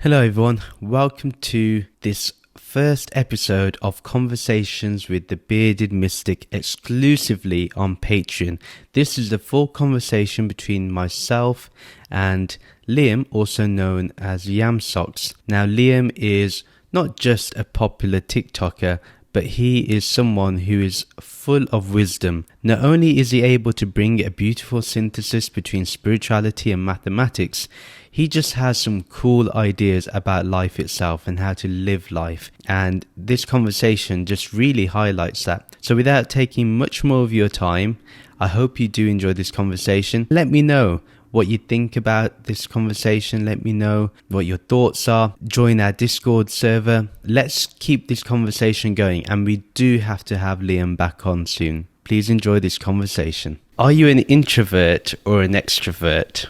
Hello everyone, welcome to this first episode of Conversations with the Bearded Mystic exclusively on Patreon. This is the full conversation between myself and Lyam, also known as Yamsox. Now Lyam is not just a popular TikToker, but he is someone who is full of wisdom. Not only is he able to bring a beautiful synthesis between spirituality and mathematics, he just has some cool ideas about life itself and how to live life. And this conversation just really highlights that. So without taking much more of your time, I hope you do enjoy this conversation. Let me know what you think about this conversation. Let me know what your thoughts are. Join our Discord server. Let's keep this conversation going. And we do have to have Lyam back on soon. Please enjoy this conversation. Are you an introvert or an extrovert?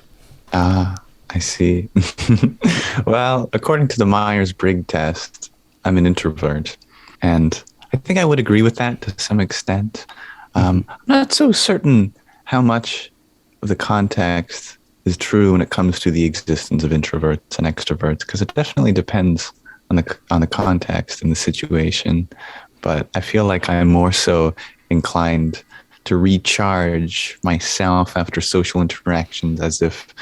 I see. Well, according to the Myers-Briggs test, I'm an introvert. And I think I would agree with that to some extent. I'm not so certain how much of the context is true when it comes to the existence of introverts and extroverts, because it definitely depends on the context and the situation. But I feel like I'm more so inclined to recharge myself after social interactions as if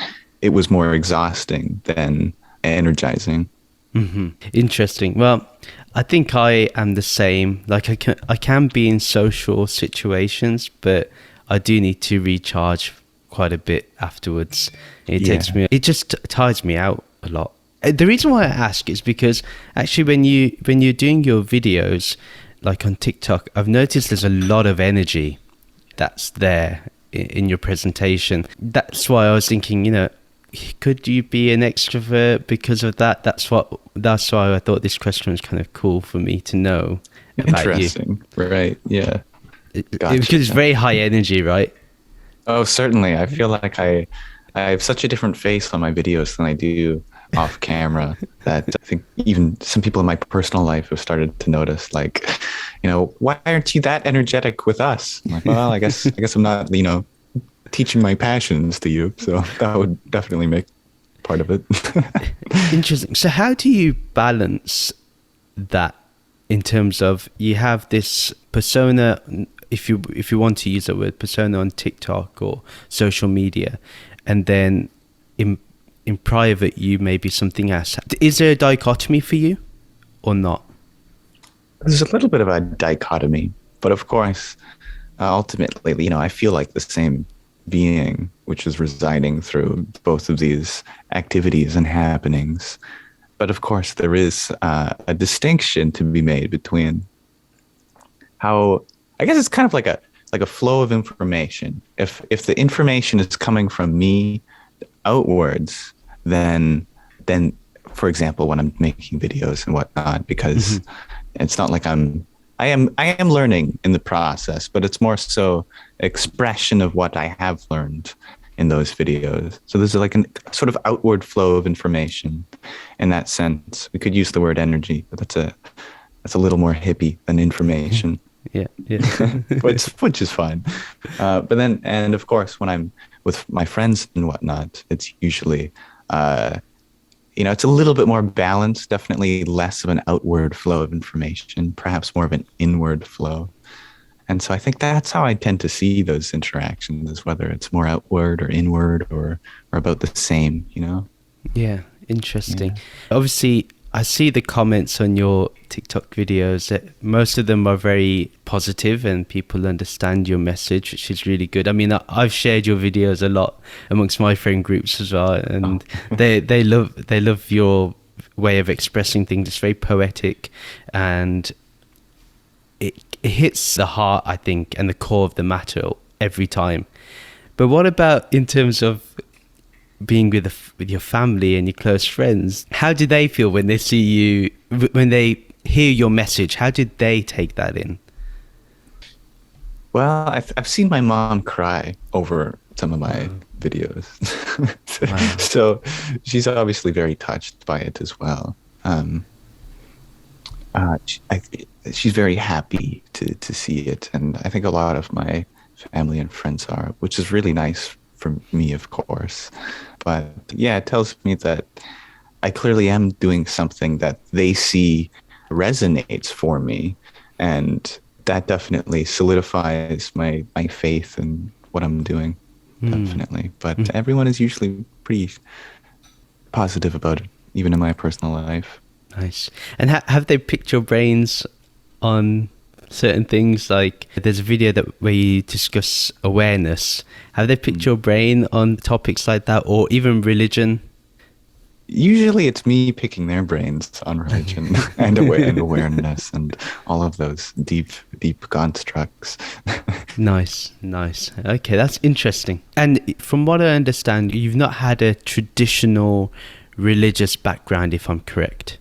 it was more exhausting than energizing. Mm-hmm. Interesting. Well, I think I am the same. Like I can be in social situations, but I do need to recharge quite a bit afterwards. It just tires me out a lot. The reason why I ask is because actually when you're doing your videos, like on TikTok, I've noticed there's a lot of energy that's there in your presentation. That's why I was thinking, could you be an extrovert because of that? That's why I thought this question was kind of cool for me to know about you. Interesting. Right. Yeah. Gotcha. Because it's very high energy, right? Oh, certainly. I feel like I have such a different face on my videos than I do off camera that I think even some people in my personal life have started to notice, like, why aren't you that energetic with us? I'm like, well, I guess I'm not, teaching my passions to you. So that would definitely make part of it. Interesting. So how do you balance that in terms of you have this persona, if you want to use that word, persona on TikTok or social media, and then in private you may be something else. Is there a dichotomy for you or not? There's a little bit of a dichotomy, but of course, ultimately, I feel like the same being, which is residing through both of these activities and happenings. But of course, there is a distinction to be made between how, I guess it's kind of like a flow of information. If the information is coming from me outwards, then for example, when I'm making videos and whatnot, because it's not like I am learning in the process, but it's more so expression of what I have learned in those videos. So there's like a sort of outward flow of information in that sense. We could use the word energy, but that's a little more hippie than information. Yeah. which is fine. But then, and of course, when I'm with my friends and whatnot, it's usually, it's a little bit more balanced, definitely less of an outward flow of information, perhaps more of an inward flow. And so I think that's how I tend to see those interactions, is whether it's more outward or inward or about the same, Yeah, interesting. Yeah. Obviously, I see the comments on your TikTok videos that most of them are very positive and people understand your message, which is really good. I mean, I've shared your videos a lot amongst my friend groups as well, and they love your way of expressing things. It's very poetic, and it hits the heart, I think, and the core of the matter every time. But what about in terms of being with your family and your close friends? How do they feel when they see you, when they hear your message? How did they take that in? Well, I've seen my mom cry over some of my videos. Wow. So she's obviously very touched by it as well. She's very happy to see it. And I think a lot of my family and friends are, which is really nice for me, of course. But yeah, it tells me that I clearly am doing something that they see resonates for me. And that definitely solidifies my faith in what I'm doing, definitely. But everyone is usually pretty positive about it, even in my personal life. Nice. And have they picked your brains on certain things? Like there's a video where you discuss awareness. Have they picked your brain on topics like that, or even religion? Usually it's me picking their brains on religion and awareness and all of those deep constructs. Nice. Okay, that's interesting. And from what I understand, you've not had a traditional religious background, if I'm correct.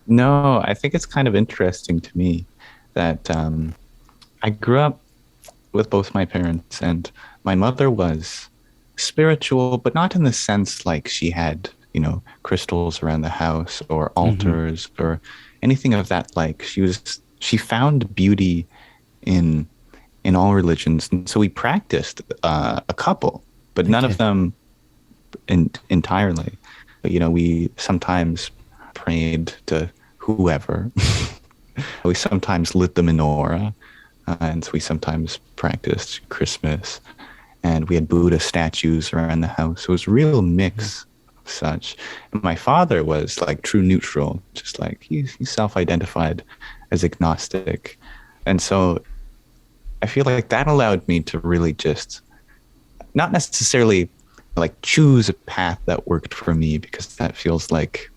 No, I think it's kind of interesting to me that I grew up with both my parents, and my mother was spiritual, but not in the sense like she had, crystals around the house or altars or anything of that. Like she found beauty in all religions, and so we practiced a couple, but none of them entirely. But, we sometimes prayed to whoever. We sometimes lit the menorah, and we sometimes practiced Christmas, and we had Buddha statues around the house. So it was a real mix of such. And my father was like true neutral, just like he self-identified as agnostic. And so I feel like that allowed me to really just not necessarily like choose a path that worked for me, because that feels like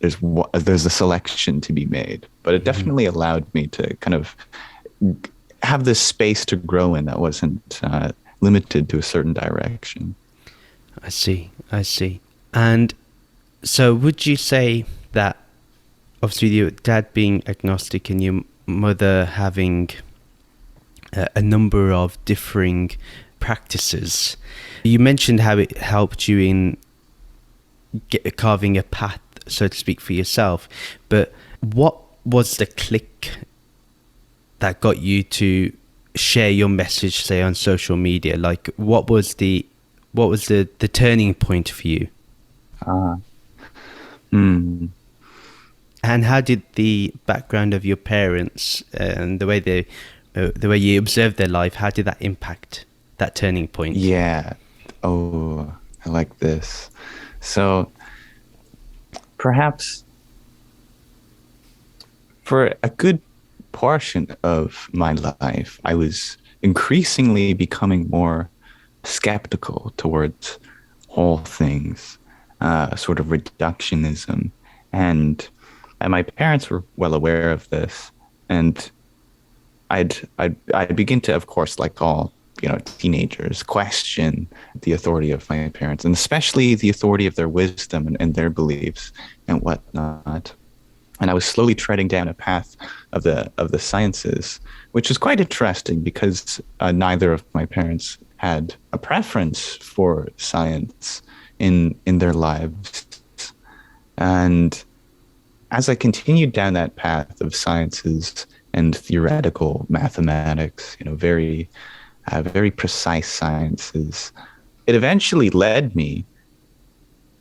there's a selection to be made, but it definitely allowed me to kind of have this space to grow in that wasn't limited to a certain direction. I see. And so would you say that obviously your dad being agnostic and your mother having a number of differing practices, you mentioned how it helped you in carving a path, so to speak, for yourself, but what was the click that got you to share your message, say, on social media? Like what was the turning point for you? And how did the background of your parents and the way you observed their life, how did that impact that turning point? Yeah. Oh, I like this. So perhaps for a good portion of my life, I was increasingly becoming more skeptical towards all things, sort of reductionism. And my parents were well aware of this. And I'd begin to, of course, like all teenagers, question the authority of my parents, and especially the authority of their wisdom and their beliefs and whatnot. And I was slowly treading down a path of the sciences, which was quite interesting because neither of my parents had a preference for science in their lives. And as I continued down that path of sciences and theoretical mathematics, very precise sciences, it eventually led me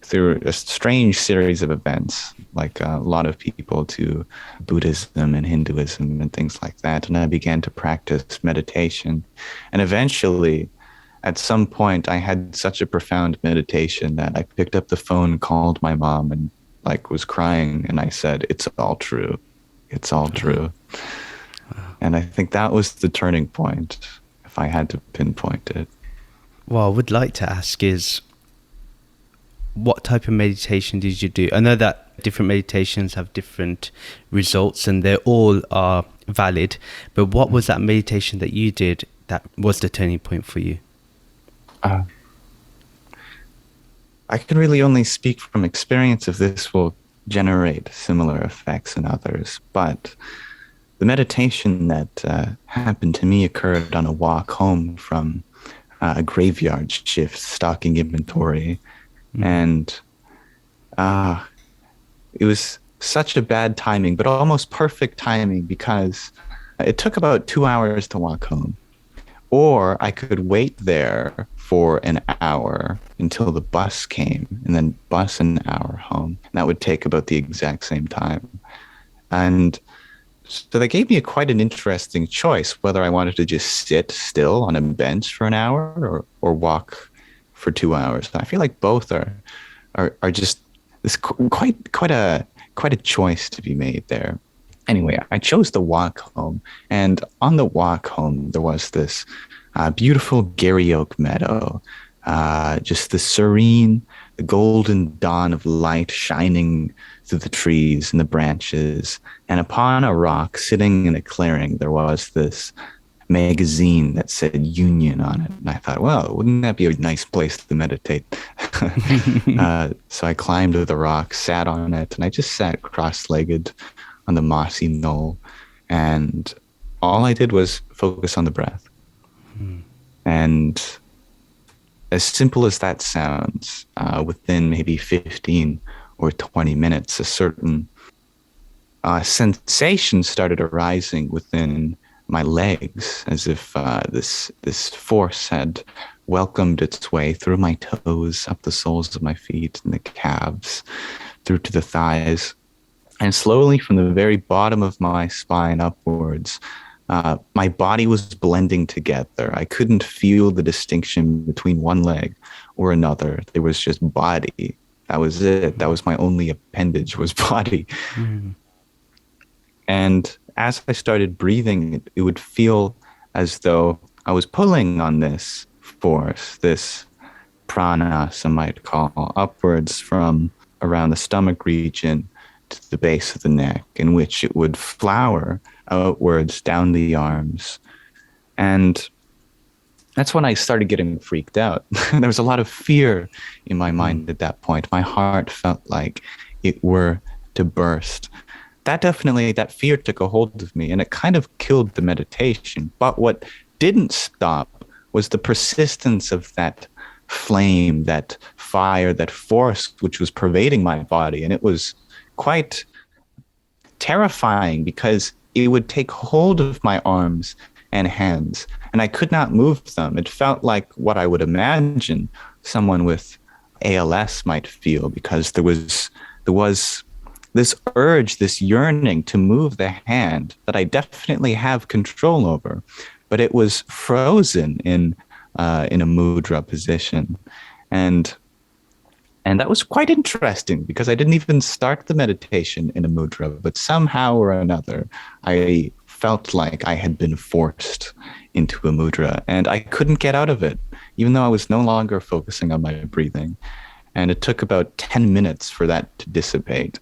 through a strange series of events, like a lot of people, to Buddhism and Hinduism and things like that. And I began to practice meditation. And eventually, at some point, I had such a profound meditation that I picked up the phone, called my mom, and was crying. And I said, "It's all true. It's all true." And I think that was the turning point, if I had to pinpoint it. What I would like to ask is, what type of meditation did you do? I know that different meditations have different results and they all are valid, but what was that meditation that you did that was the turning point for you? I can really only speak from experience if this will generate similar effects in others, but the meditation that happened to me occurred on a walk home from a graveyard shift, stocking inventory. And it was such a bad timing, but almost perfect timing, because it took about 2 hours to walk home. Or I could wait there for an hour until the bus came and then bus an hour home. And that would take about the exact same time. And so they gave me quite an interesting choice, whether I wanted to just sit still on a bench for an hour or walk for 2 hours. I feel like both are just this quite a choice to be made there. Anyway, I chose the walk home, and on the walk home there was this beautiful Gary Oak meadow, just the serene, the golden dawn of light shining through the trees and the branches. And upon a rock, sitting in a clearing, there was this magazine that said Union on it. And I thought, well, wouldn't that be a nice place to meditate? So I climbed to the rock, sat on it, and I just sat cross-legged on the mossy knoll. And all I did was focus on the breath. And as simple as that sounds, within maybe 15 or 20 minutes, a certain sensation started arising within my legs, as if this force had welcomed its way through my toes, up the soles of my feet and the calves, through to the thighs, and slowly from the very bottom of my spine upwards. My body was blending together. I couldn't feel the distinction between one leg or another. There was just body. That was it. That was my only appendage, was body. And as I started breathing, it would feel as though I was pulling on this force, this prana, some might call, upwards from around the stomach region to the base of the neck, in which it would flower outwards down the arms. And that's when I started getting freaked out. There was a lot of fear in my mind at that point. My heart felt like it were to burst. That fear took a hold of me, and it kind of killed the meditation. But what didn't stop was the persistence of that flame, that fire, that force, which was pervading my body. And it was quite terrifying because it would take hold of my arms and hands, and I could not move them. It felt like what I would imagine someone with ALS might feel, because there was this urge, this yearning to move the hand that I definitely have control over, but it was frozen in a mudra position. And that was quite interesting, because I didn't even start the meditation in a mudra, but somehow or another, I felt like I had been forced into a mudra, and I couldn't get out of it, even though I was no longer focusing on my breathing. And it took about 10 minutes for that to dissipate.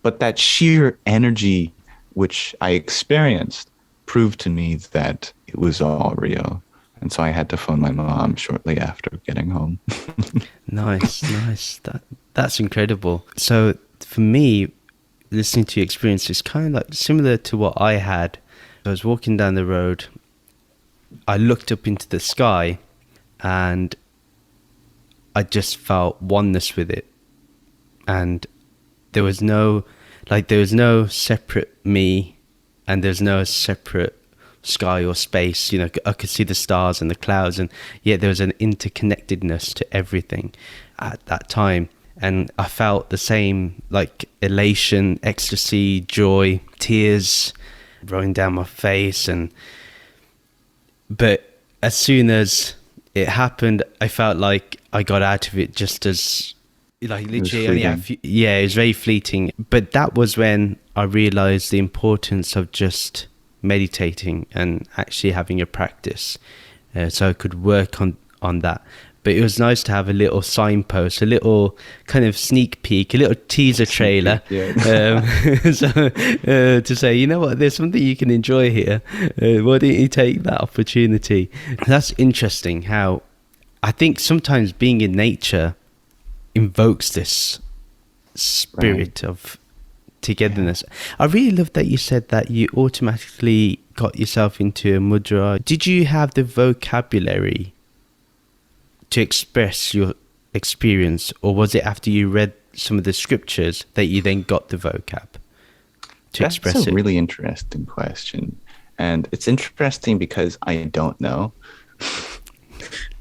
But that sheer energy which I experienced proved to me that it was all real. And so I had to phone my mom shortly after getting home. Nice. That's incredible. So for me, listening to your experience is kind of like similar to what I had. I was walking down the road. I looked up into the sky, and I just felt oneness with it. And there was no separate me, and there's no separate sky or space. You know, I could see the stars and the clouds, and yet there was an interconnectedness to everything at that time. And I felt the same, like, elation, ecstasy, joy, tears rolling down my face. But as soon as it happened, I felt like I got out of it just as, like, literally, it was very fleeting. But that was when I realized the importance of just meditating and actually having a practice, so I could work on that. But it was nice to have a little signpost, a little kind of sneak peek, a little teaser trailer, to say, you know what, there's something you can enjoy here. Why don't you take that opportunity? That's interesting how I think sometimes being in nature invokes this spirit of togetherness. I really love that you said that you automatically got yourself into a mudra. Did you have the vocabulary to express your experience, or was it after you read some of the scriptures that you then got the vocab to express it? That's a really interesting question. And it's interesting because I don't know.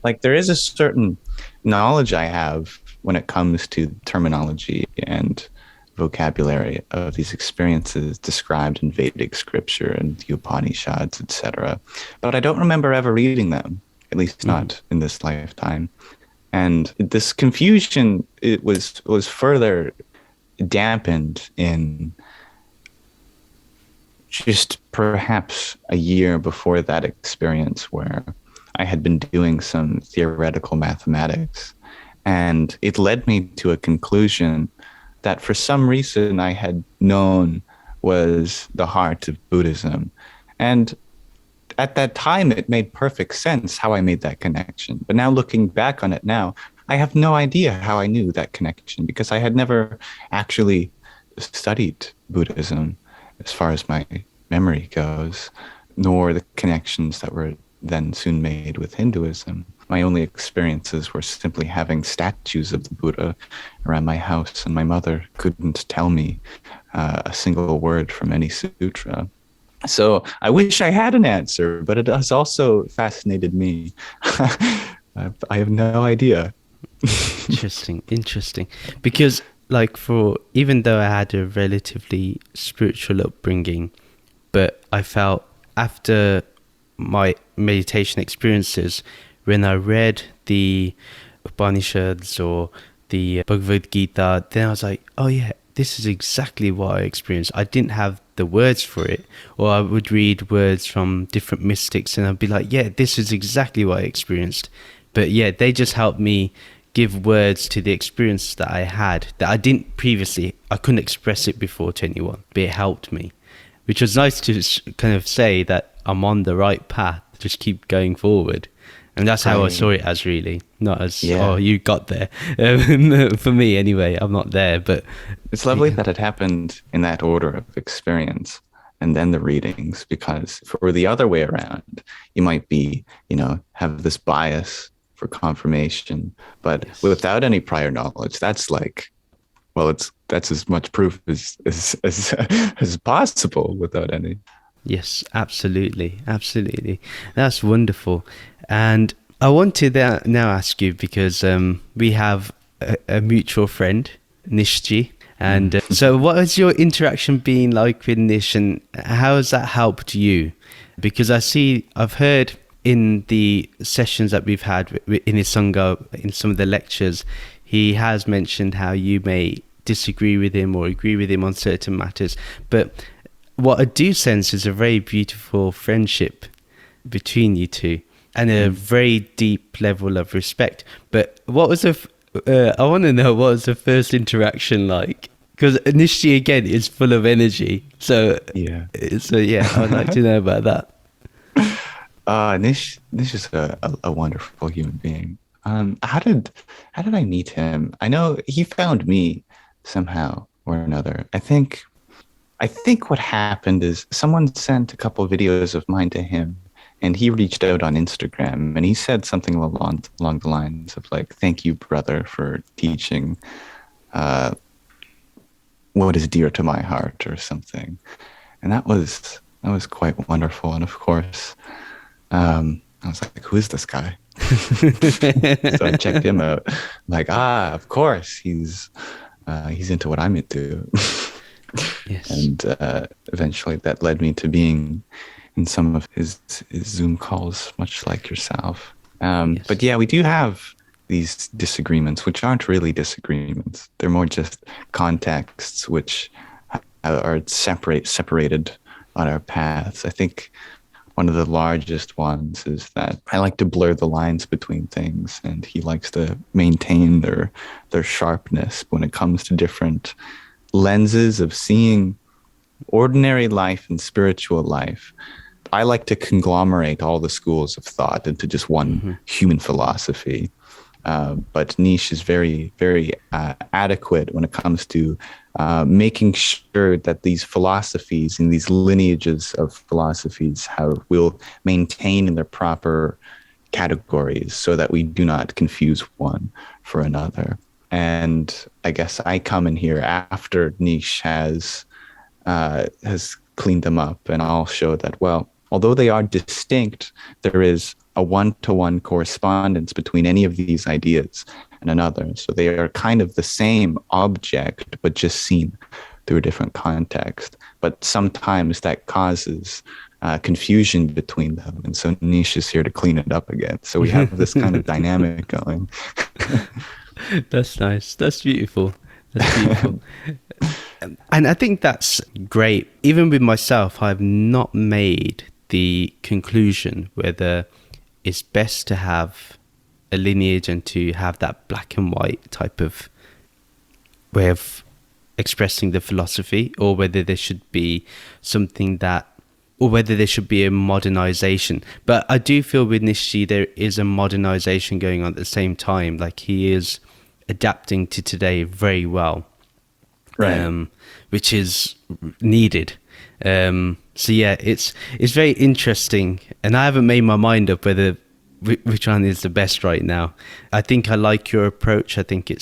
Like, there is a certain knowledge I have when it comes to terminology and vocabulary of these experiences described in Vedic scripture and the Upanishads, etc. But I don't remember ever reading them, at least not in this lifetime. And this confusion, it was further dampened in just perhaps a year before that experience, where I had been doing some theoretical mathematics, and it led me to a conclusion that for some reason I had known was the heart of Buddhism. And at that time, it made perfect sense how I made that connection. But now, looking back on it now, I have no idea how I knew that connection, because I had never actually studied Buddhism as far as my memory goes, nor the connections that were then soon made with Hinduism. My only experiences were simply having statues of the Buddha around my house, and my mother couldn't tell me a single word from any sutra. So I wish I had an answer, but it has also fascinated me. I have no idea. Interesting. Because, like, even though I had a relatively spiritual upbringing, but I felt after my meditation experiences, when I read the Upanishads or the Bhagavad Gita, then I was like, oh yeah, this is exactly what I experienced. I didn't have the words for it, or I would read words from different mystics and I'd be like, yeah, this is exactly what I experienced. But yeah, they just helped me give words to the experience that I had that I didn't previously. I couldn't express it before to anyone, but it helped me, which was nice to kind of say that I'm on the right path, just keep going forward. And that's how I saw it as, really, not as, oh, you got there. For me, anyway, I'm not there, but... It's lovely that it happened in that order of experience and then the readings, because for the other way around, you might be, have this bias for confirmation, but without any prior knowledge, that's like, well, that's as much proof as possible without any. Yes, absolutely. That's wonderful. And I want to now ask you, because we have a mutual friend, Nishji. And so what has your interaction been like with Nish, and how has that helped you? Because I've heard in the sessions that we've had in his Sangha, in some of the lectures, he has mentioned how you may disagree with him or agree with him on certain matters. But what I do sense is a very beautiful friendship between you two, and a very deep level of respect. But what was I want to know, what was the first interaction like? Because Nishji, again, is full of energy. So yeah, I would like to know about that. Nish is a wonderful human being. How did I meet him? I know he found me somehow or another. I think what happened is someone sent a couple of videos of mine to him, and he reached out on Instagram, and he said something along the lines of like, "Thank you, brother, for teaching what is dear to my heart," or something. And that was quite wonderful. And of course, I was like, "Who is this guy?" So I checked him out. I'm like, of course, he's into what I'm into. Yes. And eventually that led me to being in some of his Zoom calls, much like yourself. But yeah, we do have these disagreements, which aren't really disagreements. They're more just contexts which are separated on our paths. I think one of the largest ones is that I like to blur the lines between things, and he likes to maintain their sharpness when it comes to different lenses of seeing ordinary life and spiritual life. I like to conglomerate all the schools of thought into just one human philosophy. But Nish is very, very adequate when it comes to making sure that these philosophies and these lineages of philosophies will maintain in their proper categories, so that we do not confuse one for another. And I guess I come in here after Nish has cleaned them up, and I'll show that, well, although they are distinct, there is a one-to-one correspondence between any of these ideas and another. So they are kind of the same object, but just seen through a different context. But sometimes that causes confusion between them. And so Nish is here to clean it up again. So we have this kind of dynamic going. That's nice. That's beautiful. That's beautiful. And I think that's great. Even with myself, I've not made the conclusion whether it's best to have a lineage and to have that black and white type of way of expressing the philosophy, or whether there should be something that, or whether there should be a modernization. But I do feel with Nishi there is a modernization going on at the same time. Like, he is adapting to today very well, Right. which is needed. So yeah, it's very interesting, and I haven't made my mind up whether which one is the best right now. I think I like your approach. I think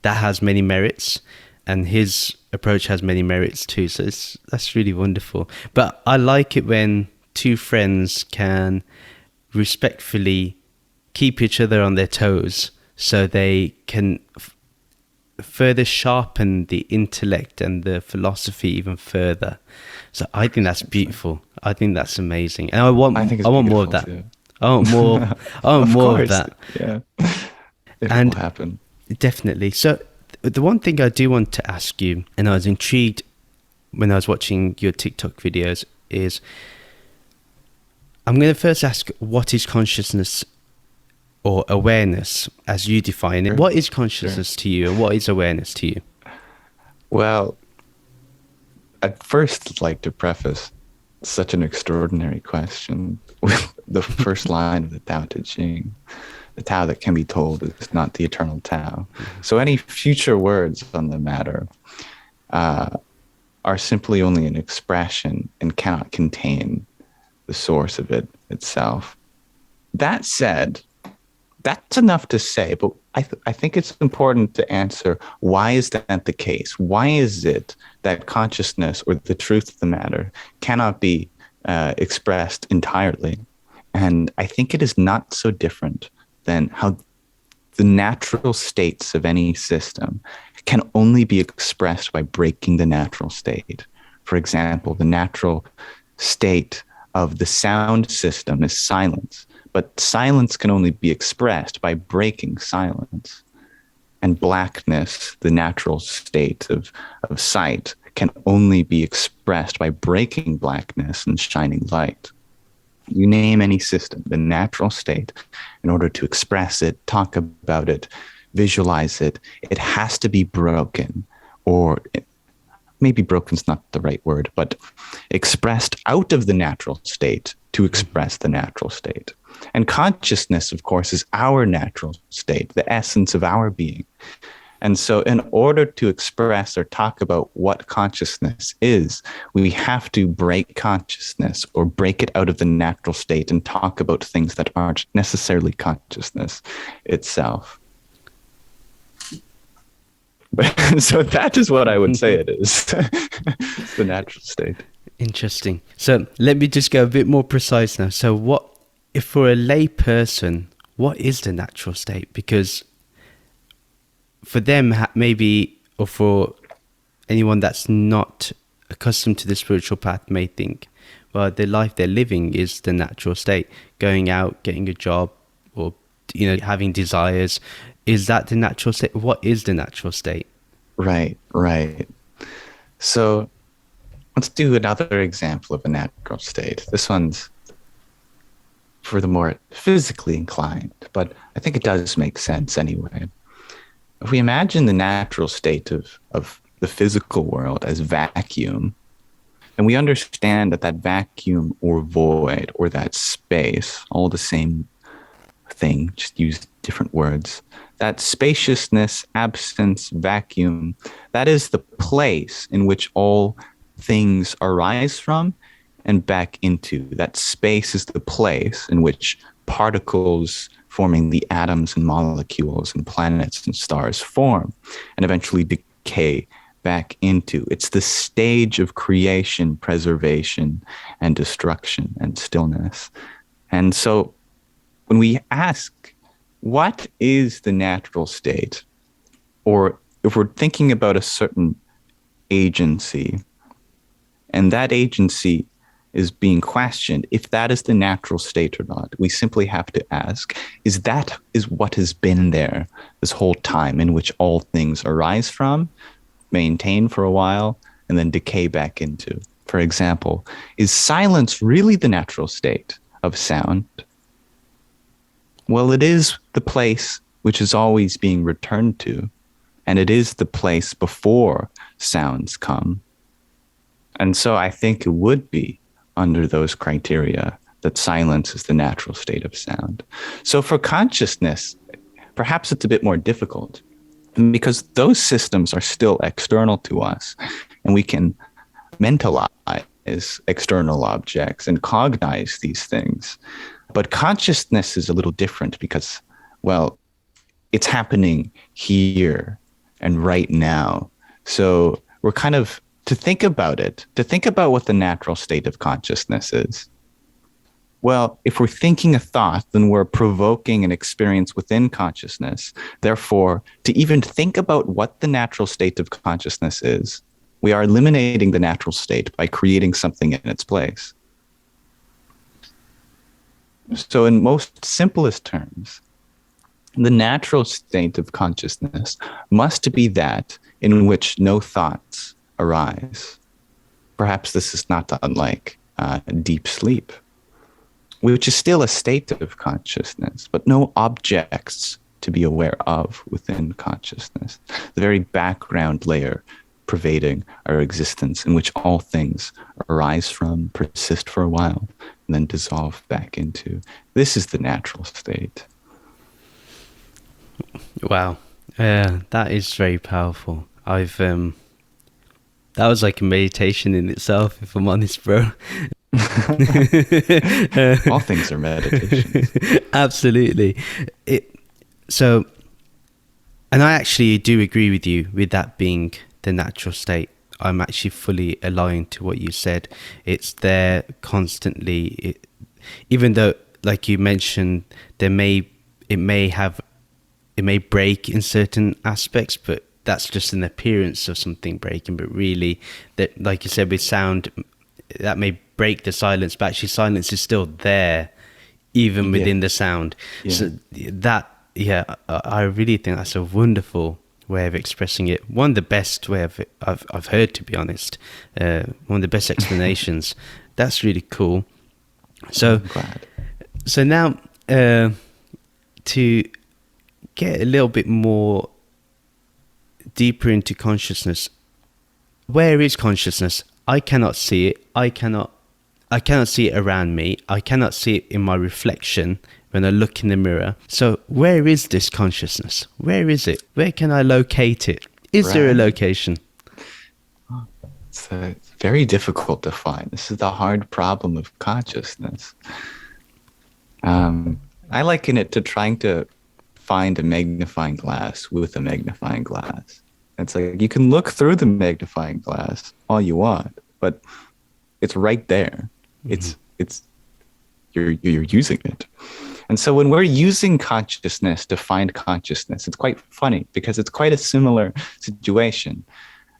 that has many merits, and his approach has many merits too. So that's really wonderful. But I like it when two friends can respectfully keep each other on their toes, so they can further sharpen the intellect and the philosophy even further. So I think that's beautiful. I think that's amazing, and I want more of that. Too. I want more. I want more of that. Yeah, it and will happen. Definitely. So the one thing I do want to ask you, and I was intrigued when I was watching your TikTok videos, is I'm going to first ask, what is consciousness or awareness as you define it? Sure. What is consciousness to you, and what is awareness to you? Well, I'd first like to preface such an extraordinary question with the first line of the Tao Te Ching. The Tao that can be told is not the eternal Tao. So any future words on the matter are simply only an expression and cannot contain the source of it itself. That said, that's enough to say, but I think it's important to answer, why is that the case? Why is it that consciousness, or the truth of the matter, cannot be expressed entirely? And I think it is not so different than how the natural states of any system can only be expressed by breaking the natural state. For example, the natural state of the sound system is silence, but silence can only be expressed by breaking silence. And blackness, the natural state of sight, can only be expressed by breaking blackness and shining light. You name any system, the natural state, in order to express it, talk about it, visualize it, it has to be broken, or maybe broken's not the right word, but expressed out of the natural state to express the natural state. And consciousness, of course, is our natural state, the essence of our being. And so in order to express or talk about what consciousness is, we have to break consciousness, or break it out of the natural state, and talk about things that aren't necessarily consciousness itself. So that is what I would say it is. It's the natural state. Interesting. So let me just go a bit more precise now. So if for a lay person, what is the natural state? Because for them, maybe, or for anyone that's not accustomed to the spiritual path, may think, well, the life they're living is the natural state. Going out, getting a job, or having desires. Is that the natural state? What is the natural state? Right. So let's do another example of a natural state. This one's for the more physically inclined, but I think it does make sense anyway. If we imagine the natural state of the physical world as vacuum, and we understand that vacuum or void or that space, all the same thing, just use different words, that spaciousness, absence, vacuum, that is the place in which all things arise from and back into. That space is the place in which particles forming the atoms and molecules and planets and stars form and eventually decay back into. It's the stage of creation, preservation, and destruction and stillness. And so when we ask, what is the natural state? Or if we're thinking about a certain agency, and that agency is being questioned, if that is the natural state or not, we simply have to ask, is what has been there this whole time, in which all things arise from, maintain for a while, and then decay back into? For example, is silence really the natural state of sound? Well, it is the place which is always being returned to, and it is the place before sounds come. And so I think it would be under those criteria that silence is the natural state of sound. So for consciousness, perhaps it's a bit more difficult, because those systems are still external to us, and we can mentalize external objects and cognize these things. But consciousness is a little different because, well, it's happening here and right now. So we're kind of, to think about what the natural state of consciousness is. Well, if we're thinking a thought, then we're provoking an experience within consciousness. Therefore, to even think about what the natural state of consciousness is, we are eliminating the natural state by creating something in its place. So in most simplest terms, the natural state of consciousness must be that in which no thoughts arise. Perhaps this is not unlike deep sleep, which is still a state of consciousness, but no objects to be aware of within consciousness. The very background layer pervading our existence, in which all things arise from, persist for a while, and then dissolve back into. This is the natural state. Wow. That is very powerful. That was like a meditation in itself, if I'm honest, bro. All things are meditations. Absolutely. And I actually do agree with you with that being the natural state. I'm actually fully aligned to what you said. It's there constantly. Even though, like you mentioned, it may break in certain aspects, but that's just an appearance of something breaking. But really, that, like you said, with sound, that may break the silence, but actually silence is still there, even within the sound. Yeah. So that, I really think that's a wonderful way of expressing it. One of the best way I've heard, to be honest. One of the best explanations. That's really cool. So, I'm glad. So now, to get a little bit more deeper into consciousness, where is consciousness? I cannot see it. I cannot see it around me. I cannot see it in my reflection when I look in the mirror. So where is this consciousness? Where is it? Where can I locate it? Is there a location? It's very difficult to find. This is the hard problem of consciousness. I liken it to trying to find a magnifying glass with a magnifying glass. It's like you can look through the magnifying glass all you want, but it's right there. Mm-hmm. You're using it. And so when we're using consciousness to find consciousness, it's quite funny because it's quite a similar situation.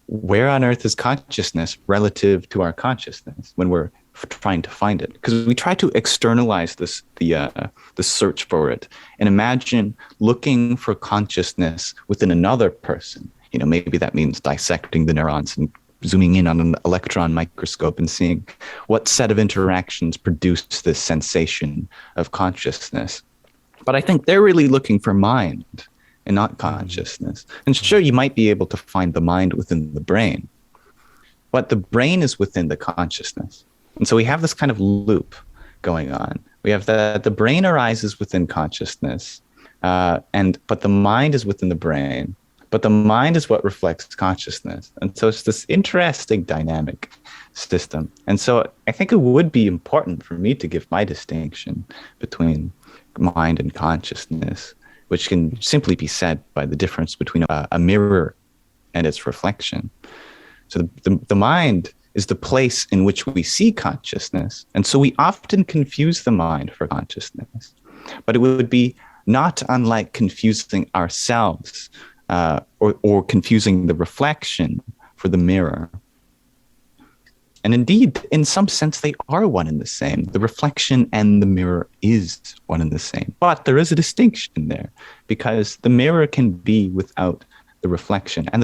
Where on earth is consciousness relative to our consciousness when we're trying to find it? Because we try to externalize the search for it, and imagine looking for consciousness within another person. Maybe that means dissecting the neurons and zooming in on an electron microscope and seeing what set of interactions produce this sensation of consciousness. But I think they're really looking for mind and not consciousness. And sure, you might be able to find the mind within the brain, but the brain is within the consciousness. And so we have this kind of loop going on. We have the brain arises within consciousness, but the mind is within the brain. But the mind is what reflects consciousness. And so it's this interesting dynamic system. And so I think it would be important for me to give my distinction between mind and consciousness, which can simply be said by the difference between a mirror and its reflection. So the mind is the place in which we see consciousness. And so we often confuse the mind for consciousness. But it would be not unlike confusing ourselves or confusing the reflection for the mirror. And indeed, in some sense, they are one and the same. The reflection and the mirror is one and the same. But there is a distinction there, because the mirror can be without the reflection, and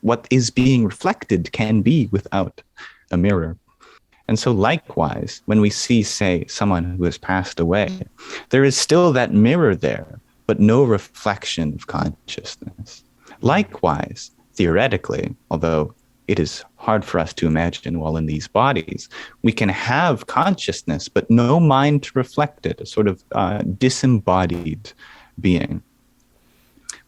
what is being reflected can be without a mirror. And so likewise, when we see, say, someone who has passed away, there is still that mirror there, but no reflection of consciousness. Likewise, theoretically, although it is hard for us to imagine while in these bodies, we can have consciousness, but no mind to reflect it, a sort of disembodied being.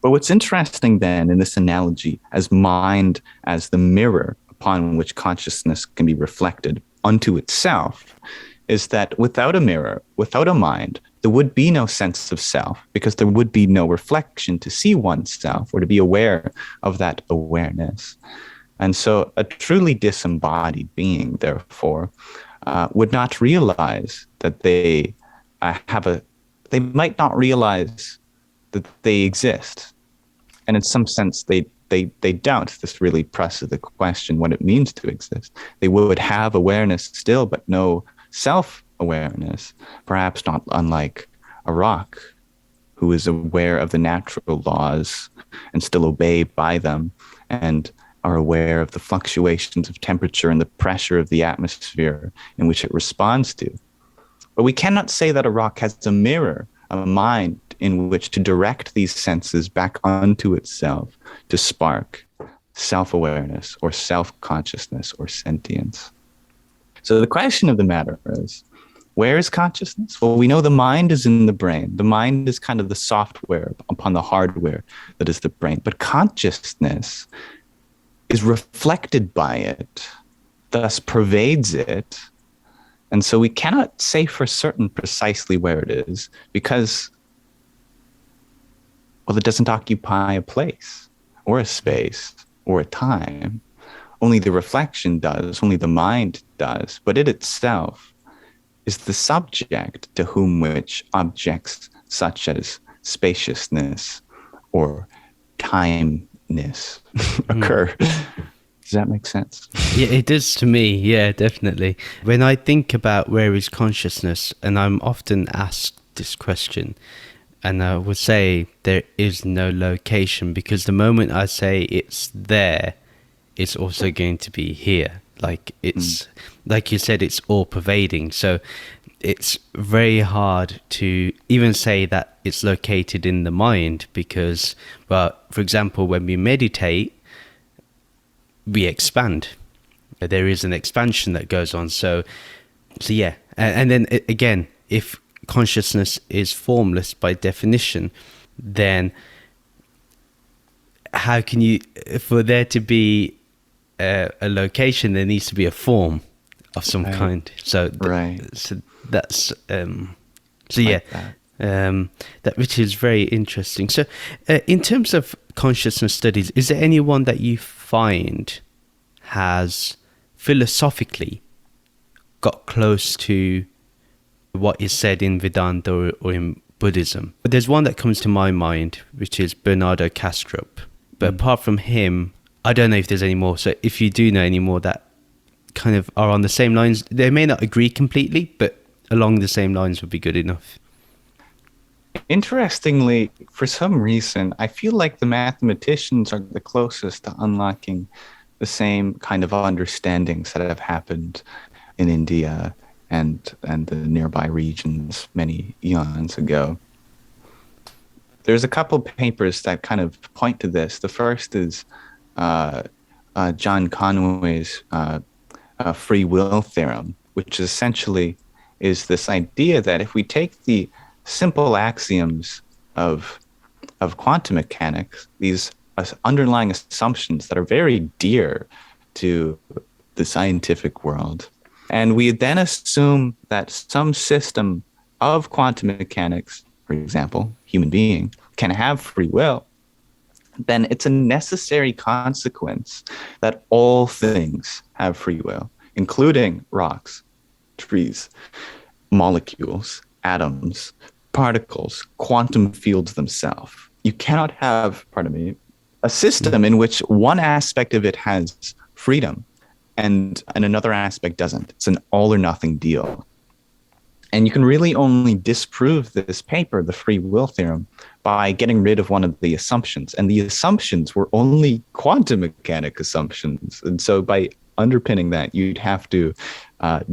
But what's interesting then in this analogy as mind as the mirror upon which consciousness can be reflected unto itself is that without a mirror, without a mind, there would be no sense of self, because there would be no reflection to see oneself or to be aware of that awareness. And so a truly disembodied being, therefore, would not realize that they they might not realize that they exist. And in some sense, they doubt. This really presses the question what it means to exist. They would have awareness still, but no self-awareness, perhaps not unlike a rock who is aware of the natural laws and still obey by them, and are aware of the fluctuations of temperature and the pressure of the atmosphere in which it responds to. But we cannot say that a rock has a mirror, a mind in which to direct these senses back onto itself to spark self-awareness or self-consciousness or sentience. So the question of the matter is, where is consciousness? Well, we know the mind is in the brain. The mind is kind of the software upon the hardware that is the brain. But consciousness is reflected by it, thus pervades it. And so we cannot say for certain precisely where it is, because, well, it doesn't occupy a place or a space or a time. Only the reflection does, only the mind does, but it itself is the subject to whom which objects such as spaciousness or timeness occur. Does that make sense? Yeah, it does to me. Yeah, definitely. When I think about where is consciousness, and I'm often asked this question, and I would say there is no location, because the moment I say it's there, it's also going to be here. Like it's, like you said, it's all pervading. So it's very hard to even say that it's located in the mind, because, well, for example, when we meditate, we expand. There is an expansion that goes on. So yeah. And then again, if consciousness is formless by definition, then how can you, for there to be a location, there needs to be a form of some kind. So so that's so yeah, that, which is very interesting. So in terms of consciousness studies, is there anyone that you find has philosophically got close to what is said in Vedanta or in Buddhism? But there's one that comes to my mind, which is Bernardo Kastrup. But apart from him, I don't know if there's any more. So if you do know any more that kind of are on the same lines, they may not agree completely, but along the same lines would be good enough. Interestingly, for some reason, I feel like the mathematicians are the closest to unlocking the same kind of understandings that have happened in India and the nearby regions many eons ago. There's a couple papers that kind of point to this. The first is John Conway's free will theorem, which essentially is this idea that if we take the simple axioms of quantum mechanics, these underlying assumptions that are very dear to the scientific world, and we then assume that some system of quantum mechanics, for example, human being, can have free will, then it's a necessary consequence that all things have free will, including rocks, trees, molecules, atoms, particles, quantum fields themselves. You cannot have, a system in which one aspect of it has freedom and another aspect doesn't. It's an all or nothing deal. And you can really only disprove this paper, the free will theorem, by getting rid of one of the assumptions. And the assumptions were only quantum mechanic assumptions. And so by underpinning that, you'd have to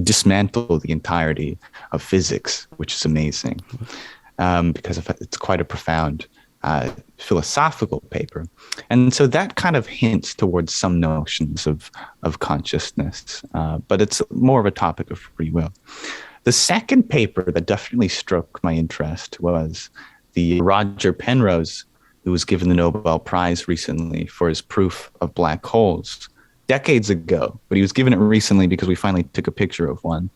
dismantle the entirety of physics, which is amazing, because it's quite a profound philosophical paper. And so that kind of hints towards some notions of consciousness, but it's more of a topic of free will. The second paper that definitely struck my interest was the Roger Penrose, who was given the Nobel Prize recently for his proof of black holes decades ago, but he was given it recently because we finally took a picture of one.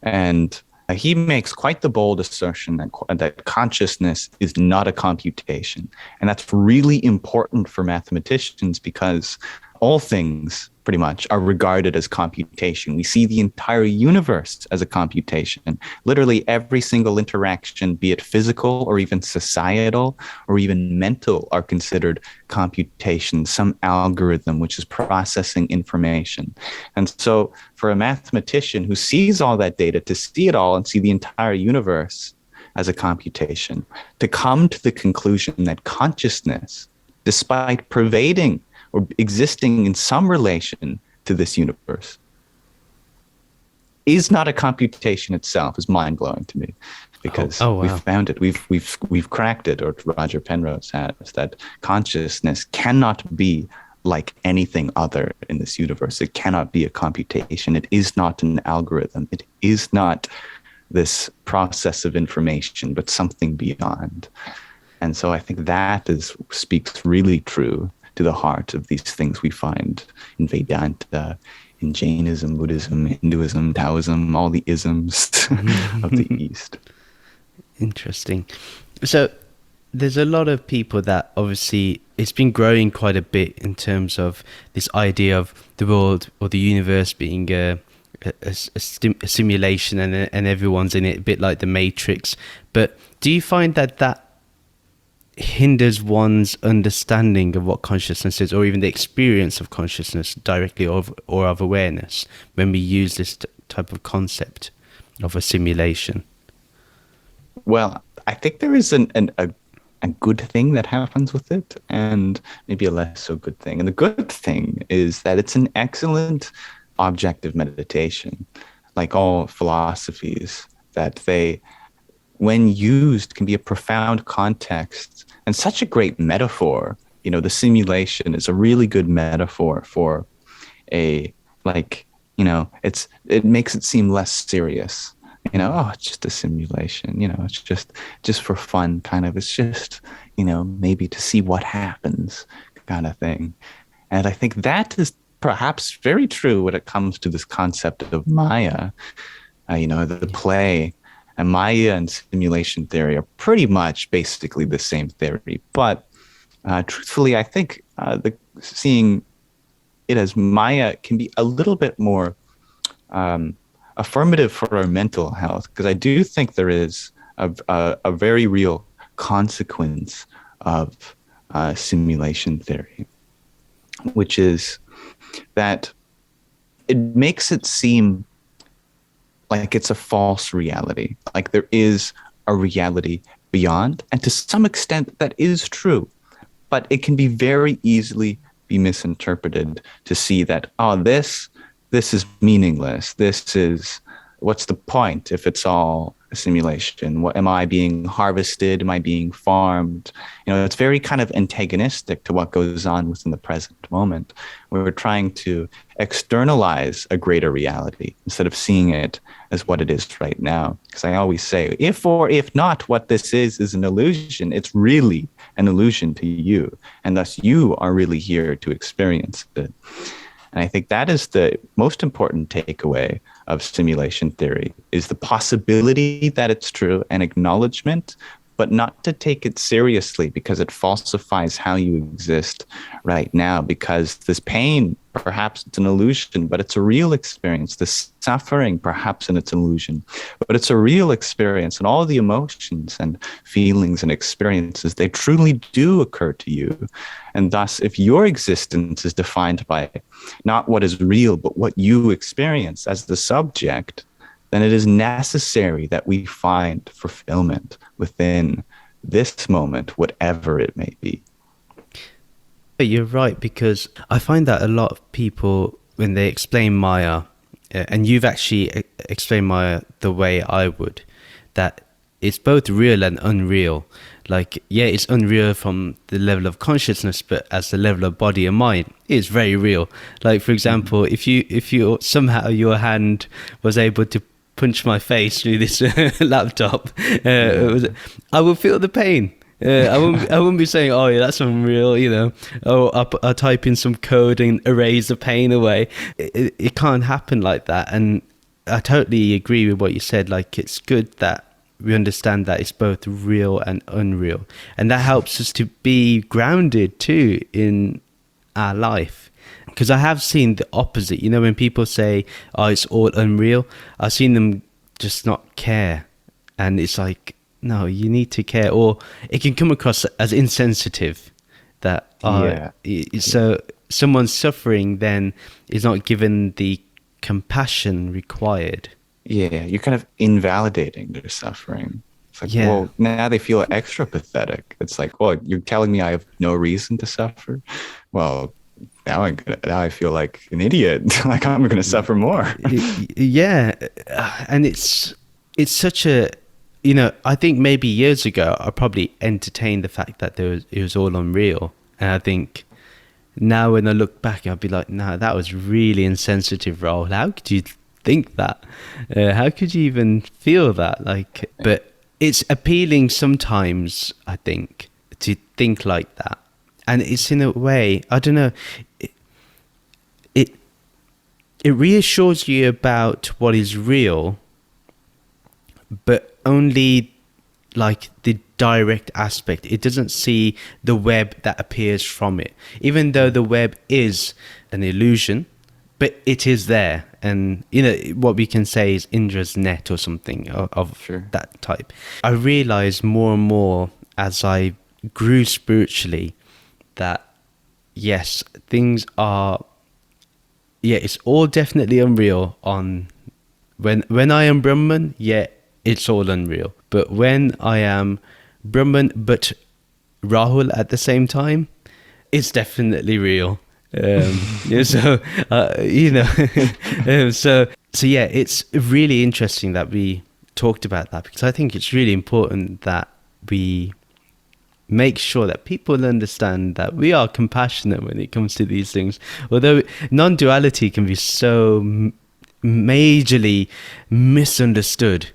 And he makes quite the bold assertion that consciousness is not a computation. And that's really important for mathematicians because all things pretty much are regarded as computation. We see the entire universe as a computation. Literally every single interaction, be it physical or even societal or even mental, are considered computation, some algorithm which is processing information. And so for a mathematician who sees all that data, to see it all and see the entire universe as a computation, to come to the conclusion that consciousness, despite pervading or existing in some relation to this universe, is not a computation itself, is mind-blowing to me, because wow. we've found it, we've cracked it, or Roger Penrose has, that consciousness cannot be like anything other in this universe. It cannot be a computation. It is not an algorithm. It is not this process of information, but something beyond. And so I think that speaks really true to the heart of these things we find in Vedanta, in Jainism, Buddhism, Hinduism, Taoism, all the isms of the East. Interesting. So there's a lot of people that obviously it's been growing quite a bit in terms of this idea of the world or the universe being a simulation and everyone's in it, a bit like the Matrix. But do you find that hinders one's understanding of what consciousness is, or even the experience of consciousness directly or of awareness, when we use this type of concept of a simulation? Well, I think there is a good thing that happens with it, and maybe a less so good thing. And the good thing is that it's an excellent objective meditation, like all philosophies, that they, when used, can be a profound context and such a great metaphor. You know, the simulation is a really good metaphor for it makes it seem less serious. You know, oh, it's just a simulation, you know, it's just for fun, kind of. It's just, you know, maybe to see what happens kind of thing. And I think that is perhaps very true when it comes to this concept of Maya, the play. And Maya and simulation theory are pretty much basically the same theory. But truthfully, I think seeing it as Maya can be a little bit more affirmative for our mental health, because I do think there is a very real consequence of simulation theory, which is that it makes it seem like it's a false reality, like there is a reality beyond. And to some extent, that is true. But it can be very easily be misinterpreted to see that, oh, this is meaningless. What's the point if it's all a simulation? What, am I being harvested? Am I being farmed? You know, it's very kind of antagonistic to what goes on within the present moment, where we're trying to externalize a greater reality instead of seeing it as what it is right now. Because I always say, if not what this is an illusion, it's really an illusion to you. And thus you are really here to experience it. And I think that is the most important takeaway of simulation theory, is the possibility that it's true and acknowledgement, but not to take it seriously because it falsifies how you exist right now. Because this pain, perhaps it's an illusion, but it's a real experience. This suffering, perhaps it's an illusion, but it's a real experience. And all the emotions and feelings and experiences, they truly do occur to you. And thus, if your existence is defined by not what is real, but what you experience as the subject, then it is necessary that we find fulfillment within this moment, whatever it may be. You're right, because I find that a lot of people, when they explain Maya, and you've actually explained Maya the way I would, that it's both real and unreal. Like, yeah, it's unreal from the level of consciousness, but as the level of body and mind, it's very real. Like, for example, if you somehow your hand was able to punch my face through this laptop, I would feel the pain. I wouldn't be saying, oh yeah, that's unreal, you know. Oh, I'll type in some code and erase the pain away. It can't happen like that. And I totally agree with what you said. Like, it's good that we understand that it's both real and unreal, and that helps us to be grounded too in our life. Because I have seen the opposite. You know, when people say, oh, it's all unreal, I've seen them just not care. And it's like, no, you need to care. Or it can come across as insensitive. That, so someone's suffering then is not given the compassion required. Yeah, you're kind of invalidating their suffering. It's like, well, now they feel extra pathetic. It's like, well, you're telling me I have no reason to suffer? Well, now I feel like an idiot. Like, I'm going to suffer more. Yeah, and it's such a, you know, I think maybe years ago I probably entertained the fact that it was all unreal, and I think now when I look back, I'll be like, no, that was really insensitive, Rahul. How could you think that? How could you even feel that? Like, but it's appealing sometimes, I think, to think like that. And it's in a way, I don't know, it reassures you about what is real, but only like the direct aspect. It doesn't see the web that appears from it, even though the web is an illusion, but it is there. And, you know, what we can say is Indra's net or something of sure. That type. I realized more and more as I grew spiritually that, yes, things are, it's all definitely unreal on when I am Brahman, it's all unreal. But when I am Brahman but Rahul at the same time, it's definitely real. So it's really interesting that we talked about that, because I think it's really important that we make sure that people understand that we are compassionate when it comes to these things. Although non-duality can be so majorly misunderstood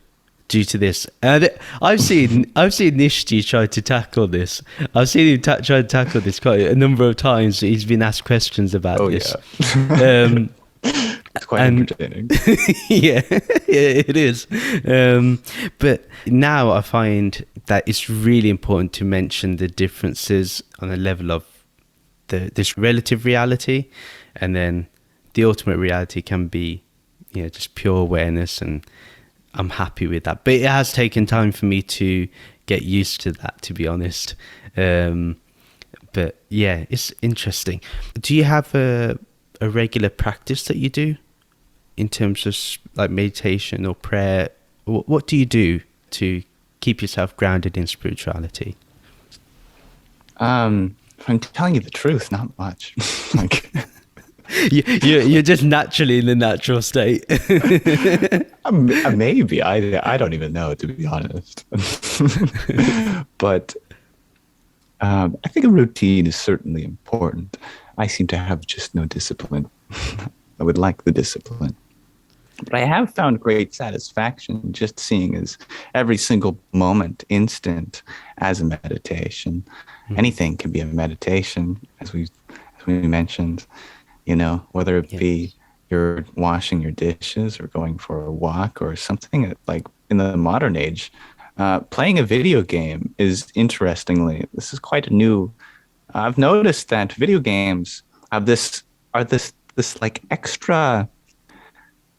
due to this. And I've seen Nishti try to tackle this. I've seen him try to tackle this quite a number of times. He's been asked questions about this. Yeah. It's quite entertaining. yeah, it is. But now I find that it's really important to mention the differences on the level of this relative reality, and then the ultimate reality can be, you know, just pure awareness, and I'm happy with that. But it has taken time for me to get used to that, to be honest. But yeah, it's interesting. Do you have a regular practice that you do in terms of like meditation or prayer? What do you do to keep yourself grounded in spirituality? If I'm telling you the truth, not much. Like, you're just naturally in the natural state. Maybe I don't even know, to be honest. But I think a routine is certainly important. I seem to have just no discipline. I would like the discipline. But I have found great satisfaction just seeing as every single moment instant as a meditation. Mm-hmm. Anything can be a meditation, as we mentioned, you know, whether it be you're washing your dishes or going for a walk or something like in the modern age, Playing a video game is, interestingly, this is quite a new. I've noticed that video games have this like extra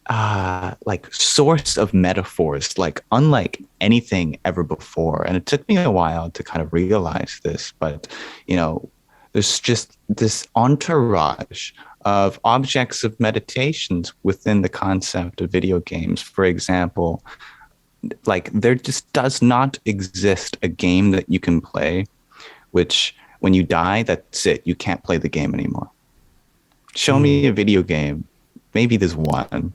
like source of metaphors, like unlike anything ever before. And it took me a while to kind of realize this, but there's just this entourage of objects of meditations within the concept of video games. For example, like there just does not exist a game that you can play, which when you die, that's it. You can't play the game anymore. Show me a video game. Maybe there's one.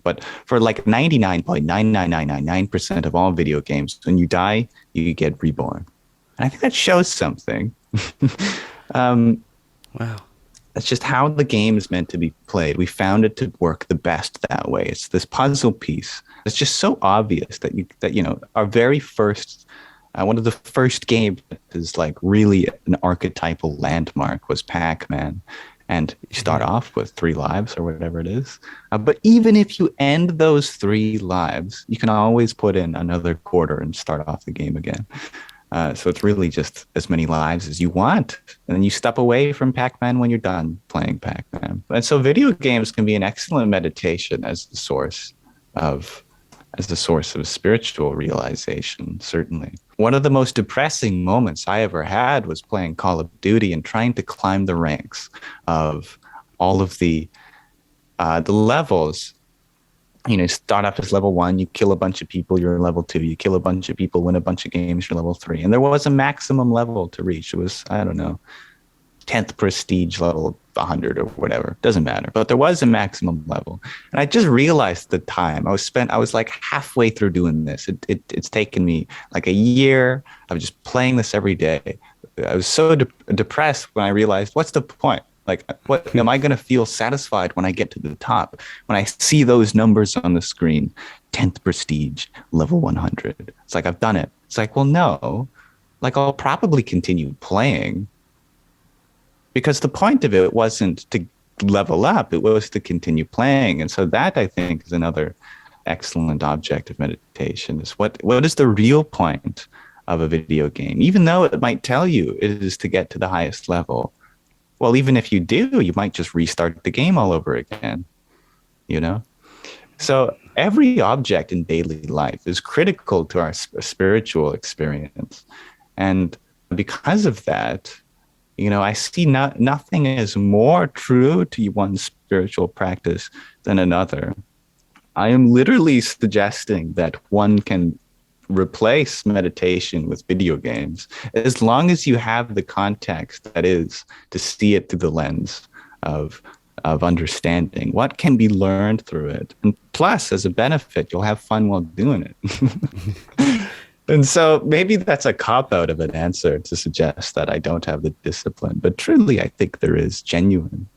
But for like 99.99999% of all video games, when you die, you get reborn. And I think that shows something. Wow. That's just how the game is meant to be played. We found it to work the best that way. It's this puzzle piece. It's just so obvious that our very first, one of the first games that is like really an archetypal landmark was Pac-Man. And you start off with 3 lives or whatever it is. But even if you end those 3 lives, you can always put in another quarter and start off the game again. So it's really just as many lives as you want. And then you step away from Pac-Man when you're done playing Pac-Man. And so video games can be an excellent meditation as the source of spiritual realization, certainly. One of the most depressing moments I ever had was playing Call of Duty and trying to climb the ranks of all of the levels. Start off as level 1, you kill a bunch of people, you're level 2, you kill a bunch of people, win a bunch of games, you're level 3. And there was a maximum level to reach. It was, I don't know, 10th prestige level 100 or whatever. Doesn't matter. But there was a maximum level. And I just realized the time. I was like halfway through doing this. It's taken me like a year of just playing this every day. I was so depressed when I realized, what's the point? Like, what am I going to feel satisfied when I get to the top? When I see those numbers on the screen, 10th prestige, level 100. It's like, I've done it. It's like, well, no. Like, I'll probably continue playing. Because the point of it wasn't to level up, it was to continue playing. And so that, I think, is another excellent object of meditation, is what is the real point of a video game? Even though it might tell you it is to get to the highest level. Well, even if you do, you might just restart the game all over again, So every object in daily life is critical to our spiritual experience. And because of that, I see nothing is more true to one spiritual practice than another. I am literally suggesting that one can replace meditation with video games as long as you have the context, that is, to see it through the lens of understanding what can be learned through it. And plus, as a benefit, you'll have fun while doing it. And so maybe that's a cop-out of an answer to suggest that I don't have the discipline. But truly, I think there is genuine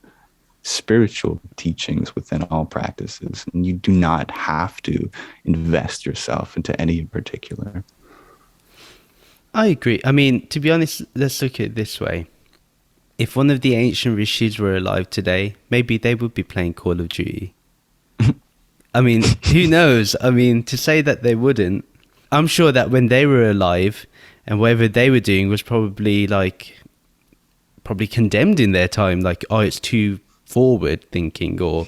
spiritual teachings within all practices. And you do not have to invest yourself into any in particular. I agree. I mean, to be honest, let's look at it this way. If one of the ancient rishis were alive today, maybe they would be playing Call of Duty. I mean, who knows? I mean, to say that they wouldn't, I'm sure that when they were alive and whatever they were doing was probably condemned in their time, like, oh, it's too forward thinking, or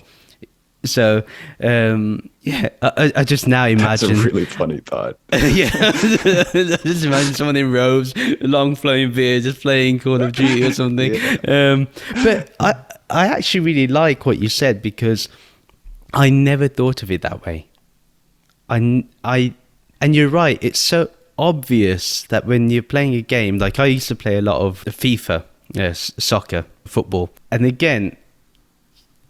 so. I just now imagine. That's a really funny thought. Yeah, just imagine someone in robes, long flowing beard, just playing Call of Duty or something. Yeah. But I actually really like what you said, because I never thought of it that way. And you're right, it's so obvious that when you're playing a game, like I used to play a lot of FIFA, soccer, football. And again,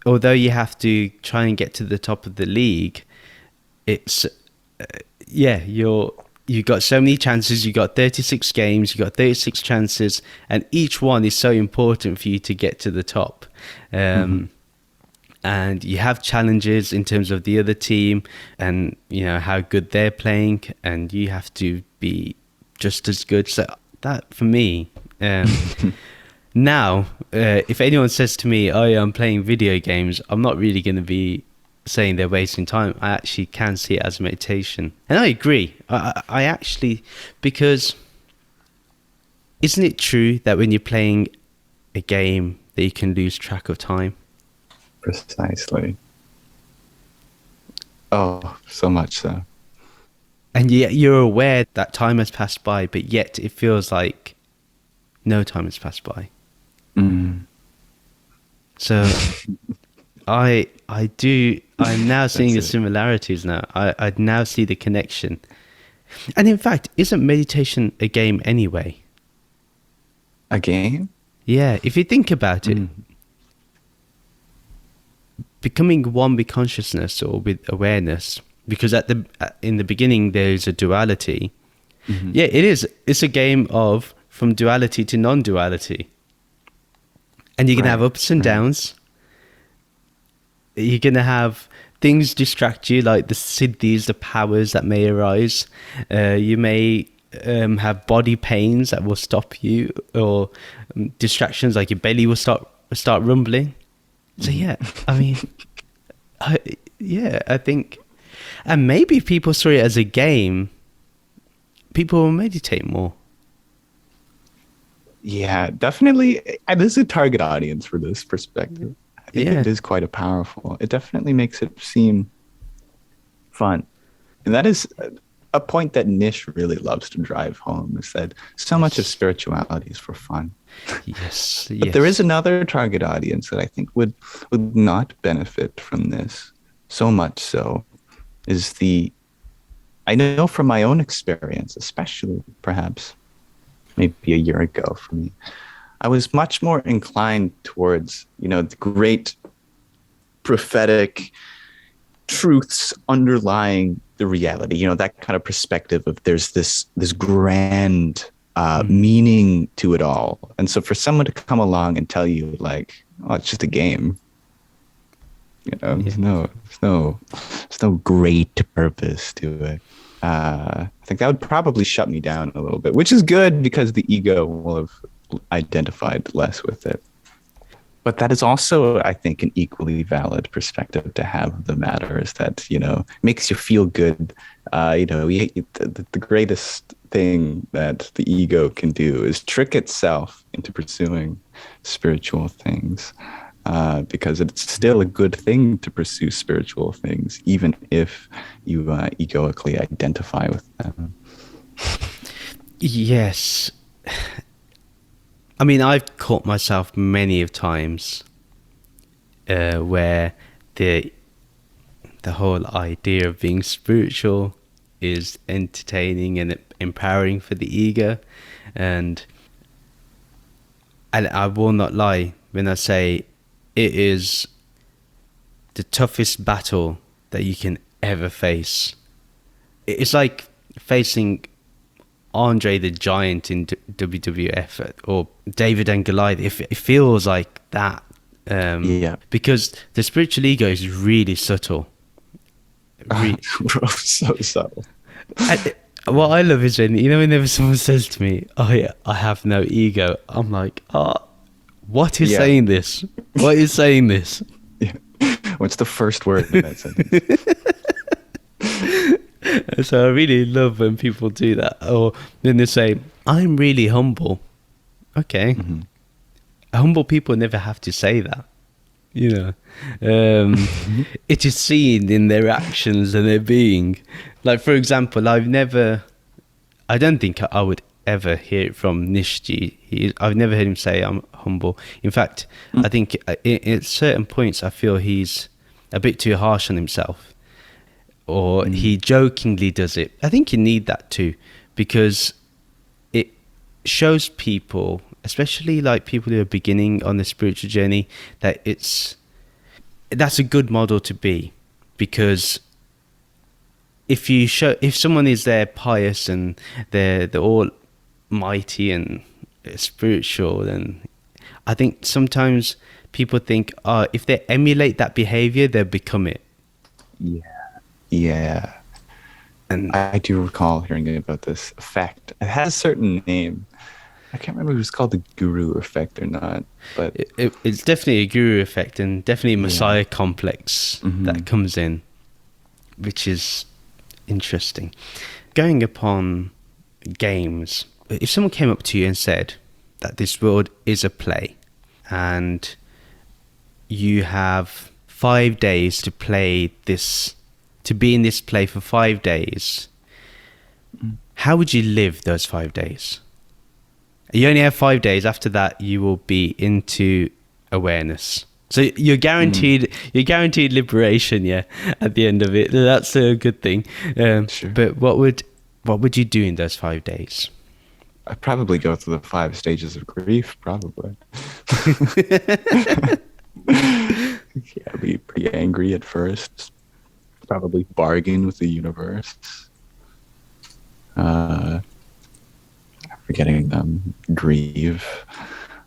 although you have to try and get to the top of the league, it's, you got so many chances, you got 36 games, you got 36 chances, and each one is so important for you to get to the top. And you have challenges in terms of the other team and, how good they're playing, and you have to be just as good. So that, for me, now, if anyone says to me, oh, yeah, I'm playing video games, I'm not really going to be saying they're wasting time. I actually can see it as meditation. And I agree. I actually, because isn't it true that when you're playing a game that you can lose track of time? Precisely. Oh, so much so. And yet you're aware that time has passed by, but yet it feels like no time has passed by. Mm. So I'm now seeing the similarities now. I now see the connection. And in fact, isn't meditation a game anyway? A game? Yeah, if you think about it, becoming one with consciousness or with awareness, because in the beginning there is a duality. Mm-hmm. Yeah, it is. It's a game of from duality to non-duality. And you're going to have ups and downs. You're going to have things distract you, like the siddhis, the powers that may arise. You may have body pains that will stop you, or distractions like your belly will start rumbling. So yeah, I mean, I think, and maybe if people saw it as a game, people will meditate more. Yeah, definitely. There's a target audience for this perspective. I think it is quite powerful. It definitely makes it seem fun. And that is a point that Nish really loves to drive home, is that so much of spirituality is for fun. Yes. But there is another target audience that I think would not benefit from this so much so, is I know from my own experience, especially perhaps maybe a year ago for me, I was much more inclined towards, the great prophetic truths underlying the reality, that kind of perspective of there's this grand meaning to it all. And so for someone to come along and tell you like, oh, it's just a game, there's no great purpose to it. I think that would probably shut me down a little bit, which is good because the ego will have identified less with it. But that is also, I think, an equally valid perspective to have of the matter, is that, makes you feel good. The greatest thing that the ego can do is trick itself into pursuing spiritual things, because it's still a good thing to pursue spiritual things, even if you egoically identify with them. Yes. I mean, I've caught myself many of times where the whole idea of being spiritual is entertaining and empowering for the ego, and I will not lie when I say it is the toughest battle that you can ever face. It's like facing Andre the Giant in WWF or David and Goliath. It feels like that, because the spiritual ego is really subtle. So subtle. What I love is whenever someone says to me, "Oh yeah, I have no ego," I'm like, what is saying this? What is saying this? Yeah. What's the first word in that sentence? So I really love when people do that. Or then they say, "I'm really humble." Okay. Mm-hmm. Humble people never have to say that. It is seen in their actions and their being. Like, for example, I don't think I would ever hear it from Nishji. I've never heard him say I'm humble. In fact, I think at certain points I feel he's a bit too harsh on himself, or he jokingly does it. I think you need that too, because it shows people, especially like people who are beginning on the spiritual journey, that that's a good model to be. Because if someone is there pious and they're all mighty and spiritual, then I think sometimes people think, if they emulate that behavior, they'll become it. Yeah. And I do recall hearing about this effect. It has a certain name. I can't remember if it's called the guru effect or not, but It's definitely a guru effect and definitely a yeah. messiah complex that comes in, which is interesting. Going upon games, if someone came up to you and said that this world is a play and you have 5 days to play this, to be in this play for 5 days, how would you live those 5 days? You only have 5 days. After that, you will be into awareness. So you're guaranteed liberation, yeah, at the end of it. That's a good thing. Sure. But what would you do in those 5 days? I'd probably go through the 5 stages of grief, probably. Yeah, I'd be pretty angry at first. Probably bargain with the universe. Forgetting them, grieve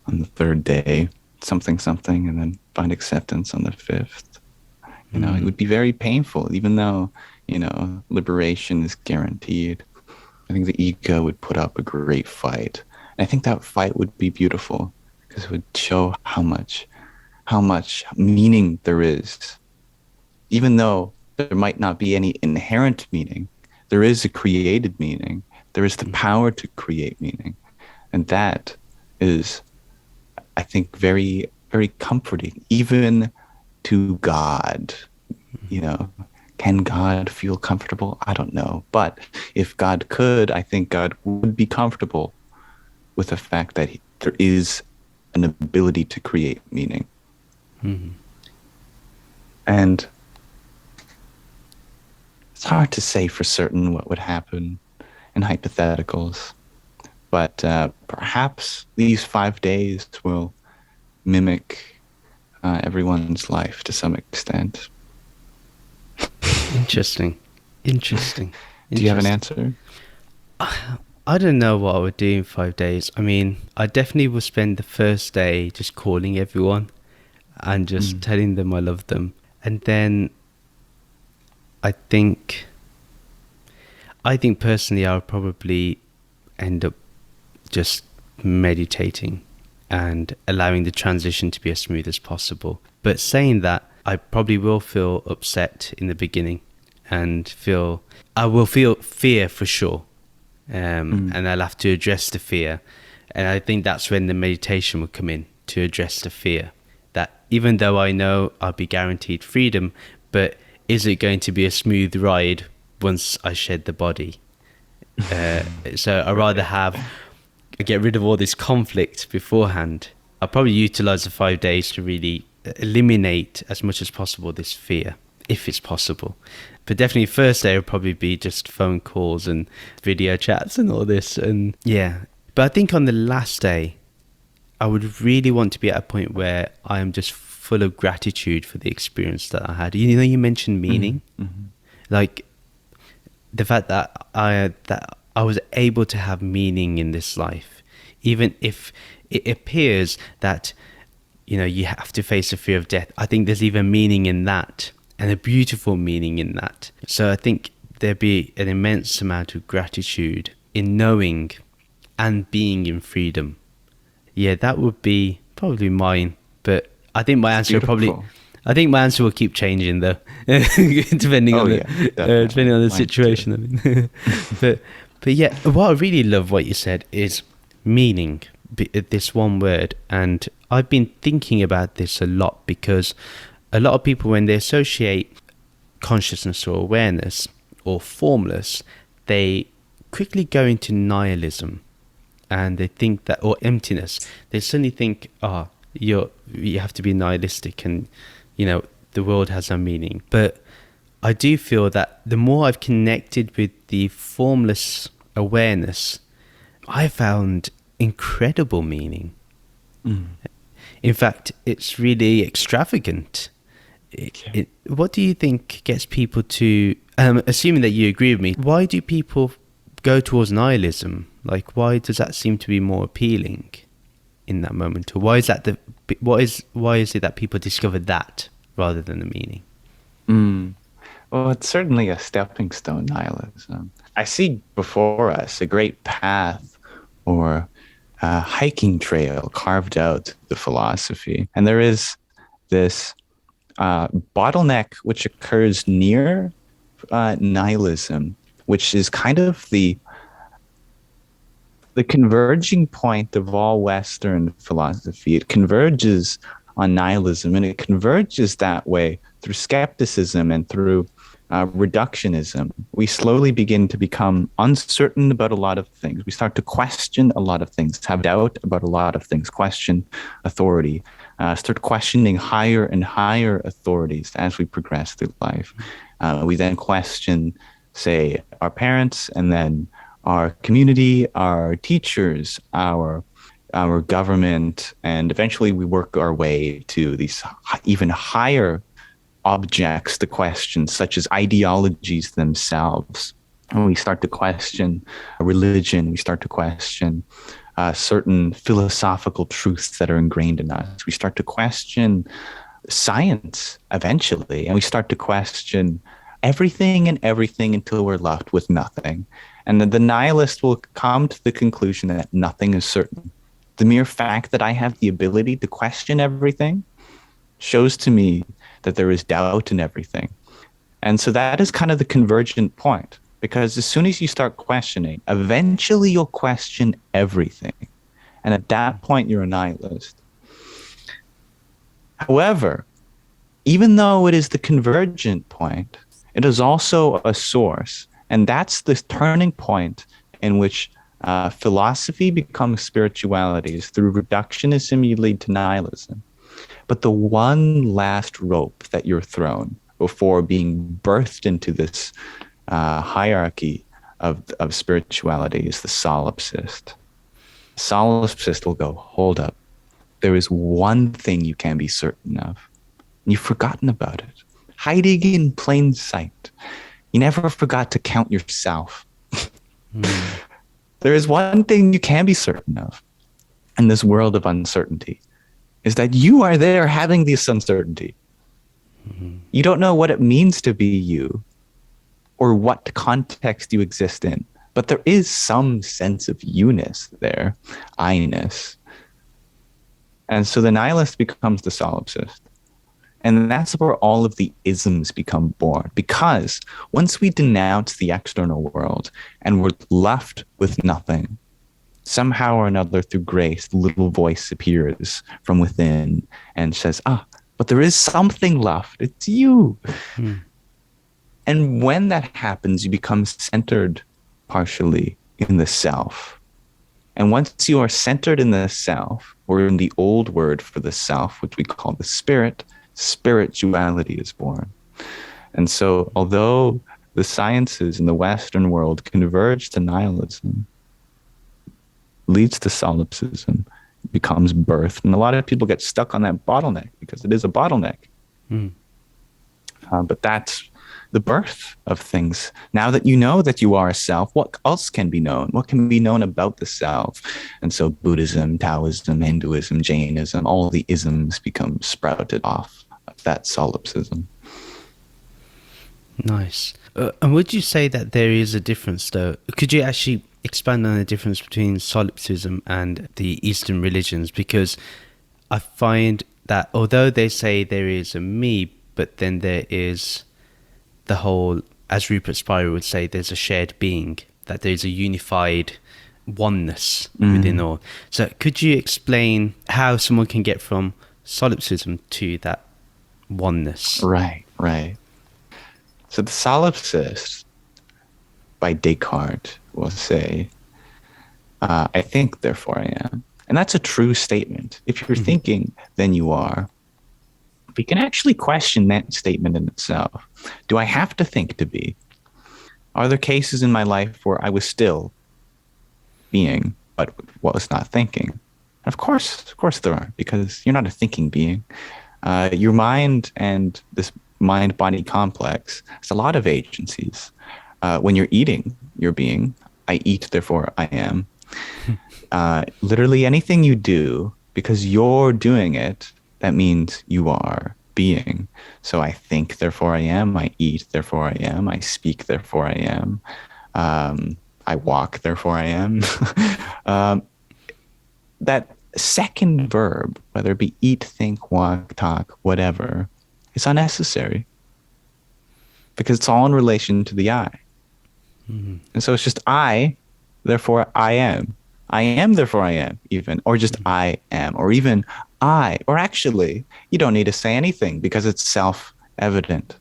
on the 3rd day, something, and then find acceptance on the 5th. It would be very painful, even though, liberation is guaranteed. I think the ego would put up a great fight. And I think that fight would be beautiful because it would show how much meaning there is. Even though there might not be any inherent meaning, there is a created meaning. There is the power to create meaning. And that is, I think, very, very comforting, even to God. Can God feel comfortable? I don't know. But if God could, I think God would be comfortable with the fact that there is an ability to create meaning. And it's hard to say for certain what would happen in hypotheticals, but perhaps these 5 days will mimic everyone's life to some extent. Interesting. Do you have an answer? I don't know what I would do in 5 days. I mean, I definitely will spend the first day just calling everyone and just telling them I love them. And then I think personally I would probably end up just meditating and allowing the transition to be as smooth as possible. But saying that, I probably will feel upset in the beginning and I will feel fear for sure. And I'll have to address the fear. And I think that's when the meditation will come in, to address the fear. That even though I know I'll be guaranteed freedom, but is it going to be a smooth ride once I shed the body? So I'd rather get rid of all this conflict beforehand. I'll probably utilize the 5 days to really eliminate as much as possible this fear, if it's possible. But definitely first day will probably be just phone calls and video chats and all this. And yeah, but I think on the last day, I would really want to be at a point where I am just full of gratitude for the experience that I had. You mentioned meaning, like the fact that I was able to have meaning in this life, even if it appears that you have to face the fear of death. I think there's even meaning in that, and a beautiful meaning in that. So I think there'd be an immense amount of gratitude in knowing and being in freedom. Yeah, that would be probably mine. But I think my answer will keep changing though, depending on the situation. I mean, but yeah, what I really love what you said is meaning. This one word, and I've been thinking about this a lot because a lot of people, when they associate consciousness or awareness or formless, they quickly go into nihilism, and they think that, or emptiness, they suddenly think, you have to be nihilistic and the world has no meaning. But I do feel that the more I've connected with the formless awareness, I found incredible meaning. In fact, it's really extravagant. What do you think gets people to, assuming that you agree with me, why do people go towards nihilism? Like, why does that seem to be more appealing in that moment? Or why is it that people discover that rather than the meaning? Well, it's certainly a stepping stone, nihilism. I see before us a great path or hiking trail carved out the philosophy. And there is this bottleneck which occurs near nihilism, which is kind of the converging point of all Western philosophy. It converges on nihilism, and it converges that way through skepticism and through reductionism. We slowly begin to become uncertain about a lot of things. We start to question a lot of things, have doubt about a lot of things, question authority, start questioning higher and higher authorities as we progress through life. We then question, say, our parents, and then our community, our teachers, our government, and eventually we work our way to these even higher objects to question, such as ideologies themselves. And we start to question religion, we start to question certain philosophical truths that are ingrained in us. We start to question science eventually, and we start to question everything and everything until we're left with nothing. And the nihilist will come to the conclusion that nothing is certain. The mere fact that I have the ability to question everything shows to me that there is doubt in everything. And so that is kind of the convergent point, because as soon as you start questioning, eventually you'll question everything. And at that point, you're a nihilist. However, even though it is the convergent point, it is also a source. And that's the turning point in which philosophy becomes spirituality. Is through reductionism, you lead to nihilism. But the one last rope that you're thrown before being birthed into this hierarchy of spirituality is the solipsist. Solipsist will go, hold up. There is one thing you can be certain of. You've forgotten about it. Hiding in plain sight. You never forgot to count yourself. There is one thing you can be certain of in this world of uncertainty, is that you are there having this uncertainty. You don't know what it means to be you or what context you exist in, but there is some sense of you-ness there, I-ness. And so the nihilist becomes the solipsist. And that's where all of the isms become born. Because once we denounce the external world and we're left with nothing, somehow or another through grace, the little voice appears from within and says, but there is something left. It's you. And when that happens, you become centered partially in the self. And once you are centered in the self, or in the old word for the self, which we call the spirit, spirituality is born. And so although the sciences in the Western world converge to nihilism, leads to solipsism, becomes birth. And a lot of people get stuck on that bottleneck because it is a bottleneck. But that's the birth of things. Now that you know that you are a self, what else can be known? What can be known about the self? And so Buddhism, Taoism, Hinduism, Jainism, all the isms become sprouted off of that solipsism. Nice. And would you say that there is a difference, though? Could you actually expand on the difference between solipsism and the Eastern religions? Because I find that although they say there is a me, but then there is the whole, as Rupert Spira would say, there's a shared being, that there's a unified oneness within all. So could you explain how someone can get from solipsism to that oneness? Right. So the solipsist, by Descartes, will say, I think, therefore I am. And that's a true statement. If you're thinking, then you are. We can actually question that statement in itself. Do I have to think to be? Are there cases in my life where I was still being, but was not thinking? And of course there are, because you're not a thinking being. Your mind and this mind-body complex has a lot of agencies. When you're eating, you're being. I eat, therefore I am. Literally anything you do, because you're doing it, that means you are being. So I think, therefore I am. I eat, therefore I am. I speak, therefore I am. I walk, therefore I am. that second verb, whether it be eat, think, walk, talk, whatever, is unnecessary because it's all in relation to the I. Mm-hmm. And so it's just I, therefore I am. I am, therefore I am, even, or just I am, or even I, or actually, you don't need to say anything because it's self-evident.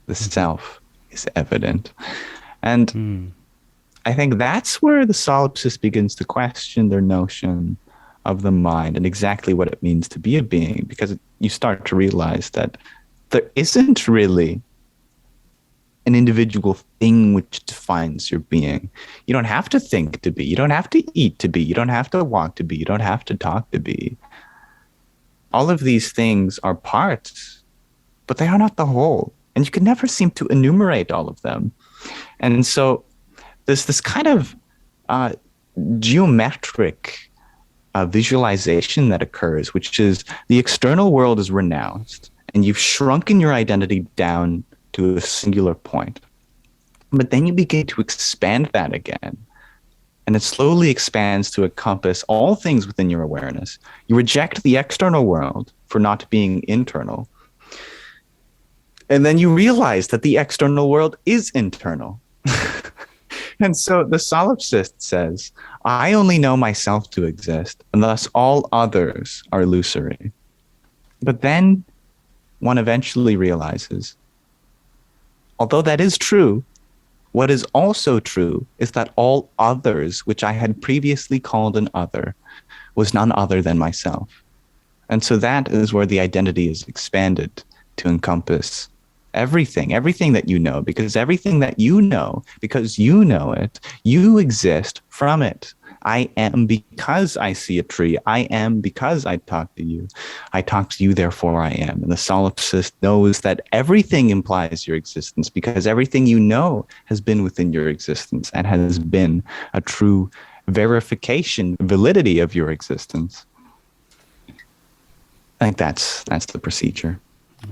The self is evident. And I think that's where the solipsist begins to question their notion of the mind and exactly what it means to be a being, because you start to realize that there isn't really an individual thing which defines your being. You don't have to think to be. You don't have to eat to be. You don't have to walk to be. You don't have to talk to be. All of these things are parts, but they are not the whole. And you can never seem to enumerate all of them. And so there's this kind of geometric visualization that occurs, which is the external world is renounced, and you've shrunken your identity down to a singular point. But then you begin to expand that again, and it slowly expands to encompass all things within your awareness. You reject the external world for not being internal, and then you realize that the external world is internal. And so the solipsist says, I only know myself to exist, and thus all others are illusory. But then one eventually realizes, although that is true, what is also true is that all others, which I had previously called an other, was none other than myself. And so that is where the identity is expanded to encompass everything that you know, because everything that you know, because you know it, you exist from it. I am because I see a tree. I am because I talk to you. I talk to you, therefore I am. And the solipsist knows that everything implies your existence because everything you know has been within your existence and has been a true verification, validity of your existence. I think that's the procedure,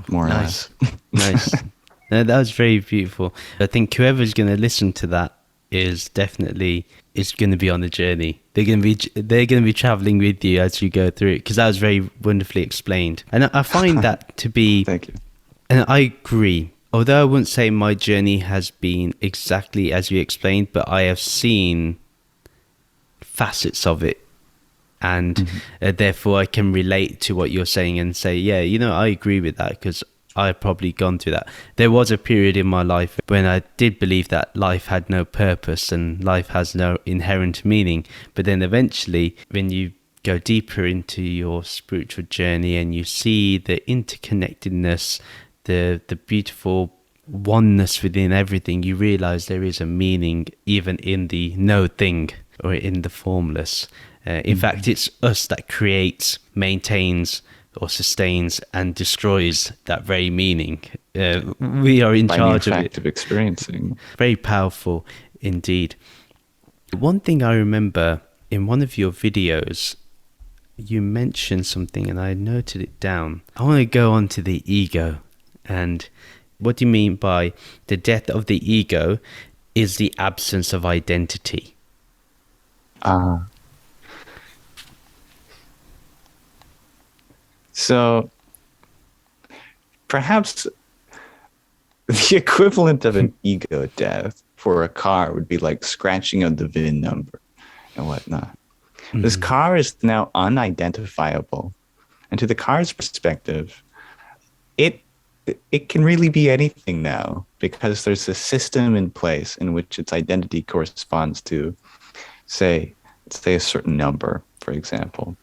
more or less. Nice. No, that was very beautiful. I think whoever's going to listen to that is going to be on the journey. They're going to be traveling with you as you go through it, because that was very wonderfully explained. And I find that to be. Thank you. And I agree. Although I wouldn't say my journey has been exactly as you explained, but I have seen facets of it. And therefore I can relate to what you're saying and say, yeah, I agree with that, because I've probably gone through that. There was a period in my life when I did believe that life had no purpose and life has no inherent meaning. But then eventually, when you go deeper into your spiritual journey and you see the interconnectedness, the beautiful oneness within everything, you realize there is a meaning even in the no thing or in the formless. In fact, it's us that creates, maintains, or sustains and destroys that very meaning. We are in charge of it. By the fact of experiencing. Very powerful indeed. One thing I remember in one of your videos, you mentioned something and I noted it down. I want to go on to the ego. And what do you mean by the death of the ego is the absence of identity? So perhaps the equivalent of an ego death for a car would be like scratching of the VIN number and whatnot. This car is now unidentifiable. And to the car's perspective, it can really be anything now, because there's a system in place in which its identity corresponds to, say a certain number, for example.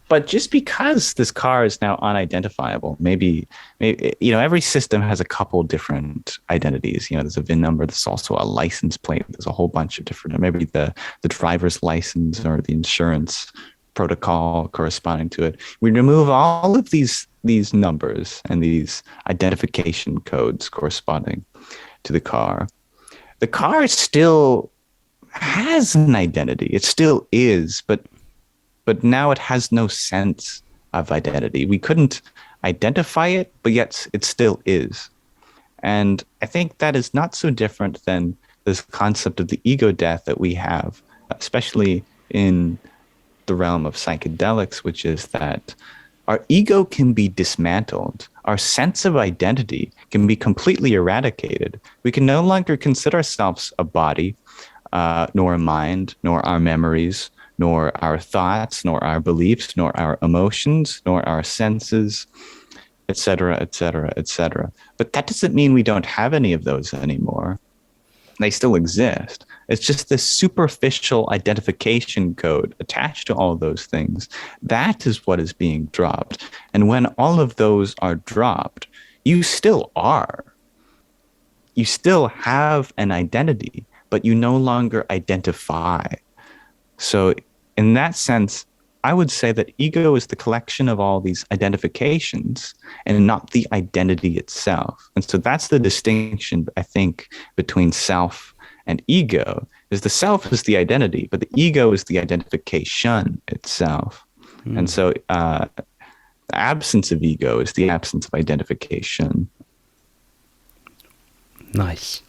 But just because this car is now unidentifiable, maybe every system has a couple different identities. There's a VIN number. There's also a license plate. There's a whole bunch of different. Maybe the driver's license or the insurance protocol corresponding to it. We remove all of these numbers and these identification codes corresponding to the car. The car still has an identity. It still is, but now it has no sense of identity. We couldn't identify it, but yet it still is. And I think that is not so different than this concept of the ego death that we have, especially in the realm of psychedelics, which is that our ego can be dismantled. Our sense of identity can be completely eradicated. We can no longer consider ourselves a body, nor a mind, nor our memories, nor our thoughts, nor our beliefs, nor our emotions, nor our senses, etc., etc., etc. But that doesn't mean we don't have any of those anymore. They still exist. It's just this superficial identification code attached to all those things. That is what is being dropped. And when all of those are dropped, you still are. You still have an identity, but you no longer identify. So, in that sense, I would say that ego is the collection of all these identifications and not the identity itself. And so that's the distinction, I think, between self and ego, is the self is the identity, but the ego is the identification itself. And so the absence of ego is the absence of identification. Nice.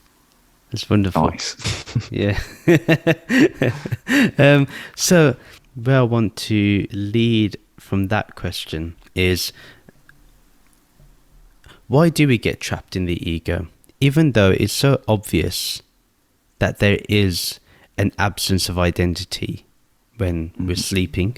That's wonderful. Nice. Yeah. So where I want to lead from that question is, why do we get trapped in the ego? Even though it's so obvious that there is an absence of identity when we're sleeping,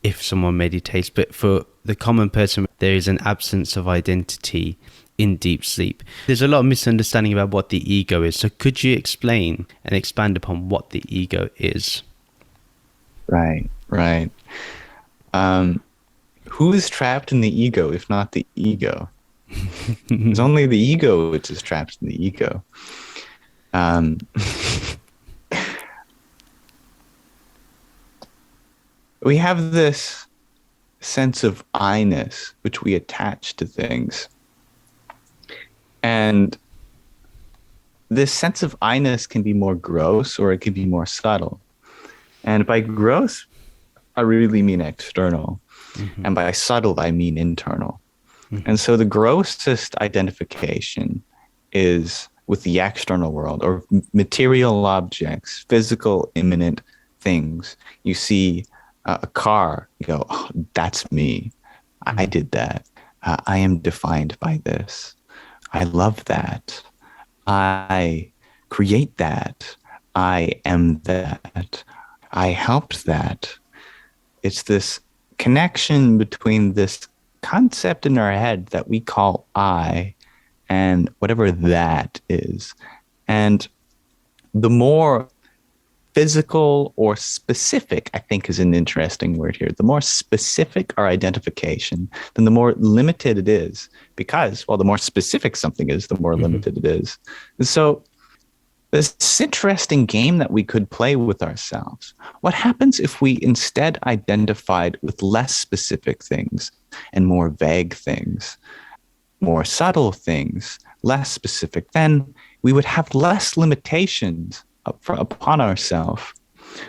if someone meditates, but for the common person, there is an absence of identity in deep sleep. There's a lot of misunderstanding about what the ego is. So could you explain and expand upon what the ego is? Right, right. Who is trapped in the ego if not the ego? It's only the ego which is trapped in the ego. We have this sense of I-ness which we attach to things. And this sense of I-ness can be more gross or it can be more subtle. And by gross, I really mean external. Mm-hmm. And by subtle, I mean internal. Mm-hmm. And so the grossest identification is with the external world or material objects, physical, imminent things. You see a car, you go, oh, that's me. Mm-hmm. I did that. I am defined by this. I love that. I create that. I am that. I helped that. It's this connection between this concept in our head that we call I and whatever that is. And the more physical or specific, I think is an interesting word here. The more specific our identification, then the more limited it is. Because, well, the more specific something is, the more limited it is. And so this interesting game that we could play with ourselves. What happens if we instead identified with less specific things and more vague things, more subtle things, less specific? Then we would have less limitations upon ourselves.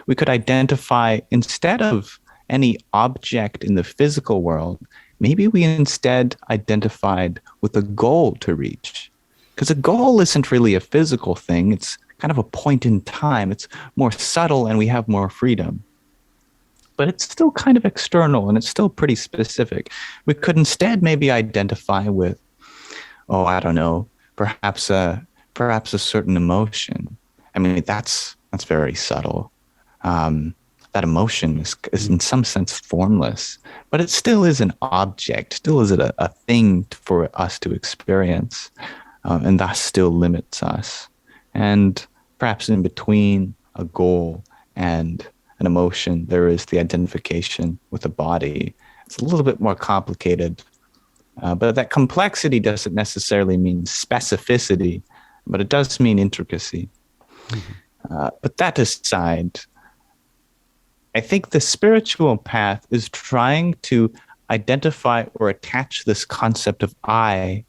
We could identify, instead of any object in the physical world, maybe we instead identified with a goal to reach. Because a goal isn't really a physical thing. It's kind of a point in time. It's more subtle and we have more freedom. But it's still kind of external and it's still pretty specific. We could instead maybe identify with, oh, I don't know, perhaps a certain emotion. I mean, that's very subtle. That emotion is in some sense formless, but it still is an object, still is a thing for us to experience. And that still limits us. And perhaps in between a goal and an emotion, there is the identification with a body. It's a little bit more complicated, but that complexity doesn't necessarily mean specificity, but it does mean intricacy. Mm-hmm. But that aside, I think the spiritual path is trying to identify or attach this concept of I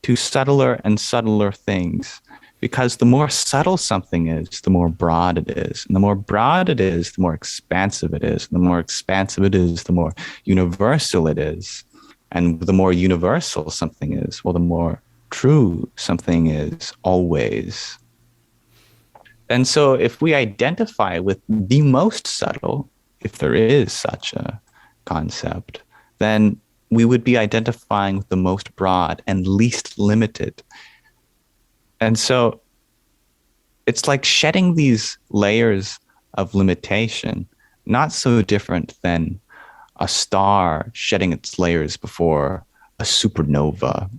to subtler and subtler things, because the more subtle something is, the more broad it is. And the more broad it is, the more expansive it is. And the more expansive it is, the more universal it is. And the more universal something is, well, the more true something is always. And so if we identify with the most subtle, if there is such a concept, then we would be identifying with the most broad and least limited. And so it's like shedding these layers of limitation, not so different than a star shedding its layers before a supernova.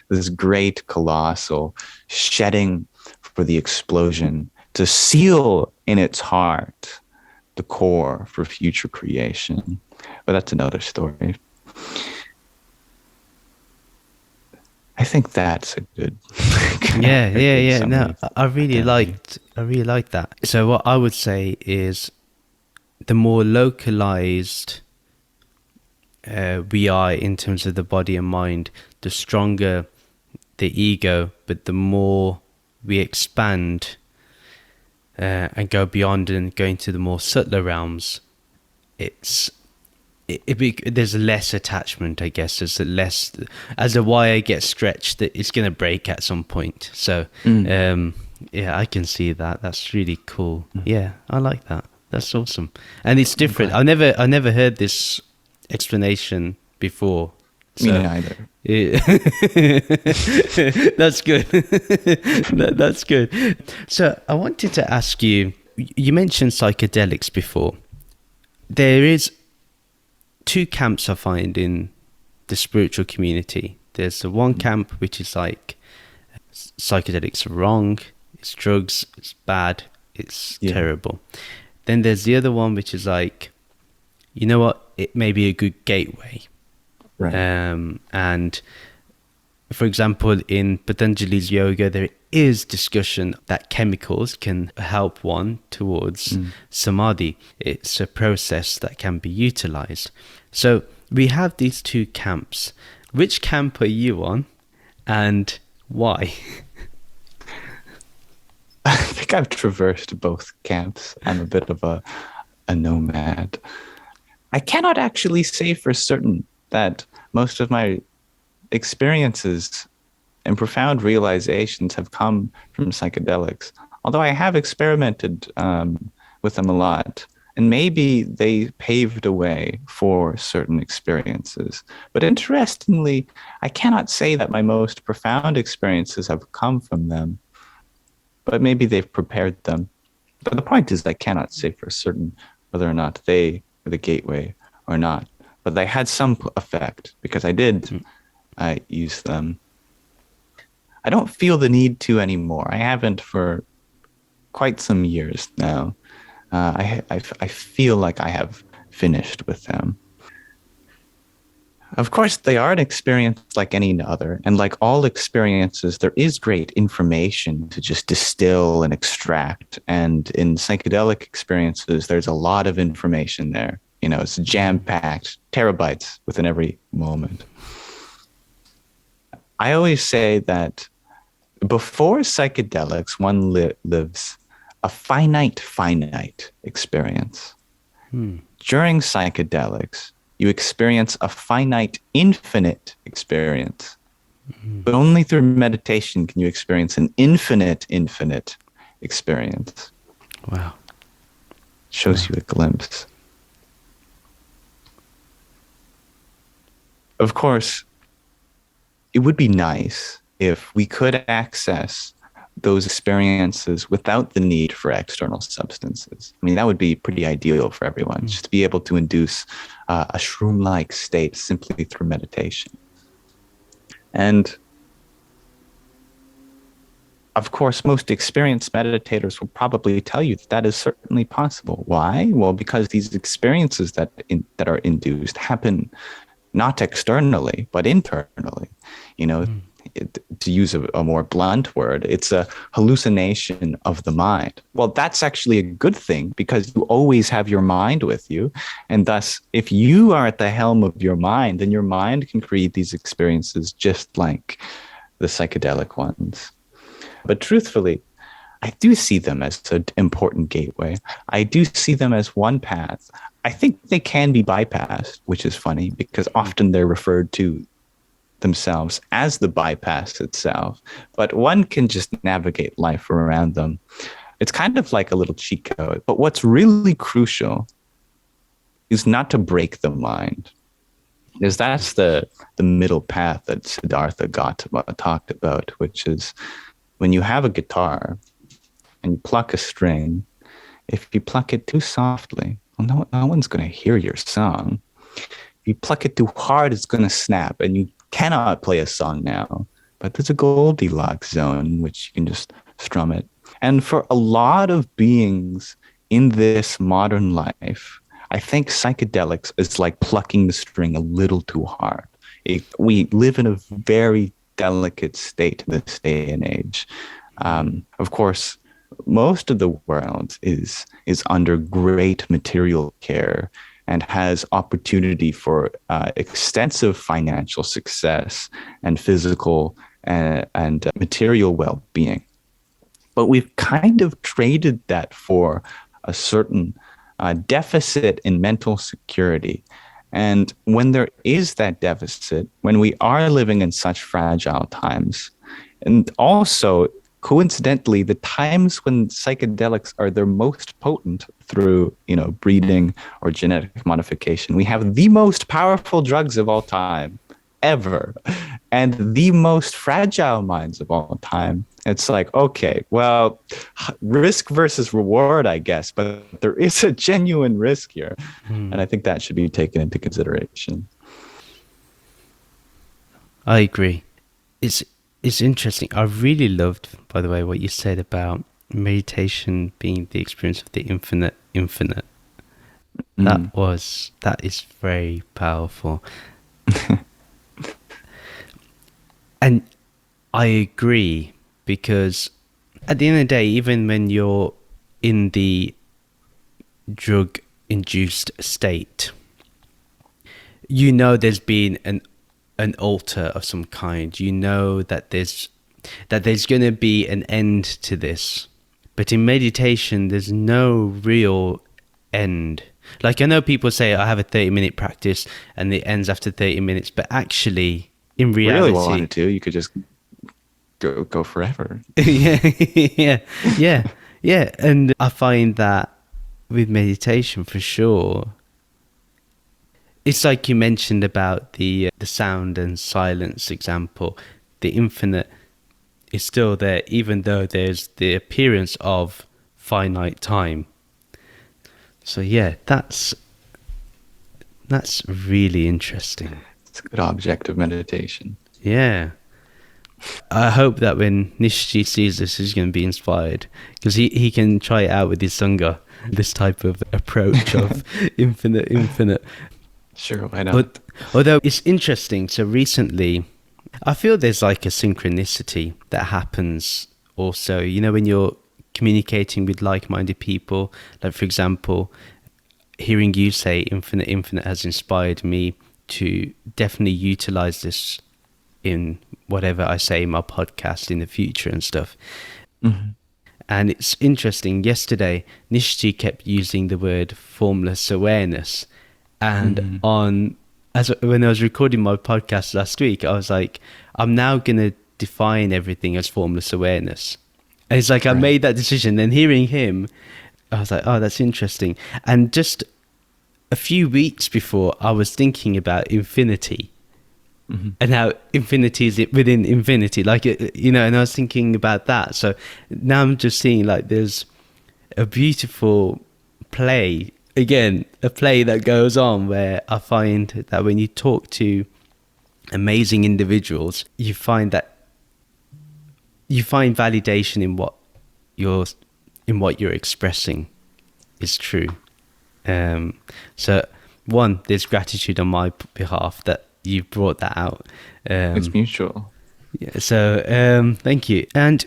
This great colossal shedding for the explosion to seal in its heart the core for future creation. But that's another story. I think that's a good yeah. No, summary. I really liked that. So what I would say is, the more localized we are in terms of the body and mind, the stronger the ego, but the more we expand and go beyond and go into the more subtler realms, there's less attachment, I guess. There's less, as a wire gets stretched, that it's going to break at some point. So yeah, I can see that. That's really cool. Yeah, I like that. That's awesome. And it's different. I never heard this explanation before. Me neither. That's good. That's good. So I wanted to ask you, you mentioned psychedelics before. There is two camps I find in the spiritual community. There's the one camp which is like, psychedelics are wrong, it's drugs, it's bad, it's terrible. Then there's the other one which is like, you know what, it may be a good gateway. Right. And for example, in Patanjali's yoga, there is discussion that chemicals can help one towards samadhi. It's a process that can be utilized. So we have these two camps. Which camp are you on, and why? I think I've traversed both camps. I'm a bit of a nomad. I cannot actually say for certain that most of my experiences and profound realizations have come from psychedelics, although I have experimented with them a lot. And maybe they paved a way for certain experiences. But interestingly, I cannot say that my most profound experiences have come from them, but maybe they've prepared them. But the point is, I cannot say for certain whether or not they were the gateway or not. But they had some effect because I did use them. I don't feel the need to anymore. I haven't for quite some years now. I feel like I have finished with them. Of course, they are an experience like any other. And like all experiences, there is great information to just distill and extract. And in psychedelic experiences, there's a lot of information there. You know, it's jam-packed, terabytes within every moment. I always say that before psychedelics, one lives a finite experience. During psychedelics, you experience a finite, infinite experience. But only through meditation can you experience an infinite experience. Wow. Shows you a glimpse. Of course, it would be nice if we could access those experiences without the need for external substances. I mean, that would be pretty ideal for everyone, just to be able to induce a shroom-like state simply through meditation. And of course, most experienced meditators will probably tell you that that is certainly possible. Why? Well, because these experiences that are induced happen not externally, but internally. You know, to use a more blunt word, it's a hallucination of the mind. Well, that's actually a good thing because you always have your mind with you. And thus, if you are at the helm of your mind, then your mind can create these experiences just like the psychedelic ones. But truthfully, I do see them as an important gateway. I do see them as one path. I think they can be bypassed, which is funny because often they're referred to themselves as the bypass itself, but one can just navigate life around them. It's kind of like a little cheat code. But what's really crucial is not to break the mind, because that's the middle path that Siddhartha talked about, which is when you have a guitar and you pluck a string, if you pluck it too softly, well, no one's going to hear your song. If you pluck it too hard, it's going to snap, and you cannot play a song now. But there's a Goldilocks zone in which you can just strum it. And for a lot of beings in this modern life, I think psychedelics is like plucking the string a little too hard. We live in a very delicate state in this day and age. Of course, most of the world is under great material care and has opportunity for extensive financial success and physical and material well-being. But we've kind of traded that for a certain deficit in mental security. And when there is that deficit, when we are living in such fragile times, and also coincidentally, the times when psychedelics are their most potent through, breeding or genetic modification, we have the most powerful drugs of all time, ever, and the most fragile minds of all time. It's like, okay, well, risk versus reward, I guess, but there is a genuine risk here. And I think that should be taken into consideration. I agree. It's interesting. I really loved, by the way, what you said about meditation being the experience of the infinite. That is very powerful. And I agree, because at the end of the day, even when you're in the drug-induced state, there's been an alter of some kind. That there's going to be an end to this. But in meditation, there's no real end. Like, I know people say, I have a 30-minute practice and it ends after 30 minutes, but actually, in reality, really wanted to, you could just go forever. yeah. And I find that with meditation, for sure, it's like you mentioned about the sound and silence example. The infinite is still there, even though there's the appearance of finite time. So yeah, that's really interesting. It's a good object of meditation. Yeah. I hope that when Nishiji sees this, he's going to be inspired, because he can try it out with his Sangha, this type of approach of infinite. Sure, why not? But although it's interesting, so recently, I feel there's like a synchronicity that happens also, when you're communicating with like-minded people. Like, for example, hearing you say infinite has inspired me to definitely utilize this in whatever I say in my podcast in the future and stuff. Mm-hmm. And it's interesting, yesterday Nishiji kept using the word formless awareness, and when I was recording my podcast last week, I was like, I'm now going to define everything as formless awareness. And it's like, I made that decision. Then hearing him, I was like, oh, that's interesting. And just a few weeks before, I was thinking about infinity. Mm-hmm. And how infinity is within infinity, and I was thinking about that. So now I'm just seeing, like, there's a beautiful play, again, a play that goes on, where I find that when you talk to amazing individuals, you find validation in what you're expressing is true. So one, there's gratitude on my behalf that you brought that out. It's mutual. Yeah, so thank you. And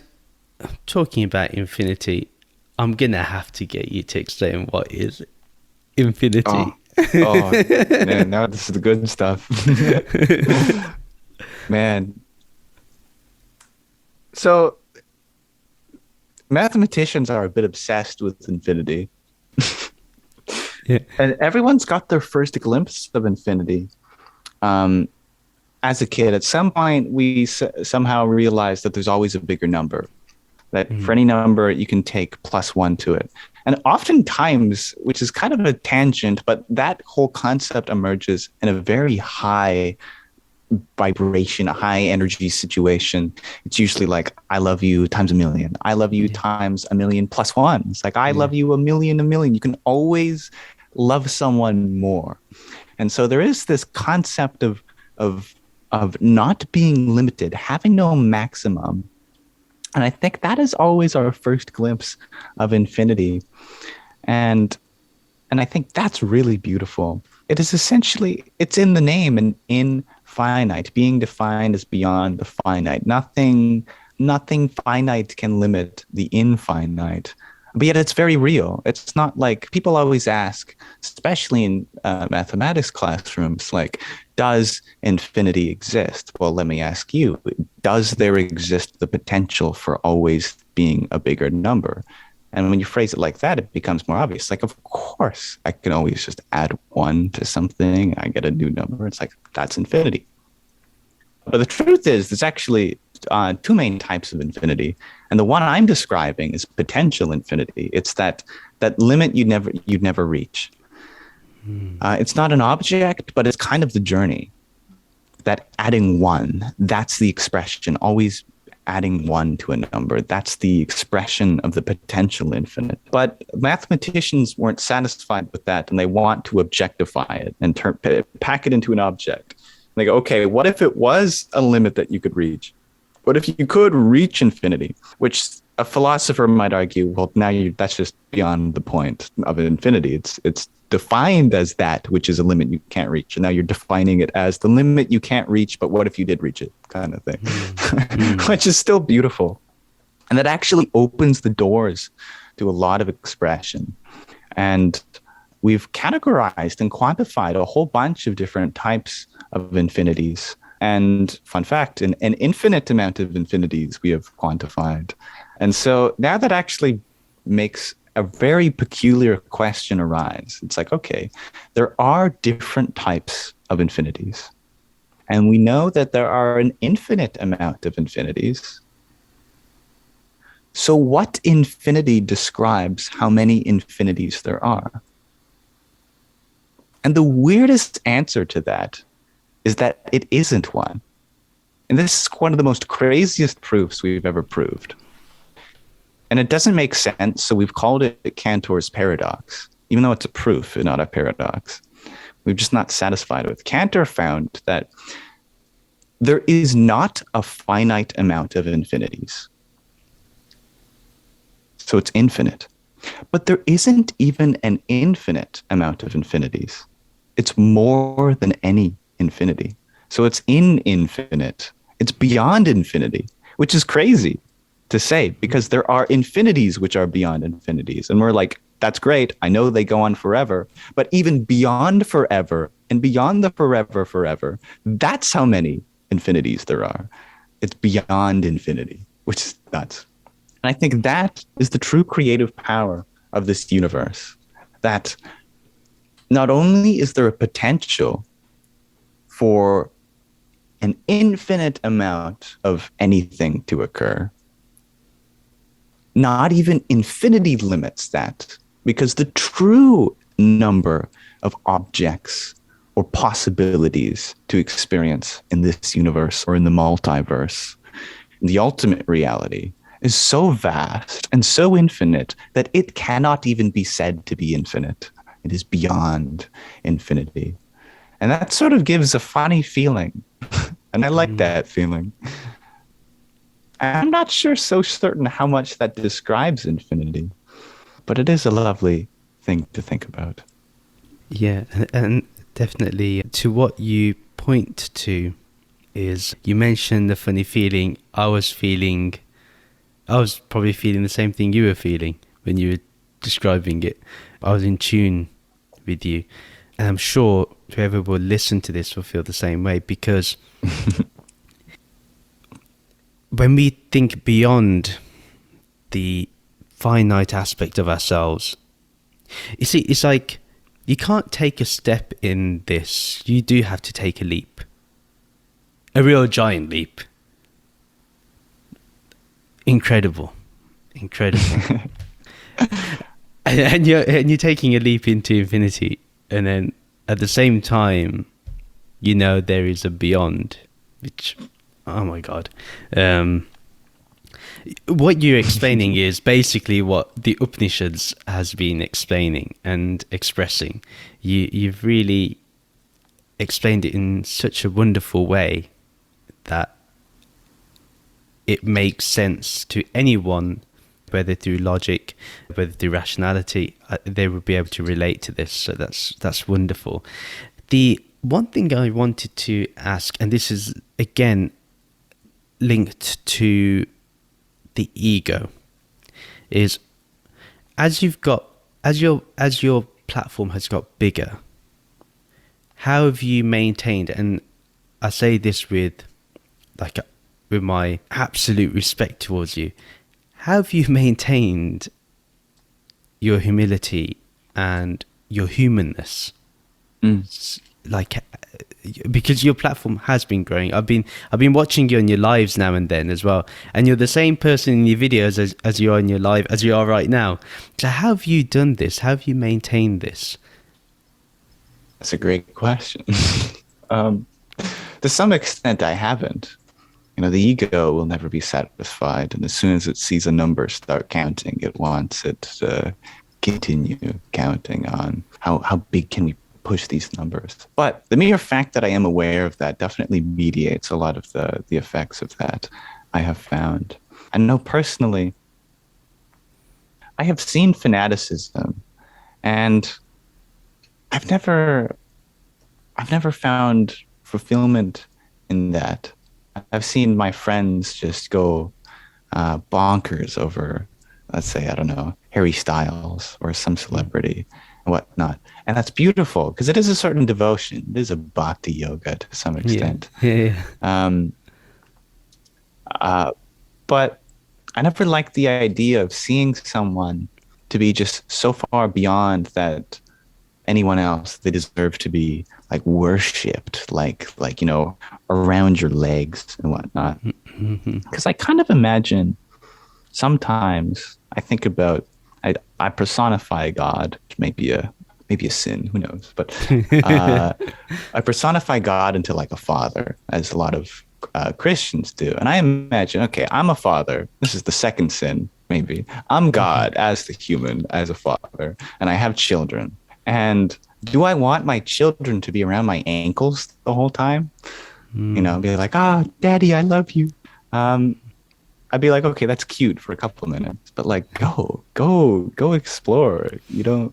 talking about infinity, I'm gonna have to get you to explain what is infinity. Oh man, now this is the good stuff. Man. So mathematicians are a bit obsessed with infinity. Yeah. And everyone's got their first glimpse of infinity. as a kid, at some point, we somehow realized that there's always a bigger number, that for any number, you can take plus one to it. And oftentimes, which is kind of a tangent, but that whole concept emerges in a very high vibration, a high energy situation. It's usually like, I love you times a million. I love you times a million plus one. It's like, I love you a million. You can always love someone more. And so there is this concept of not being limited, having no maximum. And I think that is always our first glimpse of infinity. And I think that's really beautiful. It is essentially, it's in the name, and infinite, being defined as beyond the finite. Nothing finite can limit the infinite. But yet it's very real. It's not like people always ask, especially in mathematics classrooms, like, does infinity exist? Well, let me ask you, does there exist the potential for always being a bigger number? And when you phrase it like that, it becomes more obvious. Like, of course, I can always just add one to something. I get a new number. It's like, that's infinity. But the truth is, there's actually two main types of infinity. And the one I'm describing is potential infinity. It's that limit you'd never reach. It's not an object, but it's kind of the journey. That adding one, that's the expression, always adding one to a number. That's the expression of the potential infinite. But mathematicians weren't satisfied with that, and they want to objectify it and pack it into an object. And they go, okay, what if it was a limit that you could reach? What if you could reach infinity? Which a philosopher might argue, well, now that's just beyond the point of infinity. It's defined as that which is a limit you can't reach. And now you're defining it as the limit you can't reach, but what if you did reach it, kind of thing, which is still beautiful. And that actually opens the doors to a lot of expression. And we've categorized and quantified a whole bunch of different types of infinities. And fun fact, an infinite amount of infinities we have quantified. And so now that actually makes a very peculiar question arise. It's like, okay, there are different types of infinities. And we know that there are an infinite amount of infinities. So what infinity describes how many infinities there are? And the weirdest answer to that is that it isn't one. And this is one of the most craziest proofs we've ever proved. And it doesn't make sense, so we've called it Cantor's paradox, even though it's a proof and not a paradox. We're just not satisfied with it. Cantor found that there is not a finite amount of infinities. So it's infinite. But there isn't even an infinite amount of infinities. It's more than any infinity. So it's infinite. It's beyond infinity, which is crazy to say, because there are infinities which are beyond infinities. And we're like, that's great. I know they go on forever, but even beyond forever and beyond the forever, that's how many infinities there are. It's beyond infinity, which is nuts. And I think that is the true creative power of this universe, that not only is there a potential for an infinite amount of anything to occur, not even infinity limits that, because the true number of objects or possibilities to experience in this universe or in the multiverse, the ultimate reality, is so vast and so infinite that it cannot even be said to be infinite. It is beyond infinity. And that sort of gives a funny feeling. And I like that feeling. I'm not so certain how much that describes infinity, but it is a lovely thing to think about. Yeah, and definitely to what you point to is, you mentioned the funny feeling. I was probably feeling the same thing you were feeling when you were describing it. I was in tune with you. And I'm sure whoever will listen to this will feel the same way, because when we think beyond the finite aspect of ourselves, you see, it's like you can't take a step in this. You do have to take a leap. a real giant leap. Incredible. And you're taking a leap into infinity, and then at the same time, there is a beyond, which, oh my God. What you're explaining is basically what the Upanishads has been explaining and expressing. You've really explained it in such a wonderful way that it makes sense to anyone, whether through logic, whether through rationality. They would be able to relate to this. So that's wonderful. The one thing I wanted to ask, and this is again linked to the ego, is as your platform has got bigger, how have you maintained, and I say this with my absolute respect towards you, how have you maintained your humility and your humanness? Because your platform has been growing. I've been watching you on your lives now and then as well, and you're the same person in your videos as you are in your live, as you are right now. So how have you done this? How have you maintained this? That's a great question. To some extent, I haven't. The ego will never be satisfied, and as soon as it sees a number start counting, it wants it to continue counting on how big can we push these numbers. But the mere fact that I am aware of that definitely mediates a lot of the effects of that, I have found. I know personally, I have seen fanaticism, and I've never found fulfillment in that. I've seen my friends just go bonkers over, let's say, I don't know, Harry Styles or some celebrity and whatnot. And that's beautiful because it is a certain devotion. It is a bhakti yoga to some extent. Yeah. But I never liked the idea of seeing someone to be just so far beyond that anyone else. They deserve to be worshipped, around your legs and whatnot. Because I kind of imagine sometimes I think about, I personify God, which may be a sin, who knows? But I personify God into a father, as a lot of Christians do. And I imagine, okay, I'm a father. This is the second sin, maybe. I'm God as the human, as a father, and I have children. And do I want my children to be around my ankles the whole time? Be like, Daddy, I love you. I'd be like, okay, that's cute for a couple of minutes, but go explore. And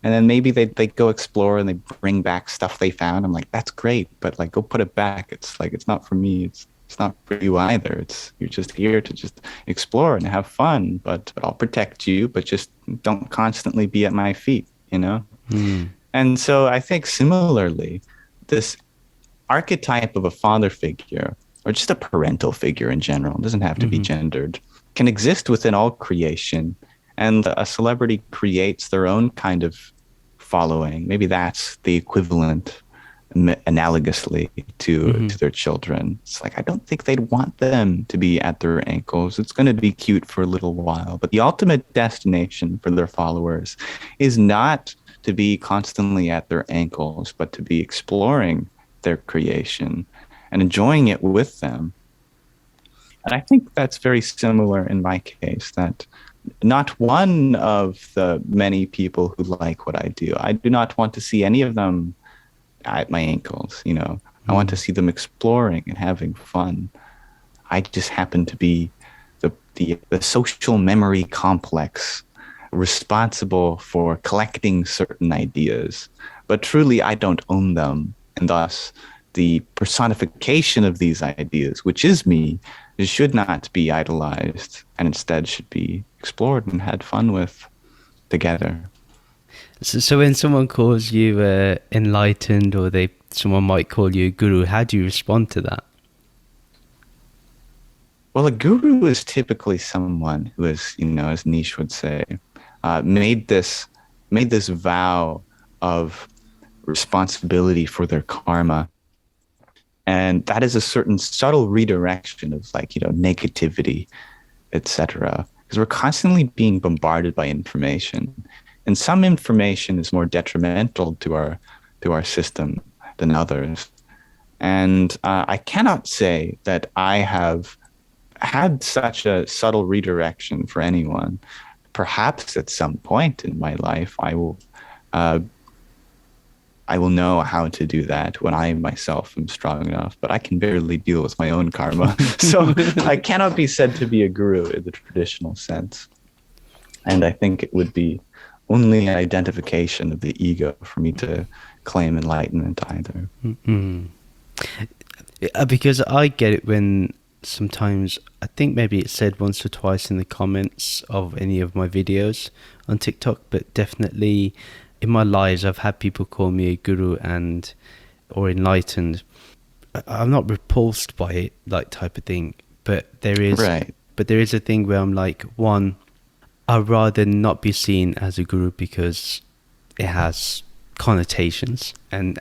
then maybe they go explore and they bring back stuff they found. I'm like, that's great, but go put it back. It's it's not for me. It's not for you either. You're just here to just explore and have fun, but I'll protect you, but just don't constantly be at my feet, And so I think similarly, this archetype of a father figure, or just a parental figure in general, it doesn't have to be gendered, can exist within all creation. And a celebrity creates their own kind of following. Maybe that's the equivalent, analogously to their children. It's I don't think they'd want them to be at their ankles. It's going to be cute for a little while. But the ultimate destination for their followers is not to be constantly at their ankles, but to be exploring their creation and enjoying it with them. And I think that's very similar in my case, that not one of the many people who like what I do not want to see any of them at my ankles. I want to see them exploring and having fun. I just happen to be the social memory complex responsible for collecting certain ideas, but truly I don't own them, and thus the personification of these ideas, which is me, should not be idolized and instead should be explored and had fun with together. So when someone calls you enlightened, or someone might call you a guru, how do you respond to that? Well, a guru is typically someone who is, as Nietzsche would say, made this vow of responsibility for their karma, And that is a certain subtle redirection of like, negativity, etc. Because we're constantly being bombarded by information. And some information is more detrimental to our system than others. And I cannot say that I have had such a subtle redirection for anyone. Perhaps at some point in my life, I will know how to do that when I myself am strong enough, but I can barely deal with my own karma. So I cannot be said to be a guru in the traditional sense. And I think it would be only an identification of the ego for me to claim enlightenment either. Mm-hmm. Because I get it when sometimes, I think maybe it's said once or twice in the comments of any of my videos on TikTok, but definitely in my lives I've had people call me a guru or enlightened. I'm not repulsed by it, like, type of thing, but there is a thing where I'm like, one, I'd rather not be seen as a guru because it has connotations, and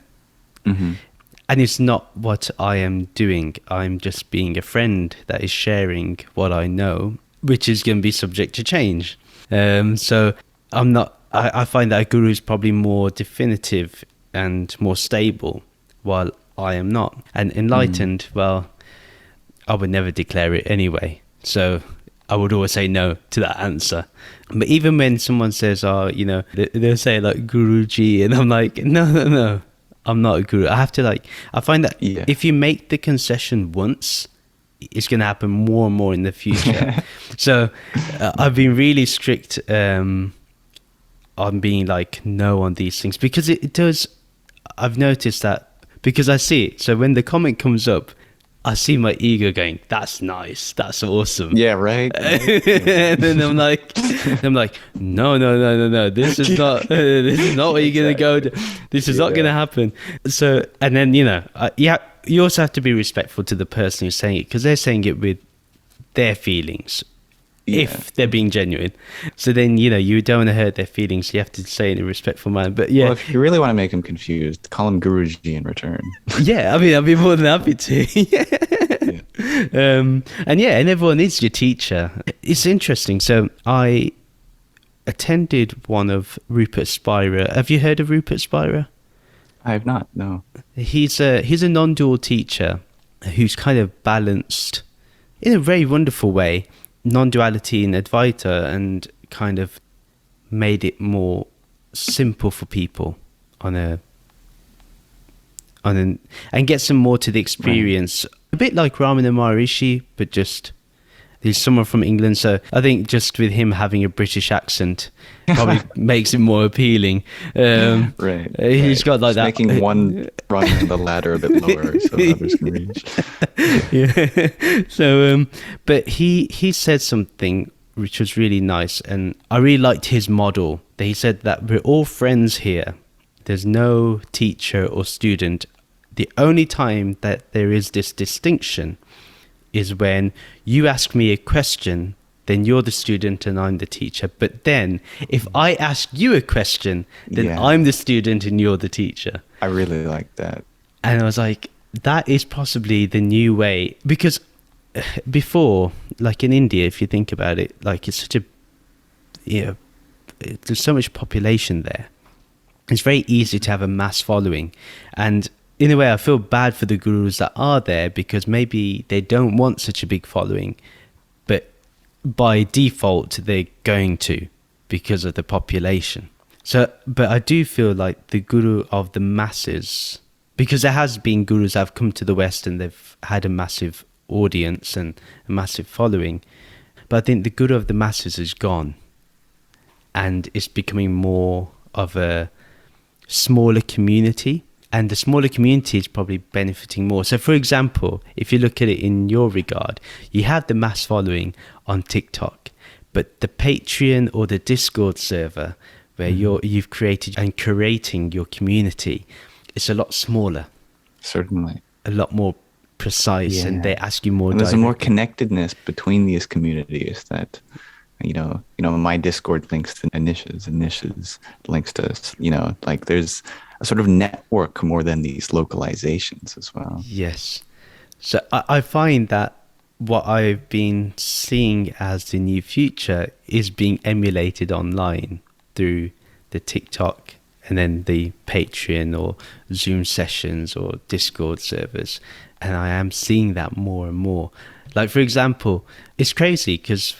it's not what I am doing. I'm just being a friend that is sharing what I know, which is going to be subject to change. So I'm not. I find that a guru is probably more definitive and more stable, while I am not. And enlightened, well, I would never declare it anyway. So I would always say no to that answer. But even when someone says, they'll say like Guruji, and I'm like, no, I'm not a guru. I have to I find that if you make the concession once, it's going to happen more and more in the future. So I've been really strict on being like no on these things, because it does. I've noticed that because I see it. So when the comment comes up, I see my ego going, "That's nice, that's awesome." Yeah, right. And then I'm like, no. This is not. This is not what you're gonna go to. This is not gonna happen. So, and then you also have to be respectful to the person who's saying it, because they're saying it with their feelings. If they're being genuine. So then, you don't want to hurt their feelings. You have to say it in a respectful manner. But well, if you really want to make them confused, call him Guruji in return. Yeah, I mean, I'd be more than happy to. And everyone is your teacher. It's interesting. So I attended one of Rupert Spira. Have you heard of Rupert Spira? I have not, no. He's a non-dual teacher who's kind of balanced in a very wonderful way non-duality in Advaita, and kind of made it more simple for people and gets them more to the experience. Right. A bit like Ramana Maharishi, but just he's someone from England, so I think just with him having a British accent probably makes it more appealing. Right. He's got like just that, making one rung on the ladder a bit lower so others can reach. Yeah. So, but he said something which was really nice, and I really liked his model. He said that we're all friends here. There's no teacher or student. The only time that there is this distinction is when you ask me a question, then you're the student and I'm the teacher. But then if I ask you a question, then I'm the student and you're the teacher. I really like that. And I was like, that is possibly the new way. Because before, like in India, if you think about it, like it's such a, there's so much population there. It's very easy to have a mass following. And in a way, I feel bad for the gurus that are there, because maybe they don't want such a big following, but by default, they're going to, because of the population. So, but I do feel like the guru of the masses, because there has been gurus that have come to the West and they've had a massive audience and a massive following, but I think the guru of the masses is gone, and it's becoming more of a smaller community. And the smaller community is probably benefiting more. So, for example, if you look at it in your regard, you have the mass following on TikTok, but the Patreon or the Discord server where you've created and curating your community, it's a lot smaller. Certainly. A lot more precise, and they ask you more. And there's a more connectedness between these communities that, my Discord links to niches, and niches links to, like there's a sort of network more than these localizations as well. Yes. So I find that what I've been seeing as the new future is being emulated online through the TikTok and then the Patreon or Zoom sessions or Discord servers. And I am seeing that more and more. Like, for example, it's crazy because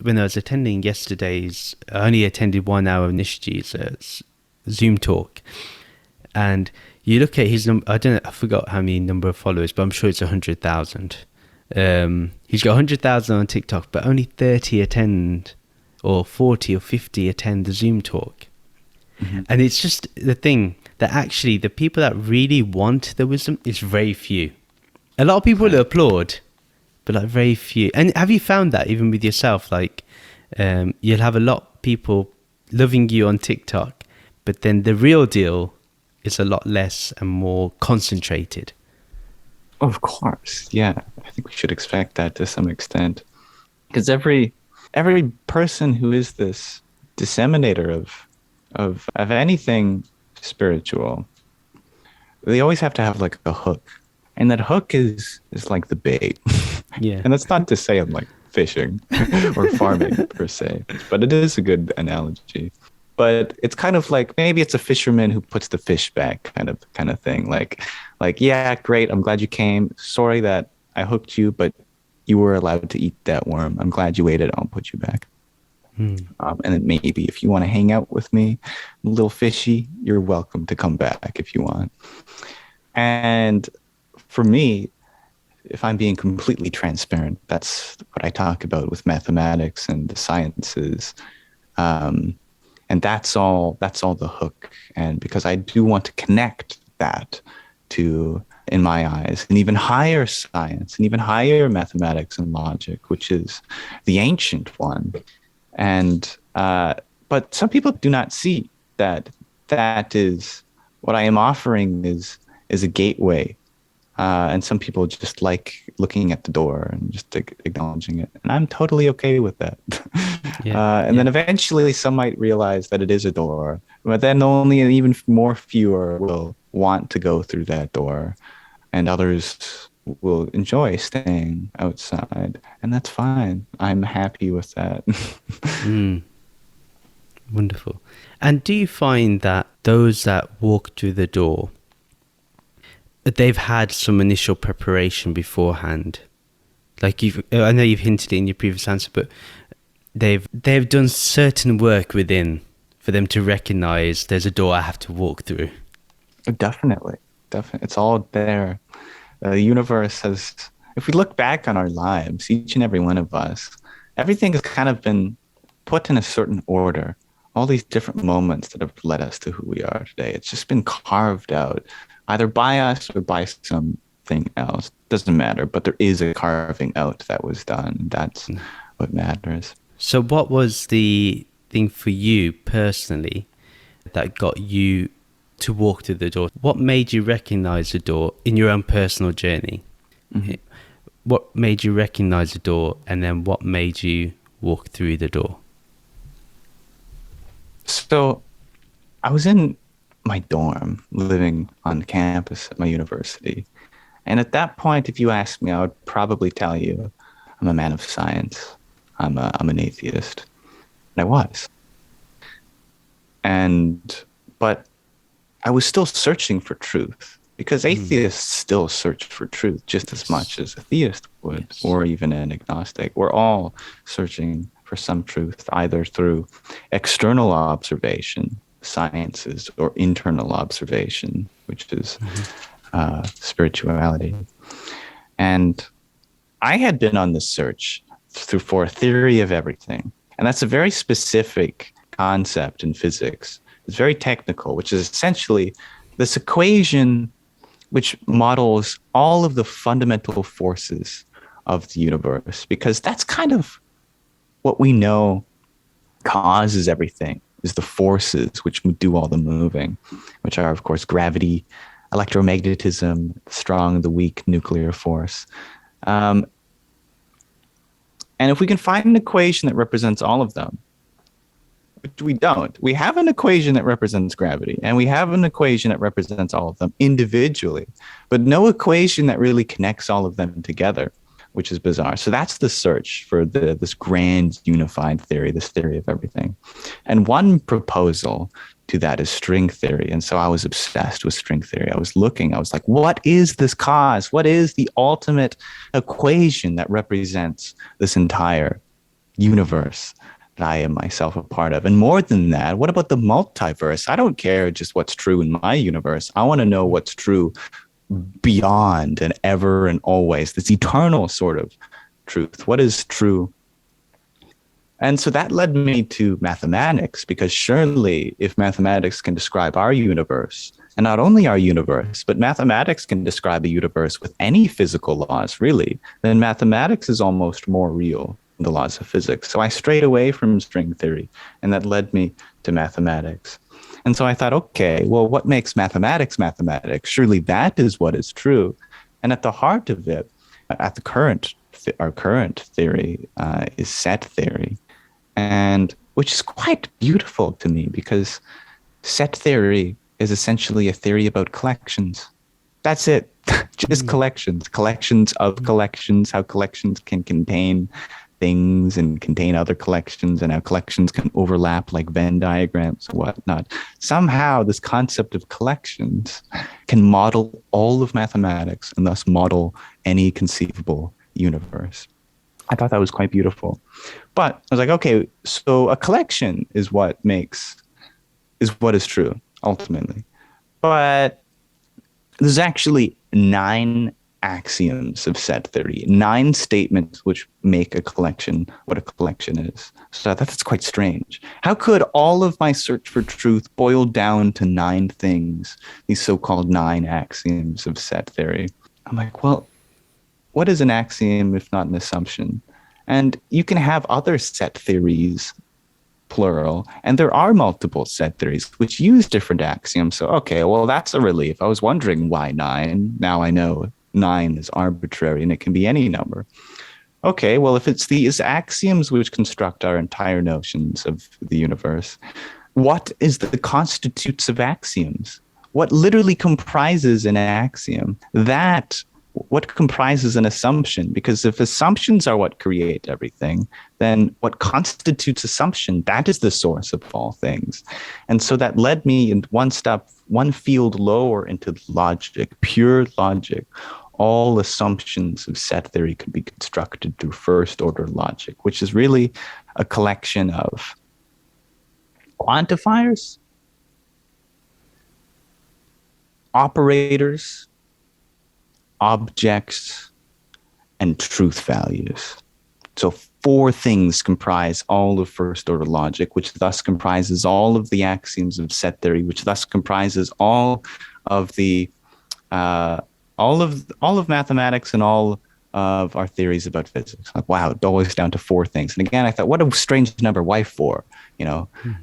when I was attending yesterday's, I only attended 1 hour of Nishiji's Zoom talk. And you look at his number, I forgot how many number of followers, but I'm sure it's 100,000. He's got 100,000 on TikTok, but only 30 attend, or 40 or 50 attend the Zoom talk. Mm-hmm. And it's just the thing that actually the people that really want the wisdom is very few. A lot of people will applaud, but like very few. And have you found that even with yourself? Like, you'll have a lot of people loving you on TikTok, but then the real deal is a lot less and more concentrated. Of course, yeah. I think we should expect that to some extent, because every person who is this disseminator of anything spiritual, they always have to have like a hook, and that hook is like the bait. Yeah. And that's not to say I'm like fishing or farming per se, but it is a good analogy. But it's kind of like, maybe it's a fisherman who puts the fish back kind of thing. Like, yeah, great. I'm glad you came. Sorry that I hooked you, but you were allowed to eat that worm. I'm glad you ate it. I'll put you back. And then maybe if you want to hang out with me, a little fishy, you're welcome to come back if you want. And for me, if I'm being completely transparent, that's what I talk about with mathematics and the sciences. And that's all the hook. And because I do want to connect that to, in my eyes, an even higher science, and even higher mathematics and logic, which is the ancient one. And but some people do not see that is what I am offering is a gateway. And some people just like looking at the door and just acknowledging it. And I'm totally okay with that. Then eventually some might realize that it is a door, but then only even fewer will want to go through that door, and others will enjoy staying outside. And that's fine. I'm happy with that. Wonderful. And do you find that those that walk through the door, they've had some initial preparation beforehand? Like I know you've hinted it in your previous answer, but they've done certain work within for them to recognize there's a door I have to walk through. Definitely. It's all there. The universe has, if we look back on our lives, each and every one of us, everything has kind of been put in a certain order. All these different moments that have led us to who we are today. It's just been carved out, either by us or by something else. Doesn't matter, but there is a carving out that was done. That's what matters. So what was the thing for you personally that got you to walk through the door? What made you recognize the door in your own personal journey? Mm-hmm. What made you recognize the door, and then what made you walk through the door? So I was in my dorm living on campus at my university. And at that point, if you asked me, I would probably tell you I'm a man of science. I'm an atheist. And I was. But I was still searching for truth, because atheists still search for truth just as much as a theist would, or even an agnostic. We're all searching for some truth, either through external observation, sciences, or internal observation, which is spirituality. And I had been on this search for a theory of everything. And that's a very specific concept in physics. It's very technical, which is essentially this equation which models all of the fundamental forces of the universe, because that's kind of what we know causes everything, is the forces which do all the moving, which are, of course, gravity, electromagnetism, the strong, the weak, nuclear force. And if we can find an equation that represents all of them, which we don't. We have an equation that represents gravity, and we have an equation that represents all of them individually, but no equation that really connects all of them together, which is bizarre. So that's the search for this grand unified theory, this theory of everything. And one proposal to that is string theory. And so I was obsessed with string theory. I was like, what is this cause? What is the ultimate equation that represents this entire universe that I am myself a part of? And more than that, what about the multiverse? I don't care just what's true in my universe. I want to know what's true beyond and ever and always, this eternal sort of truth. What is true? And so that led me to mathematics, because surely if mathematics can describe our universe, and not only our universe, but mathematics can describe a universe with any physical laws, really, then mathematics is almost more real than the laws of physics. So I strayed away from string theory, and that led me to mathematics. And so I thought, okay, well, what makes mathematics mathematics? Surely that is what is true. And at the heart of it, at our current theory is set theory, and which is quite beautiful to me, because set theory is essentially a theory about collections. That's it. Just collections of collections, how collections can contain things and contain other collections, and how collections can overlap like Venn diagrams and whatnot. Somehow this concept of collections can model all of mathematics, and thus model any conceivable universe. I thought that was quite beautiful. But I was like, okay, so a collection is what is true, ultimately. But there's actually 9 axioms of set theory, 9 statements which make a collection what a collection is. So that's quite strange. How could all of my search for truth boil down to 9 things, these so-called 9 axioms of set theory? I'm like, well, what is an axiom if not an assumption? And you can have other set theories, plural, and there are multiple set theories which use different axioms. So, okay, well, that's a relief. I was wondering why 9. Now I know 9 is arbitrary and it can be any number. Okay, well, if it's these axioms which construct our entire notions of the universe, what is the constitutes of axioms? What literally comprises an axiom? What comprises an assumption? Because if assumptions are what create everything, then what constitutes assumption, that is the source of all things. And so that led me in one field lower into logic, pure logic. All assumptions of set theory could be constructed through first order logic, which is really a collection of quantifiers, operators, objects, and truth values. So 4 things comprise all of first order logic, which thus comprises all of the axioms of set theory, which thus comprises all of the all of mathematics and all of our theories about physics. Like, wow, it boils down to 4 things. And again, I thought, what a strange number. Why 4?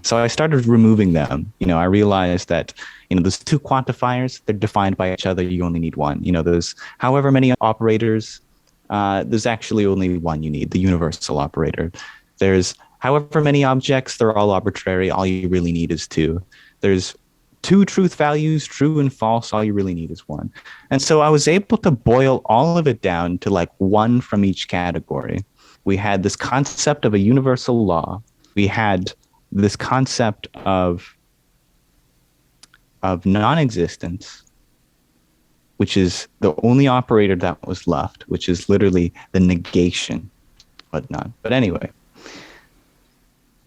So I started removing them. I realized that, those 2 quantifiers, they're defined by each other. You only need one. There's however many operators, there's actually only one you need, the universal operator. There's however many objects, they're all arbitrary. All you really need is 2. There's 2 truth values, true and false. All you really need is 1. And so I was able to boil all of it down to like 1 from each category. We had this concept of a universal law. We had this concept of non-existence, which is the only operator that was left, which is literally the negation, whatnot. But anyway,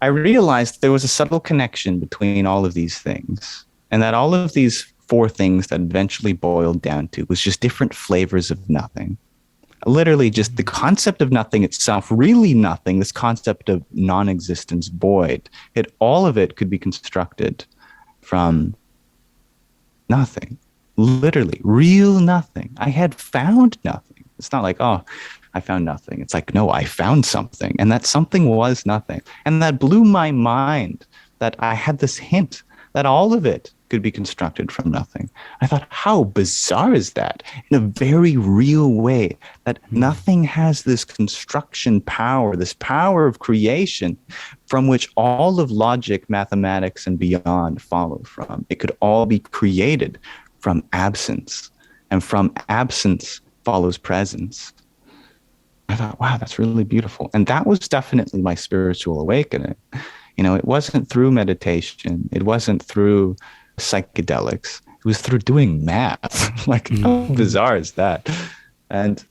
I realized there was a subtle connection between all of these things, and that all of these 4 things that eventually boiled down to was just different flavors of nothing. Literally just the concept of nothing itself, really nothing, this concept of non-existence, void. All of it could be constructed from nothing, literally, real nothing. I had found nothing. It's not like, oh, I found nothing. It's like, no, I found something, and that something was nothing. And that blew my mind, that I had this hint that all of it could be constructed from nothing. I thought, how bizarre is that? In a very real way, that nothing has this construction power, this power of creation from which all of logic, mathematics, and beyond follow from. It could all be created from absence, and from absence follows presence. I thought, wow, that's really beautiful. And that was definitely my spiritual awakening. It wasn't through meditation. It wasn't through psychedelics. It was through doing math. Like, how bizarre is that? And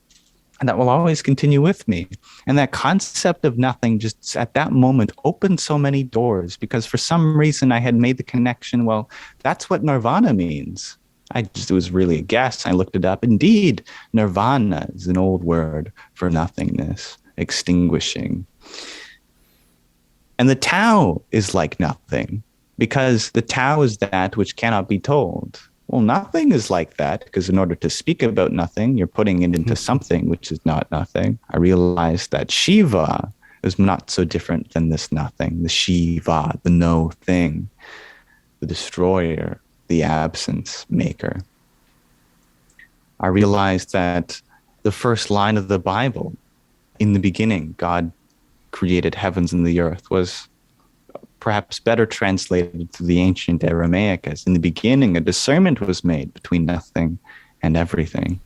that will always continue with me. And that concept of nothing just at that moment opened so many doors, because for some reason I had made the connection, well, that's what nirvana means. It was really a guess. I looked it up. Indeed, nirvana is an old word for nothingness, extinguishing. And the Tao is like nothing, because the Tao is that which cannot be told. Well, nothing is like that, because in order to speak about nothing, you're putting it into something which is not nothing. I realized that Shiva is not so different than this nothing, the Shiva, the no thing, the destroyer, the absence maker. I realized that the first line of the Bible, in the beginning, God created heavens and the earth, was perhaps better translated to the ancient Aramaic as, in the beginning, a discernment was made between nothing and everything,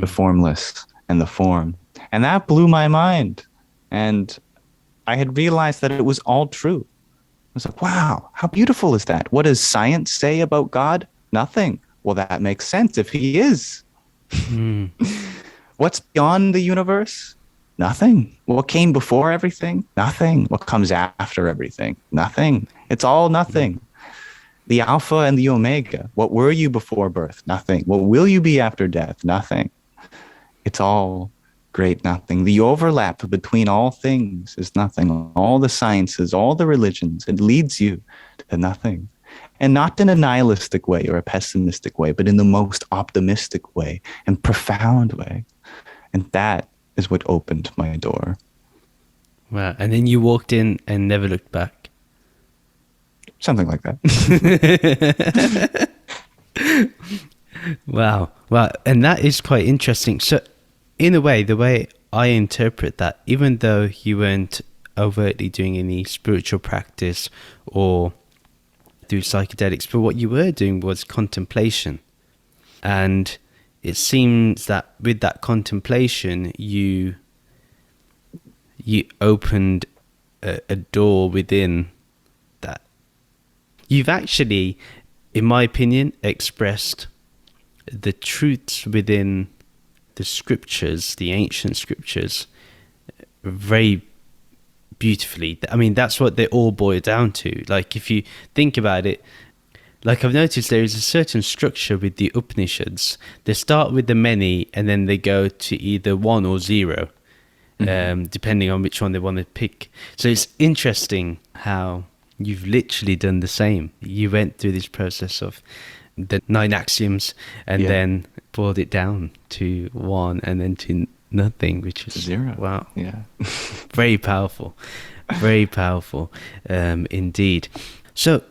the formless and the form. And that blew my mind. And I had realized that it was all true. I was like, wow, how beautiful is that? What does science say about God? Nothing. Well, that makes sense if he is. What's beyond the universe? Nothing. What came before everything? Nothing. What comes after everything? Nothing. It's all nothing. The Alpha and the Omega. What were you before birth? Nothing. What will you be after death? Nothing. It's all great nothing. The overlap between all things is nothing. All the sciences, all the religions, it leads you to nothing. And not in a nihilistic way or a pessimistic way, but in the most optimistic way and profound way. And that is what opened my door. Wow. And then you walked in and never looked back. Something like that. Wow. Wow. And that is quite interesting. So in a way, the way I interpret that, even though you weren't overtly doing any spiritual practice or through psychedelics, but what you were doing was contemplation. And it seems that with that contemplation, you opened a door within that. You've actually, in my opinion, expressed the truths within the scriptures, the ancient scriptures, very beautifully. I mean, that's what they all boil down to. Like, if you think about it, like I've noticed there is a certain structure with the Upanishads. They start with the many and then they go to either 1 or 0, depending on which one they want to pick. So it's interesting how you've literally done the same. You went through this process of the 9 axioms and then boiled it down to 1 and then to nothing, which is 0. Wow. Yeah. Very powerful. Very powerful indeed. So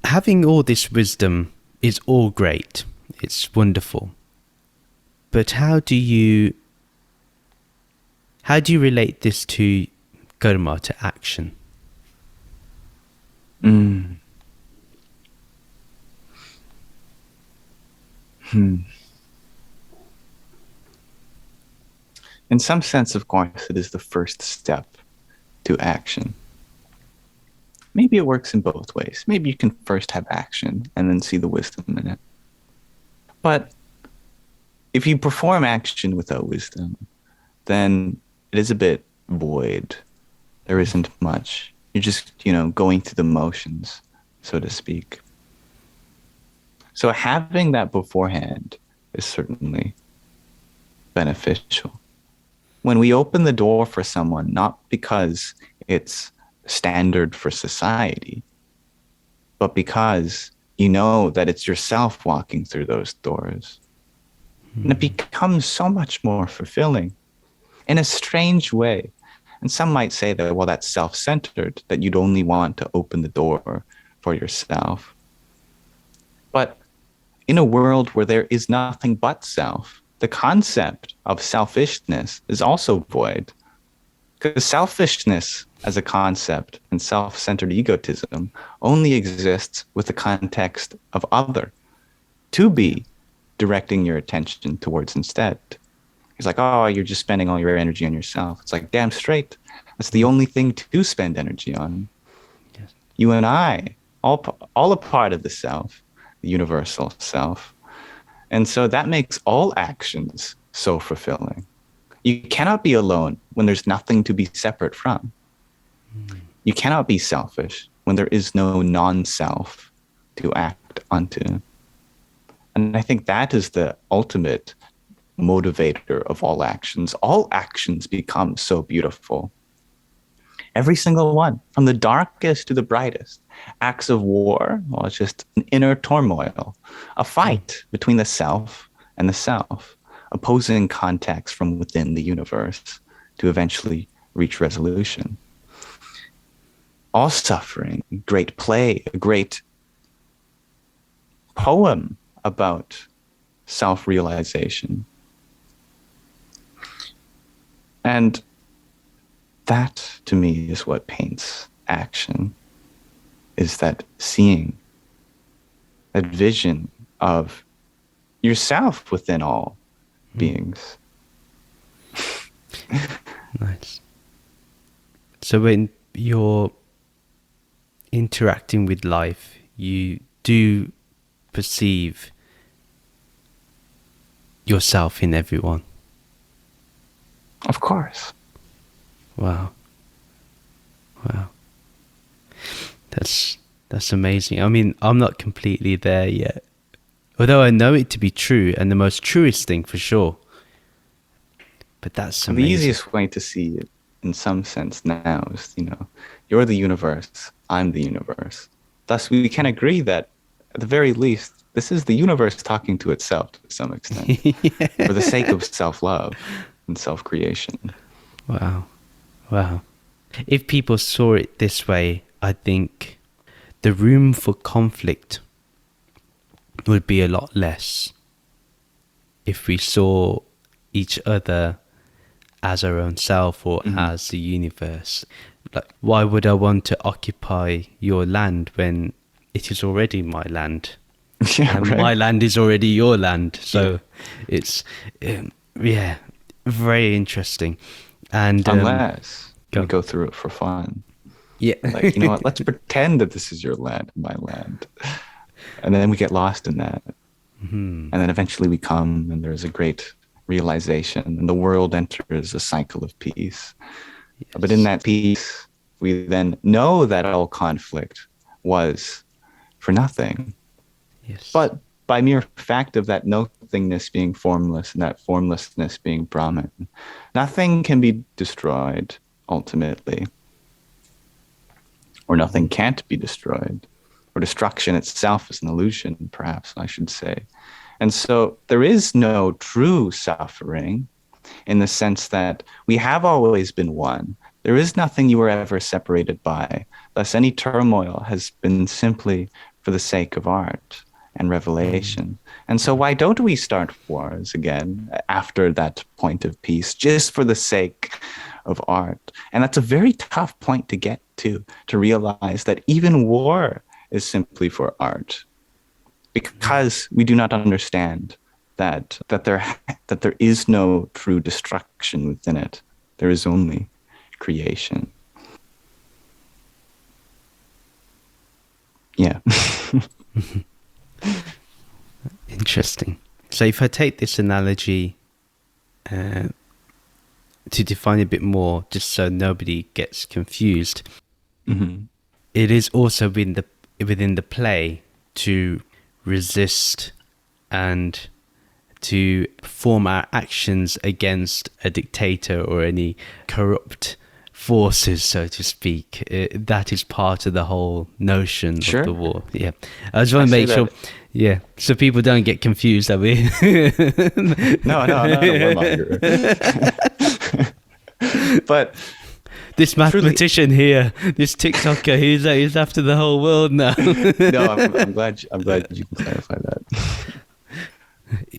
having all this wisdom is all great. It's wonderful. But how do you relate this to karma, to action? In some sense, of course, it is the first step to action. Maybe it works in both ways. Maybe you can first have action and then see the wisdom in it. But if you perform action without wisdom, then it is a bit void. There isn't much. You're just, going through the motions, so to speak. So having that beforehand is certainly beneficial. When we open the door for someone, not because it's standard for society, but because you know that it's yourself walking through those doors. And it becomes so much more fulfilling in a strange way. And some might say that, well, that's self-centered, that you'd only want to open the door for yourself. But in a world where there is nothing but self, the concept of selfishness is also void. Because selfishness as a concept and self-centered egotism only exists with the context of other to be directing your attention towards instead. He's like, oh, you're just spending all your energy on yourself. It's like, damn straight. That's the only thing to spend energy on. Yes. You and I, all a part of the self, the universal self. And so that makes all actions so fulfilling. You cannot be alone when there's nothing to be separate from. You cannot be selfish when there is no non-self to act onto. And I think that is the ultimate motivator of all actions. All actions become so beautiful. Every single one, from the darkest to the brightest. Acts of war, well, it's just an inner turmoil, a fight between the self and the self, opposing contacts from within the universe to eventually reach resolution. All suffering, great play, a great poem about self-realization. And that, to me, is what paints action, is that seeing, that vision of yourself within all beings. Nice. So when you're interacting with life, you do perceive yourself in everyone. Of course. Wow. That's amazing. I mean, I'm not completely there yet, although I know it to be true and the most truest thing for sure. But that's amazing. The easiest way to see it in some sense now is, you're the universe, I'm the universe. Thus, we can agree that at the very least, this is the universe talking to itself to some extent, for the sake of self-love and self-creation. Wow. If people saw it this way, I think the room for conflict would be a lot less if we saw each other as our own self or as the universe. Like, why would I want to occupy your land when it is already my land? Right. My land is already your land. So it's, very interesting. And unless we go through it for fun. Yeah. Like, you know what, let's pretend that this is your land, my land. And then we get lost in that. And then eventually we come and there's a great realization and the world enters a cycle of peace. Yes. But in that peace, we then know that all conflict was for nothing. Yes. But by mere fact of that nothingness being formless and that formlessness being Brahman, nothing can be destroyed ultimately. Or nothing can't be destroyed. Or destruction itself is an illusion, perhaps I should say. And so there is no true suffering in the sense that we have always been one. There is nothing you were ever separated by. Thus, any turmoil has been simply for the sake of art and revelation. And so why don't we start wars again after that point of peace, just for the sake of art? And that's a very tough point to get to realize that even war is simply for art, because we do not understand that there is no true destruction within it. There is only creation. Yeah. Interesting. So if I take this analogy to define a bit more, just so nobody gets confused, it is also within the play to resist and to perform our actions against a dictator or any corrupt forces, so to speak. That is part of the whole notion of the war. Yeah, I just want to make sure. Yeah, so people don't get confused. I mean, no, warmonger. But This mathematician here, this TikToker, he's after the whole world now. No, I'm glad you can clarify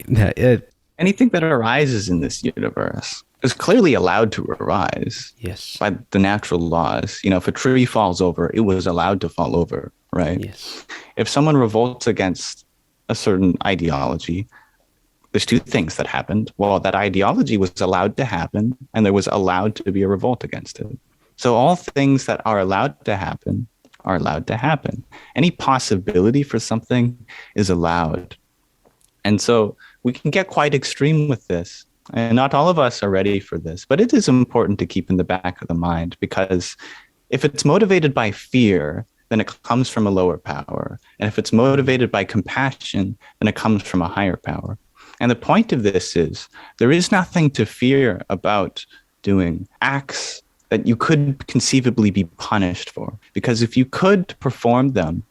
that. Anything that arises in this universe is clearly allowed to arise. Yes. By the natural laws. If a tree falls over, it was allowed to fall over, right? Yes. If someone revolts against a certain ideology, there's two things that happened. Well, that ideology was allowed to happen, and there was allowed to be a revolt against it. So all things that are allowed to happen are allowed to happen. Any possibility for something is allowed. And so we can get quite extreme with this. And not all of us are ready for this, but it is important to keep in the back of the mind, because if it's motivated by fear, then it comes from a lower power. And if it's motivated by compassion, then it comes from a higher power. And the point of this is there is nothing to fear about doing acts that you could conceivably be punished for, because if you could perform them,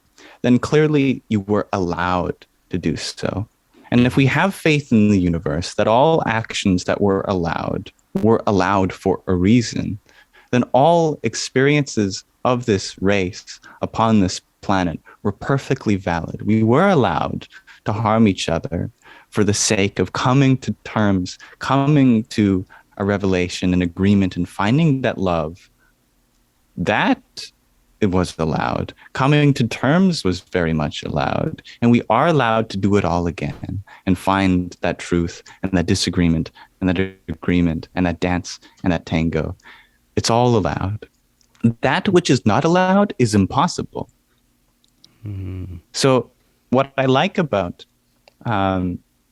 then clearly you were allowed to do so. And if we have faith in the universe that all actions that were allowed for a reason, then all experiences of this race upon this planet were perfectly valid. We were allowed to harm each other for the sake of coming to terms, coming to a revelation, an agreement, and finding that love, that it was allowed. Coming to terms was very much allowed. And we are allowed to do it all again and find that truth and that disagreement and that agreement and that dance and that tango. It's all allowed. That which is not allowed is impossible. Mm-hmm. So what I like about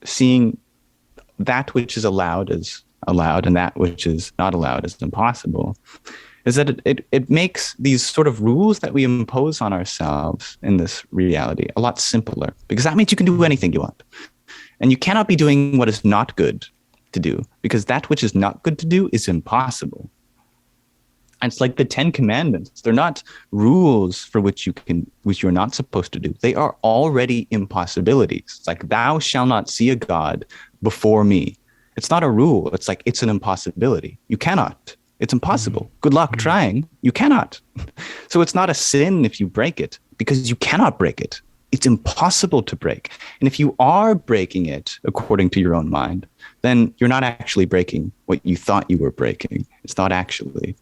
seeing that which is allowed as allowed and that which is not allowed as impossible is that it makes these sort of rules that we impose on ourselves in this reality a lot simpler, because that means you can do anything you want. And you cannot be doing what is not good to do, because that which is not good to do is impossible. And it's like the 10 Commandments. They're not rules for which you're not supposed to do. They are already impossibilities. It's like, thou shalt not see a God before me. It's not a rule. It's like, it's an impossibility. You cannot. It's impossible. Good luck trying. You cannot. So it's not a sin if you break it, because you cannot break it. It's impossible to break. And if you are breaking it according to your own mind, then you're not actually breaking what you thought you were breaking. It's not actually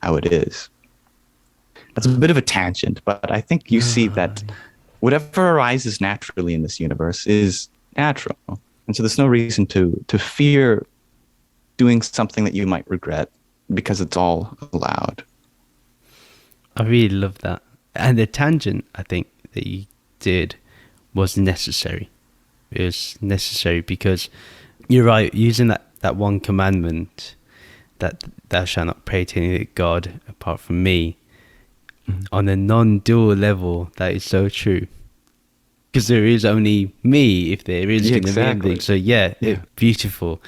how it is. That's a bit of a tangent, but I think you see that whatever arises naturally in this universe is natural. And so there's no reason to fear doing something that you might regret, because it's all allowed. I really love that. And the tangent, I think, that you did was necessary. It was necessary because you're right, using that one commandment, that thou shalt not pray to any God apart from me, on a non-dual level, that is so true. Because there is only me if there is going to be anything. So beautiful.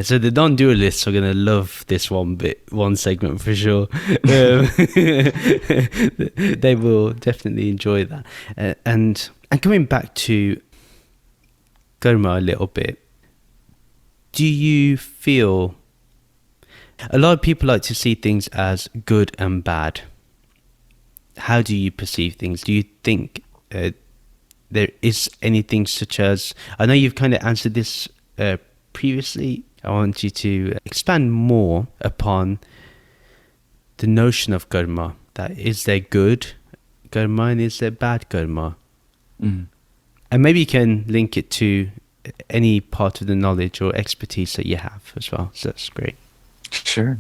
So the non-dualists are going to love this one segment for sure. They will definitely enjoy that. And coming back to Karma a little bit, do you feel a lot of people like to see things as good and bad? How do you perceive things? Do you think there is anything such as, I know you've kind of answered this previously, I want you to expand more upon the notion of karma, that is there good karma and is there bad karma? And maybe you can link it to any part of the knowledge or expertise that you have as well. So that's great. Sure.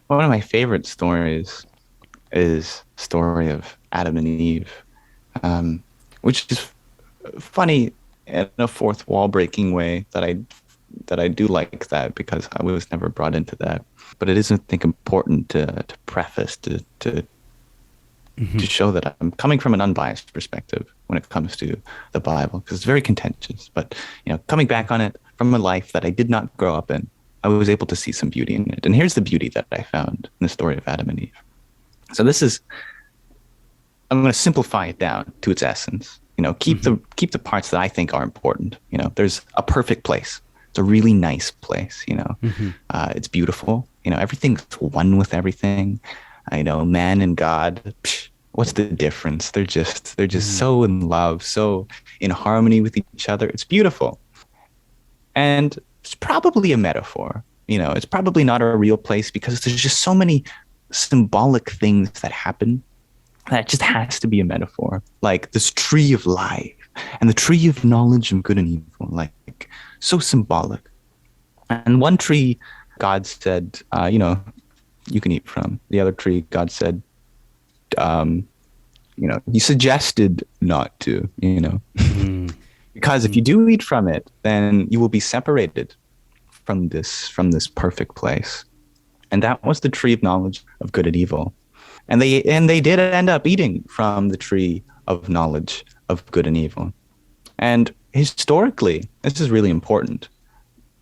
One of my favorite stories is the story of Adam and Eve, which is funny in a fourth wall breaking way that I do like that, because I was never brought into that. But it is, I think, important to preface to show that I'm coming from an unbiased perspective when it comes to the Bible, because it's very contentious. But coming back on it from a life that I did not grow up in, I was able to see some beauty in it. And here's the beauty that I found in the story of Adam and Eve. So I'm going to simplify it down to its essence. Keep the parts that I think are important. There's a perfect place. It's a really nice place. It's beautiful. everything's one with everything. Man and God, what's the difference? They're just so in love, so in harmony with each other. It's beautiful. And it's probably a metaphor. It's probably not a real place because there's just so many symbolic things that happen that just has to be a metaphor. Like this tree of life and the tree of knowledge of good and evil, like so symbolic. And one tree, God said, you can eat from. The other tree, God said, he suggested not to, because if you do eat from it, then you will be separated from this perfect place. And that was the tree of knowledge of good and evil. And they did end up eating from the tree of knowledge of good and evil. And historically, this is really important.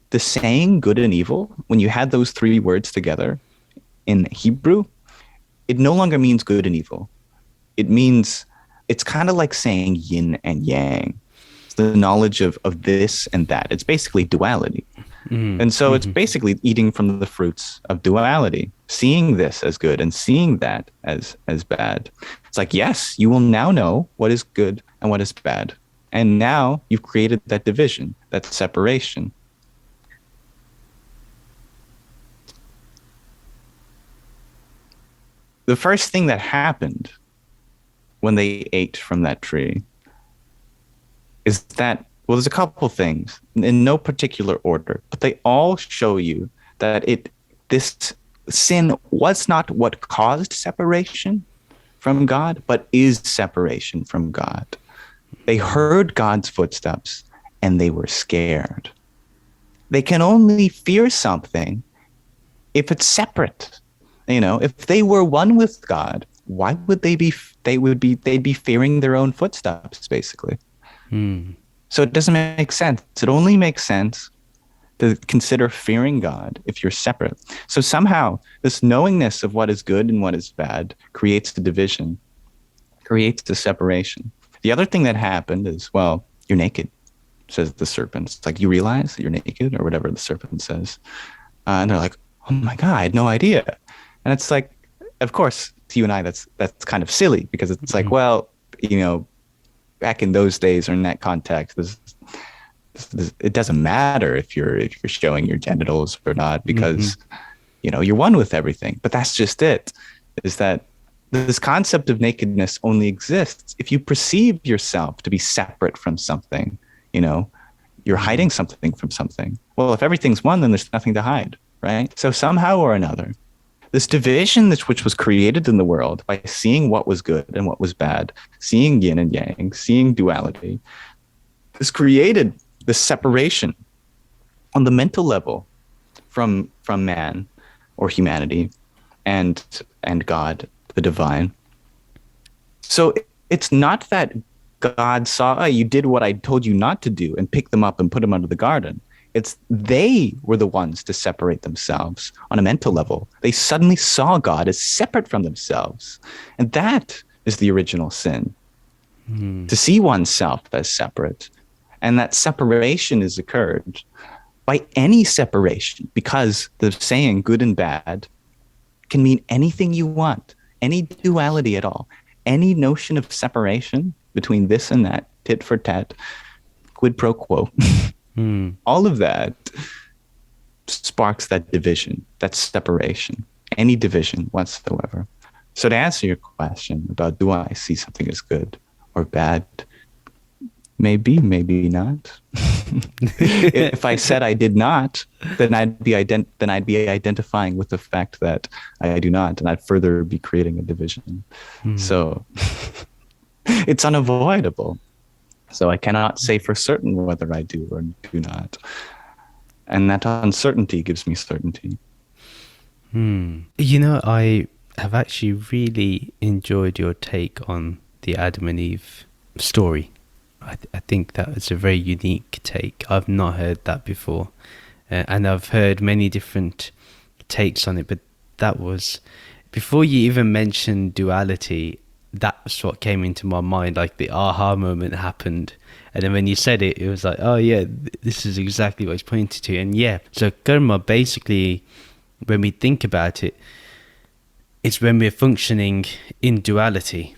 The saying good and evil, when you had those three words together in Hebrew, it no longer means good and evil. It means, it's kind of like saying yin and yang. It's the knowledge of this and that. It's basically duality. And so it's basically eating from the fruits of duality, seeing this as good and seeing that as bad. It's like, yes, you will now know what is good and what is bad. And now you've created that division, that separation. The first thing that happened when they ate from that tree is that, well, there's a couple things in no particular order, but they all show you that this sin was not what caused separation from God, but is separation from God. They heard God's footsteps and they were scared. They can only fear something if it's separate. If they were one with God, why would they'd be fearing their own footsteps, basically. So it doesn't make sense. It only makes sense to consider fearing God if you're separate. So somehow this knowingness of what is good and what is bad creates the division, creates the separation. The other thing that happened is, well, you're naked, says the serpent. It's like, you realize that you're naked, or whatever the serpent says. And they're like, oh my God, I had no idea. And it's like, of course, to you and I, that's kind of silly, because it's like, well, back in those days or in that context, it doesn't matter if you're showing your genitals or not, because you're one with everything. But that's just it, is that this concept of nakedness only exists if you perceive yourself to be separate from something. You're hiding something from something. Well, if everything's one, then there's nothing to hide, right? So somehow or another, this division which was created in the world by seeing what was good and what was bad, seeing yin and yang, seeing duality, this created this separation on the mental level from man or humanity and God, the divine. So it's not that God saw, you did what I told you not to do, and picked them up and put them under the garden. It's they were the ones to separate themselves on a mental level. They suddenly saw God as separate from themselves. And that is the original sin, to see oneself as separate. And that separation is occurred by any separation, because the saying good and bad can mean anything you want, any duality at all, any notion of separation between this and that, tit for tat, quid pro quo. All of that sparks that division, that separation, any division whatsoever. So to answer your question about, do I see something as good or bad? Maybe, maybe not. If I said I did not, then I'd be identifying with the fact that I do not, and I'd further be creating a division. So it's unavoidable. So I cannot say for certain whether I do or do not. And that uncertainty gives me certainty. I have actually really enjoyed your take on the Adam and Eve story. I think that was a very unique take. I've not heard that before. And I've heard many different takes on it, but that was, before you even mentioned duality, that's what came into my mind, like the aha moment happened. And then when you said it, it was like, oh yeah, this is exactly what it's pointed to. And yeah, so karma basically when we think about it, it's when we're functioning in duality,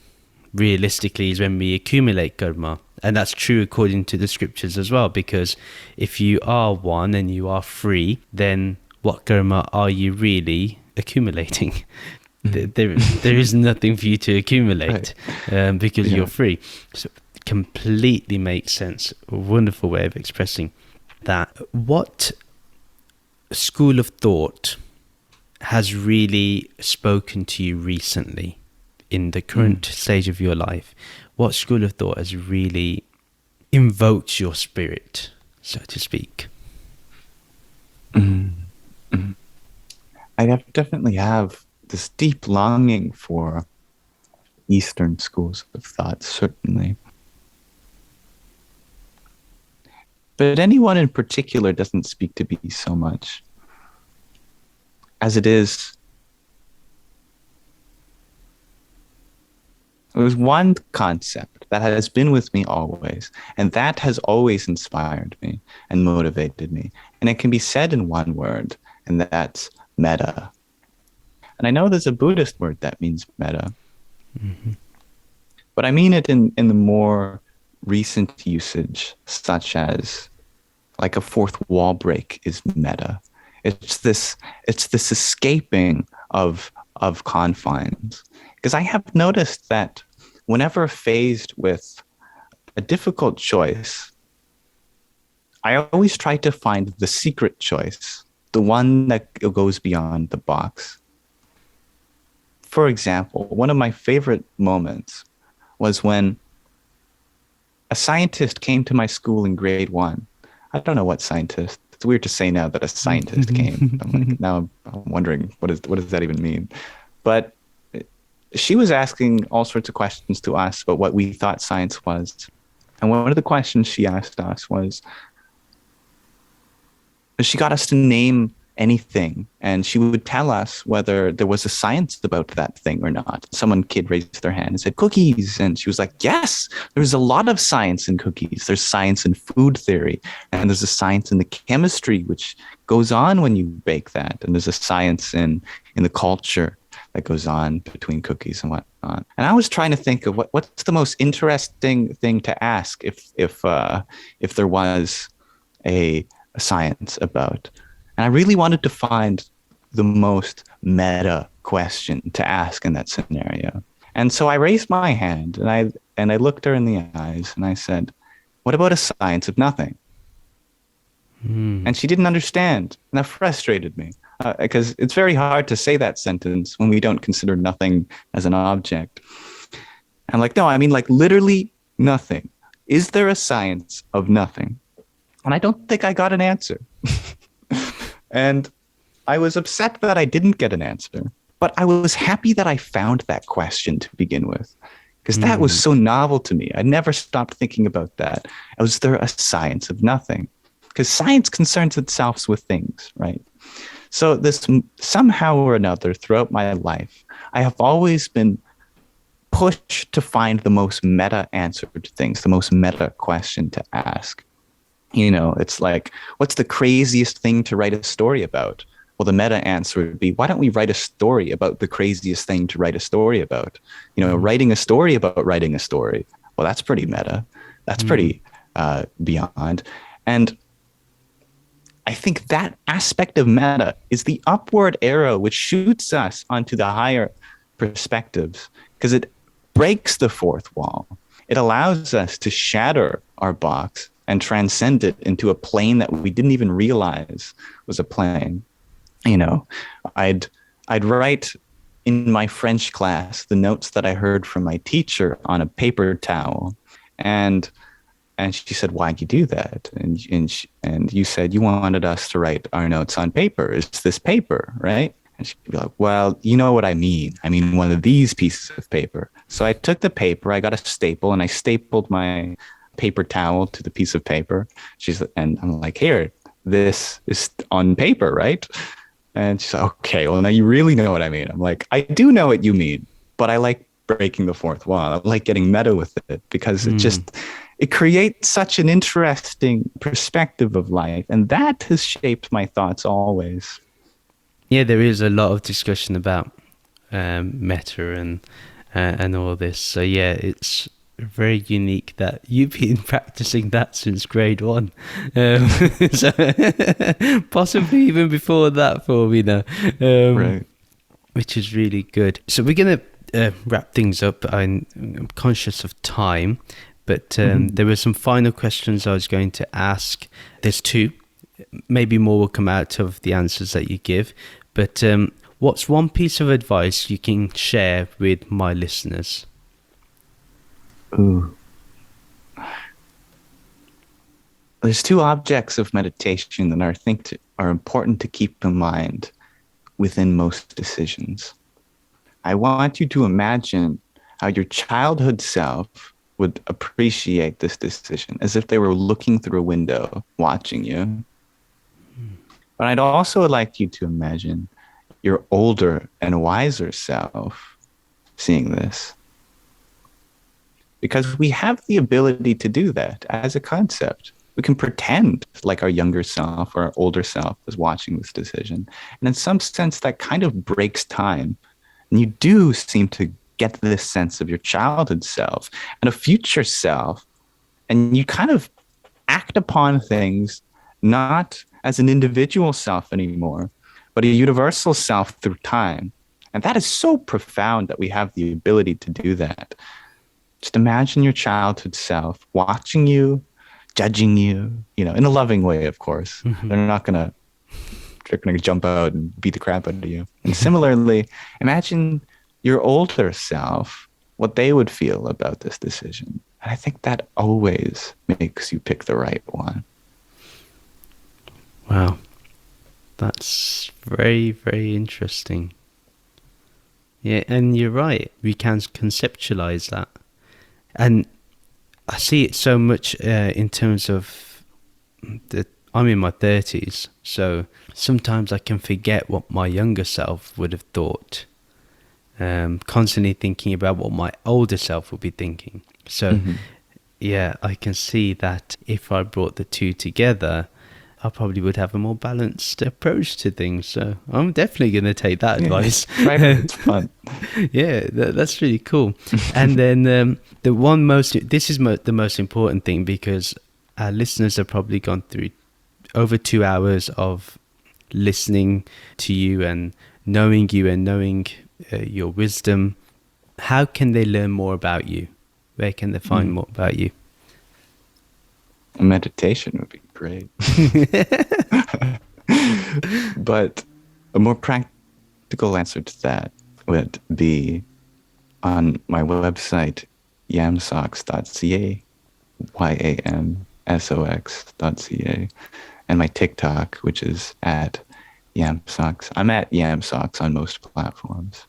realistically, is when we accumulate karma. And that's true according to the scriptures as well, because if you are one and you are free, then what karma are you really accumulating? There is nothing for you to accumulate, because you're free. So it completely makes sense. A wonderful way of expressing that. What school of thought has really spoken to you recently in the current stage of your life? What school of thought has really invoked your spirit, so to speak? I definitely have this deep longing for Eastern schools of thought, certainly. But anyone in particular doesn't speak to me so much, as it is. There's one concept that has been with me always, and that has always inspired me and motivated me. And it can be said in one word, and that's metta. And I know there's a Buddhist word that means metta, but I mean it in the more recent usage, such as like a fourth wall break is metta. It's this escaping of confines. Because I have noticed that whenever faced with a difficult choice, I always try to find the secret choice, the one that goes beyond the box. For example, one of my favorite moments was when a scientist came to my school in grade 1. I don't know what scientist. It's weird to say now that a scientist came. I'm like, now I'm wondering, what does that even mean? But she was asking all sorts of questions to us about what we thought science was. And one of the questions she asked us was, she got us to name anything, and she would tell us whether there was a science about that thing or not. Kid raised their hand and said, cookies. And she was like, yes, there's a lot of science in cookies. There's science in food theory, and there's a science in the chemistry, which goes on when you bake that. And there's a science in the culture that goes on between cookies and whatnot. And I was trying to think of what's the most interesting thing to ask if there was a science about. And I really wanted to find the most meta question to ask in that scenario. And so I raised my hand and I looked her in the eyes and I said, what about a science of nothing? And she didn't understand. And that frustrated me because it's very hard to say that sentence when we don't consider nothing as an object. I'm like, no, I mean like literally nothing. Is there a science of nothing? And I don't think I got an answer. And I was upset that I didn't get an answer, but I was happy that I found that question to begin with, because that was so novel to me. I never stopped thinking about that. Was there a science of nothing? Because science concerns itself with things, right? So this somehow or another throughout my life, I have always been pushed to find the most meta answer to things, the most meta question to ask. You know, it's like, what's the craziest thing to write a story about? Well, the meta answer would be, why don't we write a story about the craziest thing to write a story about? You know, writing a story about writing a story. Well, that's pretty meta. That's pretty beyond. And I think that aspect of meta is the upward arrow which shoots us onto the higher perspectives, because it breaks the fourth wall. It allows us to shatter our box and transcend it into a plane that we didn't even realize was a plane. You know, I'd write in my French class the notes that I heard from my teacher on a paper towel, and she said, "Why'd you do that?" And you said you wanted us to write our notes on paper. Is this paper, right? And she'd be like, "Well, you know what I mean. I mean one of these pieces of paper." So I took the paper, I got a staple, and I stapled my paper towel to the piece of paper. And I'm like, here, this is on paper, right? And she's like, okay, well, now you really know what I mean. I'm like, I do know what you mean, but I like breaking the fourth wall. I like getting meta with it because it creates such an interesting perspective of life. And that has shaped my thoughts always. Yeah, there is a lot of discussion about metta and all this. So yeah, it's very unique that you've been practicing that since grade 1. So possibly even before that, for we know. Right. Which is really good. So we're going to wrap things up. I'm conscious of time, but there were some final questions I was going to ask. There's 2. Maybe more will come out of the answers that you give. But what's one piece of advice you can share with my listeners? Ooh. There's 2 objects of meditation that I think are important to keep in mind within most decisions. I want you to imagine how your childhood self would appreciate this decision, as if they were looking through a window watching you. But I'd also like you to imagine your older and wiser self seeing this. Because we have the ability to do that as a concept. We can pretend like our younger self or our older self is watching this decision. And in some sense, that kind of breaks time. And you do seem to get this sense of your childhood self and a future self. And you kind of act upon things not as an individual self anymore, but a universal self through time. And that is so profound that we have the ability to do that. Just imagine your childhood self watching you, judging you, in a loving way, of course. They're not going to jump out and beat the crap out of you. And similarly, imagine your older self, what they would feel about this decision. And I think that always makes you pick the right one. Wow. That's very, very interesting. Yeah, and you're right. We can conceptualize that. And I see it so much in terms of I'm in my 30s, so sometimes I can forget what my younger self would have thought. Constantly thinking about what my older self would be thinking. So, yeah, I can see that if I brought the 2 together, I probably would have a more balanced approach to things. So I'm definitely going to take that advice. Right, it's fun. Yeah, that's really cool. And then the most important thing, because our listeners have probably gone through over 2 hours of listening to you and knowing your wisdom. How can they learn more about you? Where can they find more about you? A meditation would be great. But a more practical answer to that would be on my website, yamsox.ca, YAMSOX.ca, and my TikTok, which is at Yamsox. I'm at Yamsox on most platforms.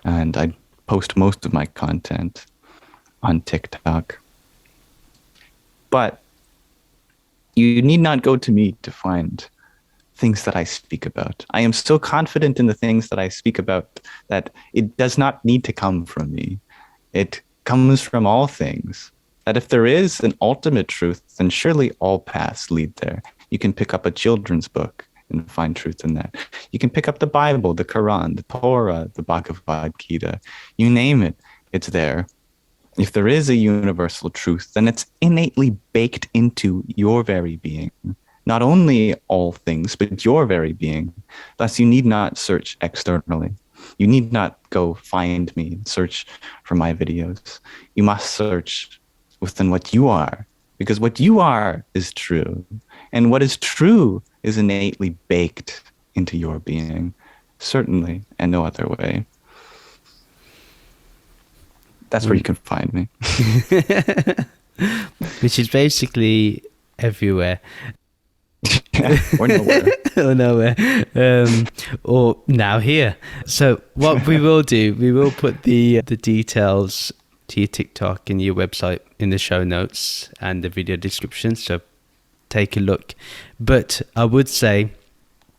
And I post most of my content on TikTok. But you need not go to me to find things that I speak about. I am so confident in the things that I speak about that it does not need to come from me. It comes from all things. That if there is an ultimate truth, then surely all paths lead there. You can pick up a children's book and find truth in that. You can pick up the Bible, the Quran, the Torah, the Bhagavad Gita. You name it, it's there. If there is a universal truth, then it's innately baked into your very being. Not only all things, but your very being. Thus, you need not search externally. You need not go find me and search for my videos. You must search within what you are, because what you are is true. And what is true is innately baked into your being, certainly, and no other way. That's where you can find me. Which is basically everywhere. Or nowhere. Or nowhere. Or now here. So what we will do, we will put the details to your TikTok and your website in the show notes and the video description. So take a look. But I would say,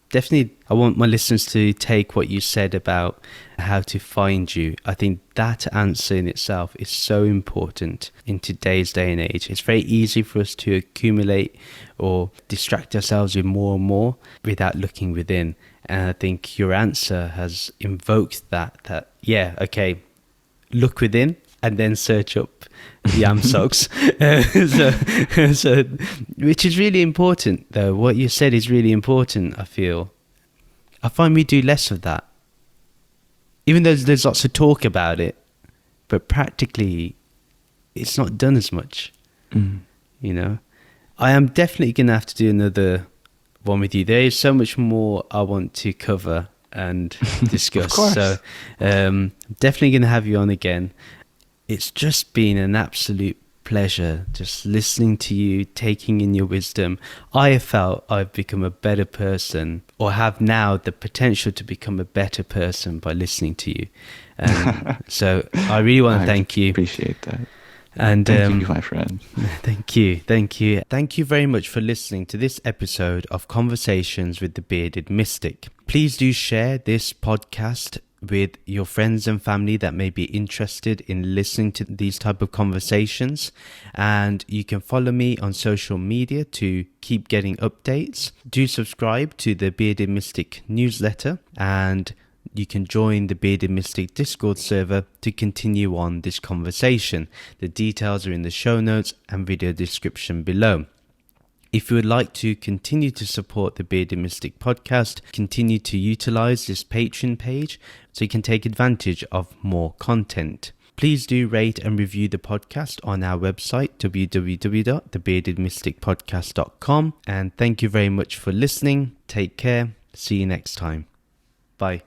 definitely, I want my listeners to take what you said about how to find you. I think that answer in itself is so important in today's day and age. It's very easy for us to accumulate or distract ourselves with more and more without looking within. And I think your answer has invoked that, yeah, okay, look within and then search up Yamsox. so, which is really important, though. What you said is really important, I feel. I find we do less of that. Even though there's lots of talk about it, but practically it's not done as much, you know. I am definitely going to have to do another one with you. There is so much more I want to cover and discuss. Of course. So definitely going to have you on again. It's just been an absolute pleasure just listening to you, taking in your wisdom. I have felt I've become a better person, or have now the potential to become a better person by listening to you. So I really want to thank you. Appreciate that. And thank you, my friend. Thank you. Thank you very much for listening to this episode of Conversations with the Bearded Mystic. Please do share this podcast with your friends and family that may be interested in listening to these type of conversations. And you can follow me on social media to keep getting updates. Do subscribe to the Bearded Mystic newsletter, and you can join the Bearded Mystic Discord server to continue on this conversation. The details are in the show notes and video description below. If you would like to continue to support the Bearded Mystic podcast, continue to utilize this Patreon page so you can take advantage of more content. Please do rate and review the podcast on our website, www.thebeardedmysticpodcast.com. And thank you very much for listening. Take care. See you next time. Bye.